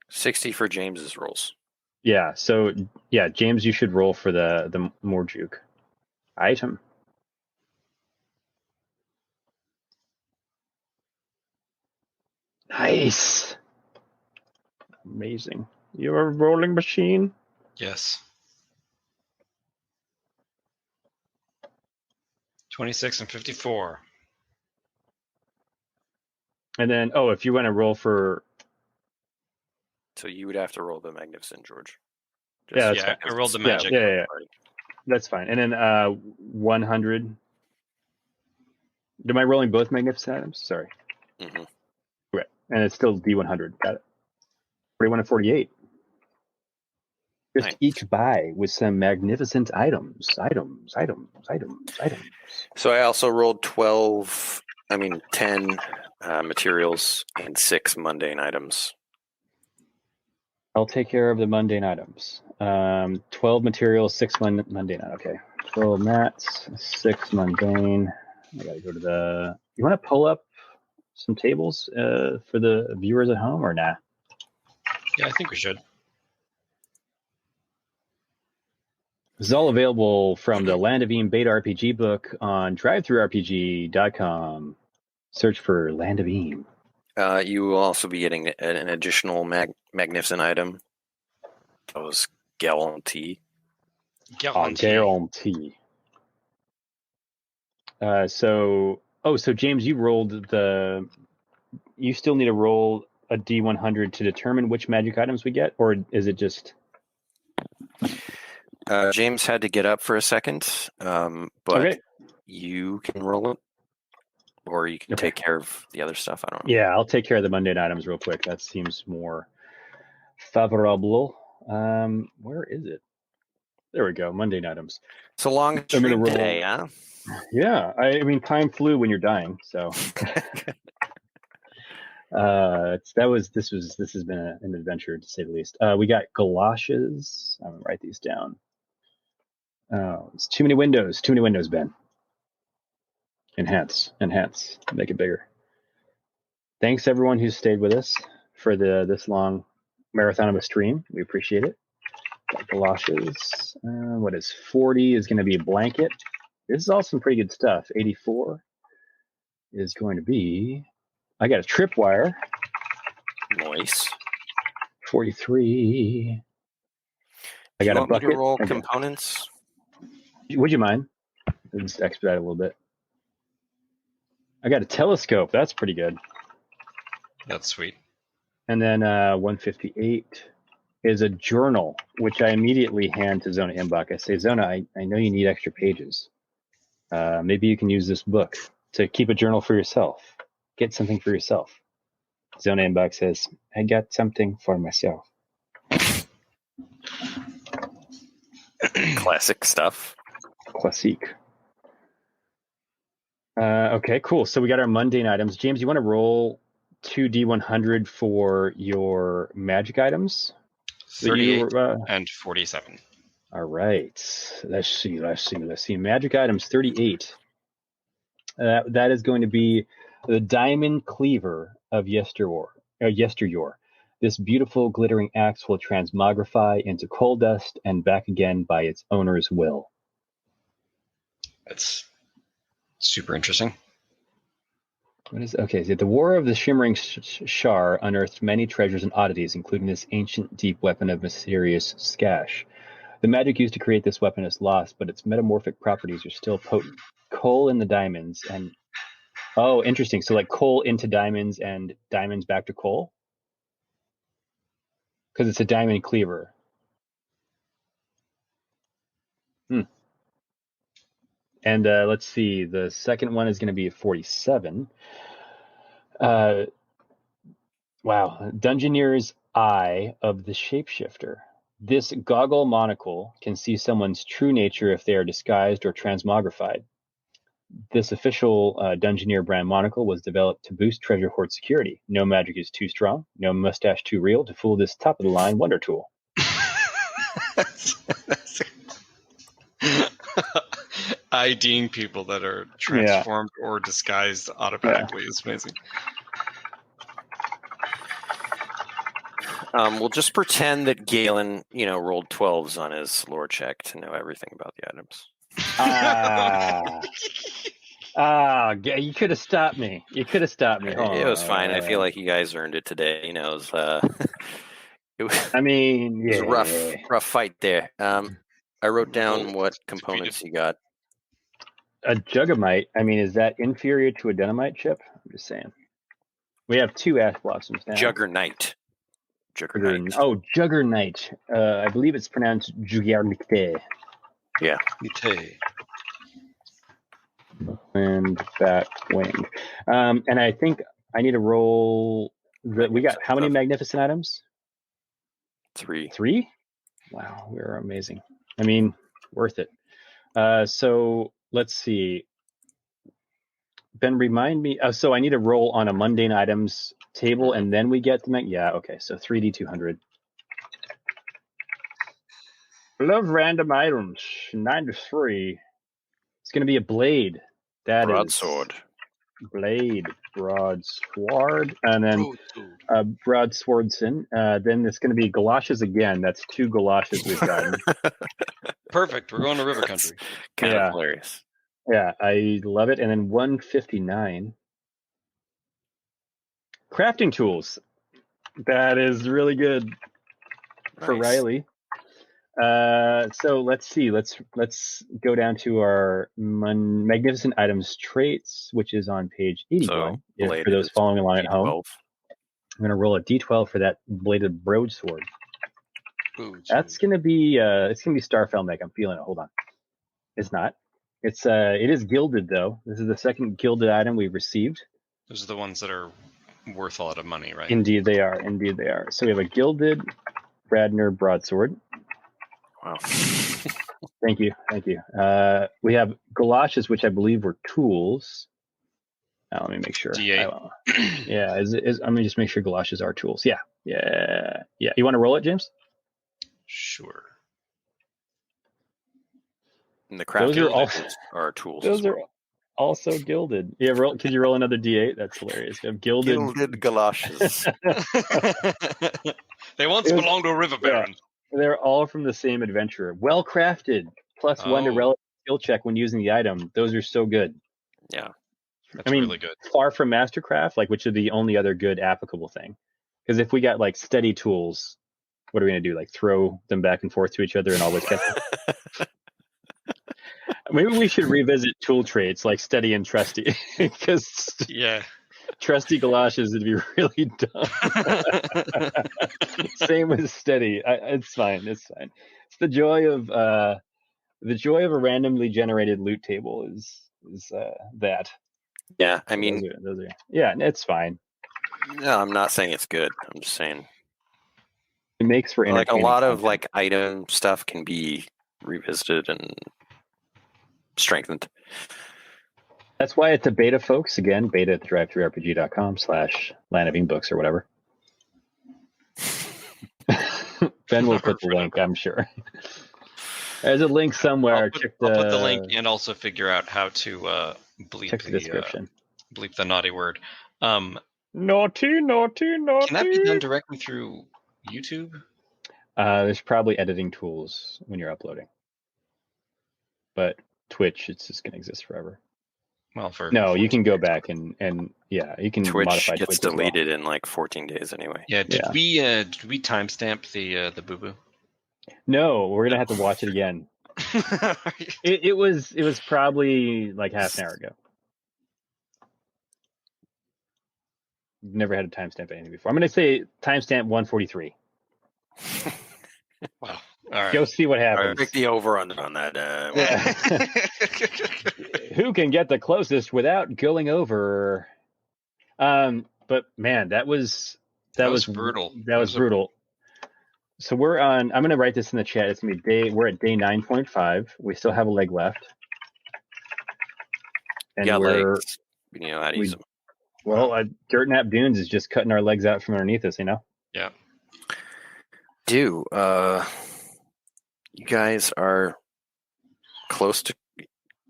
60 for James's rolls. Yeah, so yeah, James, you should roll for the Morjuk item. Nice. Amazing. You're a rolling machine. Yes. 26 and 54. And then, if you want to roll for... So you would have to roll the magnificent, George. Yeah, that's Yeah, fine. I rolled the Yeah, magic. yeah. That's fine. And then 100. Am I rolling both magnificent items? Sorry. Mm-hmm. Right. And it's still D100. Got it. 41 and 48. Just Nice. each buy with some magnificent items. So I also rolled 10 materials and 6 mundane items. I'll take care of the mundane items. 12 materials, 6 mundane. Okay. 12 mats, 6 mundane. I gotta go to the... You want to pull up some tables for the viewers at home, or nah? Yeah, I think we should. This is all available from the Land of Eem beta RPG book on drivethrurpg.com. Search for Land of Eem. You will also be getting an additional magnificent item. That was Gelatinous. Guarantee. So James, you rolled the... You still need to roll a D100 to determine which magic items we get, or is it just... James had to get up for a second, but okay. You can roll it, or you can take care of the other stuff. I don't know. Yeah, I'll take care of the mundane items real quick. That seems more favorable. Where is it? There we go. Mundane items. It's a long stream today, huh? Yeah, I mean, time flew when you're dying. So this has been an adventure, to say the least. We got galoshes. I'm gonna write these down. Oh, it's too many windows. Too many windows, Ben. Enhance, make it bigger. Thanks everyone who's stayed with us for this long marathon of a stream. We appreciate it. Got galoshes. What is 40 is going to be a blanket. This is all some pretty good stuff. 84 is going to be... I got a tripwire. Nice. 43. I got a bucket. Me to roll components? Would you mind? I'll just expedite a little bit. I got a telescope. That's pretty good. That's sweet. And then 158 is a journal, which I immediately hand to Zona Imbach. I say, Zona, I know you need extra pages. Maybe you can use this book to keep a journal for yourself. Get something for yourself. Zona Imbach says, I got something for myself. Classic stuff. Classique. Okay, cool. So we got our mundane items. James, you want to roll 2d100 for your magic items? 38 and 47. All right. Let's see. Magic items 38. That is going to be the diamond cleaver of yesteryear. This beautiful glittering axe will transmogrify into coal dust and back again by its owner's will. That's super interesting. What is okay? So the War of the Shimmering Shar unearthed many treasures and oddities, including this ancient deep weapon of mysterious scash. The magic used to create this weapon is lost, but its metamorphic properties are still potent. Coal in the diamonds and oh, interesting. So like coal into diamonds and diamonds back to coal, because it's a diamond cleaver. And let's see. The second one is going to be a 47. Wow. Dungeoneer's Eye of the Shapeshifter. This goggle monocle can see someone's true nature if they are disguised or transmogrified. This official Dungeoneer brand monocle was developed to boost treasure hoard security. No magic is too strong, no mustache too real to fool this top-of-the-line wonder tool. IDing people that are transformed or disguised automatically is amazing. We'll just pretend that Galen, rolled 12s on his lore check to know everything about the items. You could have stopped me. It was fine. I feel like you guys earned it today. It was a rough fight there. I wrote down what components you got. A Juggamite. I mean, is that inferior to a Dynamite chip? I'm just saying. We have 2 Ash Blossoms now. Juggernaut. Oh, Juggernaut. I believe it's pronounced Juggernaut. Yeah. And bat wing. And I think I need to roll. We got how many magnificent items? 3. 3? Wow, we're amazing. I mean, worth it. So let's see. Ben, remind me. So I need to roll on a mundane items table, and then we get the okay. So 3d200. Love random items. 9 to 3. It's going to be a blade. That broadsword. Blade, broadsword, and then broadswordson. Then it's going to be galoshes again. That's 2 galoshes we've gotten. Perfect. We're going to river country. Kind of hilarious. Yeah, I love it. And then 159. Crafting tools. That is really good for Riley. So let's see. Let's go down to our magnificent items traits, which is on page 81. For those following along at home, I'm going to roll a d12 for that bladed broadsword. That's going to be Starfell Meg. I'm feeling it. Hold on. It's not. It is gilded though. This is the second gilded item we've received. Those are the ones that are worth a lot of money, right? Indeed they are. So we have a gilded Radner broadsword. Wow. Thank you. We have galoshes, which I believe were tools. Let me make sure. D8. Let me just make sure galoshes are tools. Yeah. You want to roll it, James? Sure. And the crafting are tools. Those are also gilded. Yeah, could you roll another D8? That's hilarious. We have gilded galoshes. They once belonged to a river baron. Yeah. They're all from the same adventurer. Well crafted. +1 to relative skill check when using the item. Those are so good. Yeah. That's really good. Far from Mastercraft, which is the only other good applicable thing. Because if we got steady tools, what are we going to do? Throw them back and forth to each other and always catch them? Maybe we should revisit tool traits like steady and trusty, because Yeah. trusty galoshes would be really dumb. Same with steady. It's fine. It's fine. It's the joy of a randomly generated loot table is that. Yeah, I So mean, those are yeah, it's fine. no, I'm not saying it's good. I'm just saying It makes for like a entertaining lot of content. like item stuff can be revisited and strengthened. That's why it's a beta, folks. Again, beta at drive3rpg.com/Land of Eem books or whatever. Ben will put the link, I'm sure. There's a link somewhere. I'll put the link and also figure out how to bleep check the description. Bleep the naughty word. Naughty. Can that be done directly through YouTube? There's probably editing tools when you're uploading. But Twitch, it's just going to exist forever. Well, you can go back and yeah, you can Twitch modify gets Twitch deleted in like 14 days anyway. Yeah, did we timestamp the boo boo? No, we're gonna have to watch it again. It was probably like half an hour ago. Never had a timestamp anything before. I'm gonna say timestamp 143. Wow. All right. Go see what happens. Right, pick the over under on that. Who can get the closest without going over? But man, that was brutal. That was brutal. So we're on. I'm gonna write this in the chat. It's gonna be we're at day 9.5. We still have a leg left. And legs. You know how to use them. Well, Dirt Nap Dunes is just cutting our legs out from underneath us, you know? Yeah. You guys are close to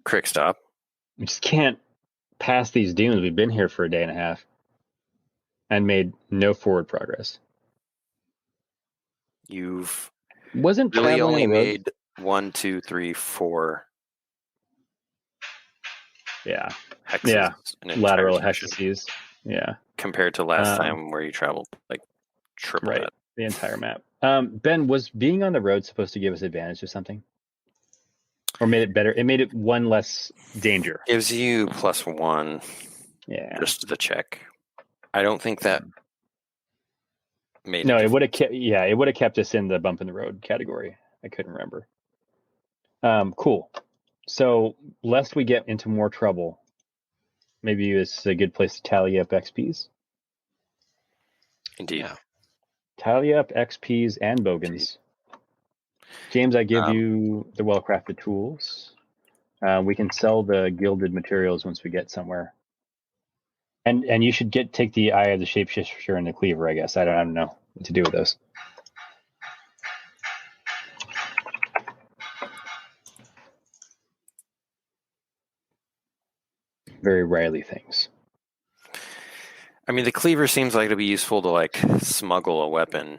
Crick Stop. We just can't pass these dunes. We've been here for a day and a half and made no forward progress. You've wasn't really only made 1, 2, 3, 4. Yeah. Hexes lateral hexes. Yeah. Compared to last time where you traveled like triple right. that. The entire map. Ben, was being on the road supposed to give us advantage or something? Or made it better? It made it one less danger. Gives you +1. Yeah. Just the check. I don't think that made it would have kept it would have kept us in the bump in the road category. I couldn't remember. Cool. So lest we get into more trouble, maybe it's a good place to tally up XPs. Indeed. Yeah. Tally up XPs and bogans. James, I give you the well-crafted tools. We can sell the gilded materials once we get somewhere. And you should take the Eye of the Shapeshifter and the Cleaver, I guess. I don't know what to do with those. Very Riley things. I mean, the Cleaver seems like it'd be useful to like smuggle a weapon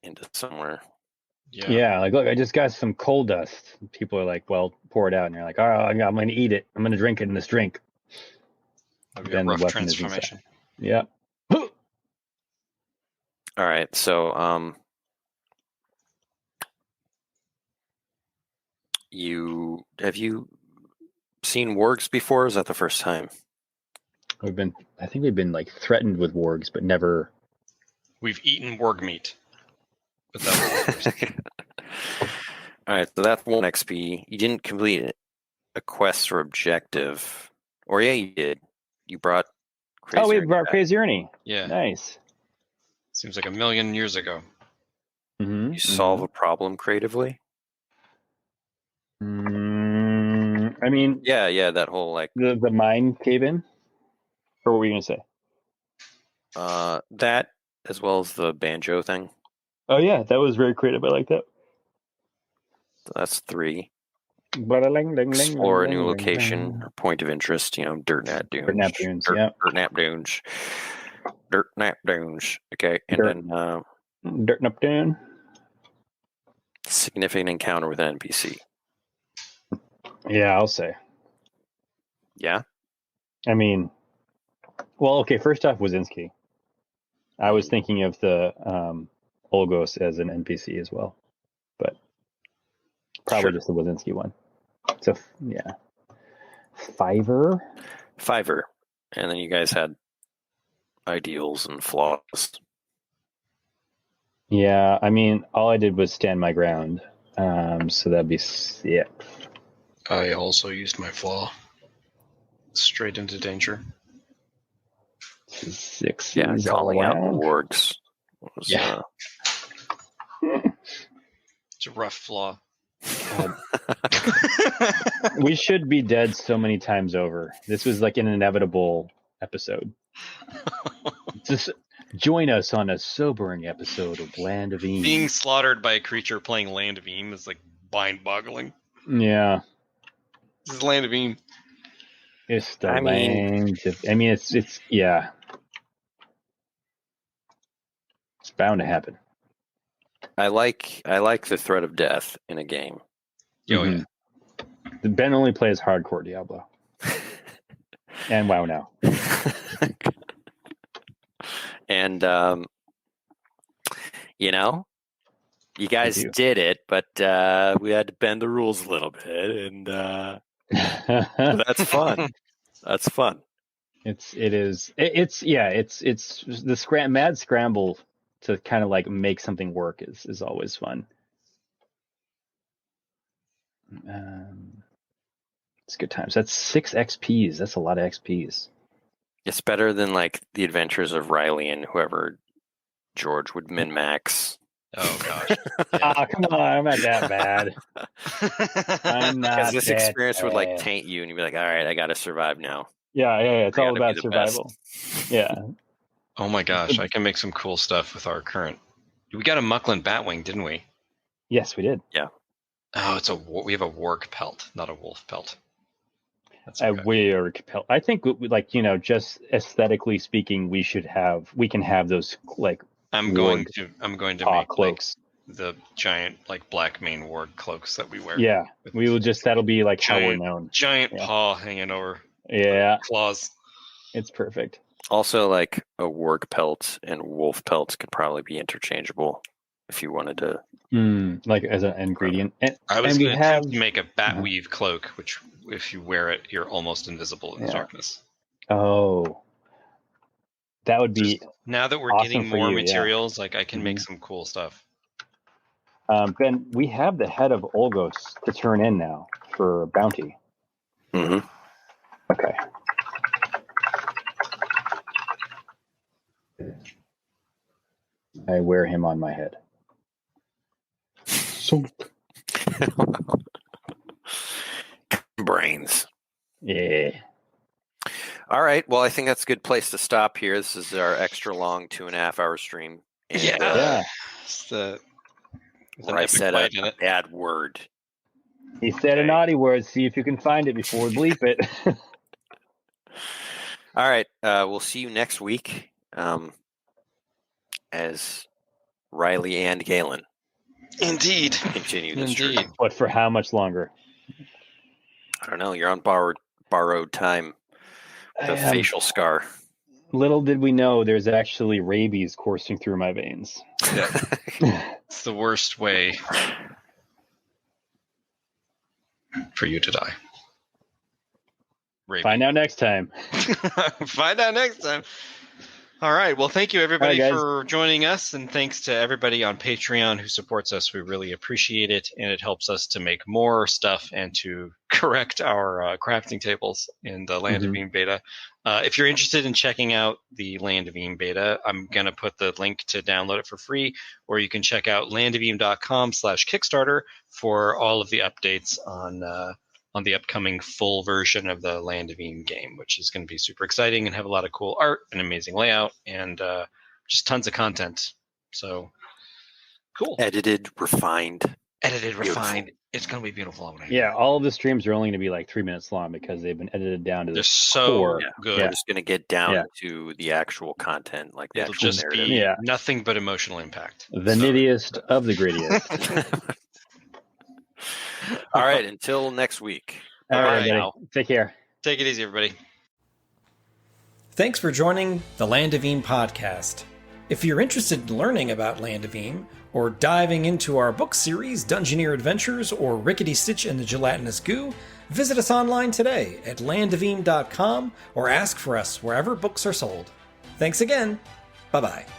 into somewhere. Yeah, like, look, I just got some coal dust. People are like, well, pour it out. And you're like, oh, I'm going to eat it. I'm going to drink it in this drink. Then the weapon transformation. Yeah. All right, so have you seen Weorgs before? Or is that the first time? I think we've been like threatened with Weorgs, but never. We've eaten Weorg meat. But that was all right, so that's 1 XP. You didn't complete a quest or objective, or yeah, you did. You brought. We brought Crazy Ernie. Yeah, nice. Seems like a million years ago. Mm-hmm. You solve a problem creatively. I mean, yeah, that whole like the mine cave in. Or what were you gonna say? That as well as the banjo thing. Oh yeah, that was very creative. I like that. So that's 3. Explore a new location or point of interest. Dirt nap dunes. Dirt nap dunes. Dirt nap dunes. Okay, and then dirt nap dune. Significant encounter with an NPC. Yeah, I'll say. Yeah. I mean, well, okay. First off, Wazinski. I was thinking of the Olgos as an NPC as well, but probably just the Wazinski one. So yeah, Fiverr. And then you guys had ideals and flaws. Yeah, I mean, all I did was stand my ground. So that'd be 6. I also used my flaw. Straight into danger. 6 Yeah, all calling out the around. Weorgs. Yeah. It's a rough flaw. We should be dead so many times over. This was like an inevitable episode. Just join us on a sobering episode of Land of Eem. Being slaughtered by a creature playing Land of Eem is like mind-boggling. Yeah. This is Land of Eem. It's the I land of... I mean, it's yeah. It's bound to happen. I like the threat of death in a game. Oh, yeah. Ben only plays hardcore Diablo. And WoW now. And you guys did it, but we had to bend the rules a little bit, and that's fun. That's fun. It's the mad scramble to kind of like make something work is always fun. It's good times. That's 6 XPs. That's a lot of XPs. It's better than like the adventures of Riley and whoever George would min-max. Oh, gosh. Come on. I'm not that bad. I'm not Because this that experience bad. would like taint you, and you'd be like, all right, I got to survive now. Yeah. It's I all gotta about be the best. survival. Yeah. Oh my gosh, I can make some cool stuff with our current. We got a Muckland Batwing, didn't we? Yes, we did. Yeah. Oh, we have a Weorg pelt, not a wolf pelt. That's A okay. Weorg pelt. I think just aesthetically speaking, we can have those like I'm going to make cloaks. Like, the giant like black mane Weorg cloaks that we wear. Yeah, we will just that'll be like how we're known. Giant paw hanging over. Yeah, claws. It's perfect. Also, like a Weorg pelt and wolf pelts could probably be interchangeable if you wanted to. Like as an ingredient. I was going to make a bat weave cloak, which if you wear it, you're almost invisible in the darkness. Oh, that would be. Now that we're awesome getting more materials, yeah. like I can make some cool stuff. Ben, we have the head of Olgos to turn in now for bounty. Mm-hmm. Okay. I wear him on my head. Brains. Yeah. All right. Well, I think that's a good place to stop here. This is our extra long 2.5 hour stream. And, It's the where I said a bad word. He said a naughty word. See if you can find it before we bleep it. All right. We'll see you next week as Riley and Galen. Indeed. Continue this stream. But for how much longer? I don't know. You're on borrowed time. The facial scar. Little did we know there's actually rabies coursing through my veins. Yeah. It's the worst way for you to die. Rabies. Find out next time. Find out next time. All right. Well, thank you, everybody, for joining us. And thanks to everybody on Patreon who supports us. We really appreciate it. And it helps us to make more stuff and to correct our crafting tables in the Land of Eem beta. If you're interested in checking out the Land of Eem beta, I'm going to put the link to download it for free, or you can check out landofelem.com/Kickstarter for all of the updates on the upcoming full version of the Land of Eem game, which is going to be super exciting and have a lot of cool art and amazing layout and just tons of content. So cool. Edited, refined. It's going to be beautiful. Yeah, all of the streams are only going to be like 3 minutes long because they've been edited down to the so good. We're just going to get down to the actual content, like the It'll actual just narrative. be nothing but emotional impact. The nittiest of the grittiest. All right, until next week. All right, take care. Take it easy, everybody. Thanks for joining the Land of Eem podcast. If you're interested in learning about Land of Eem or diving into our book series, Dungeoneer Adventures, or Rickety Stitch and the Gelatinous Goo, visit us online today at landofelem.com or ask for us wherever books are sold. Thanks again. Bye-bye.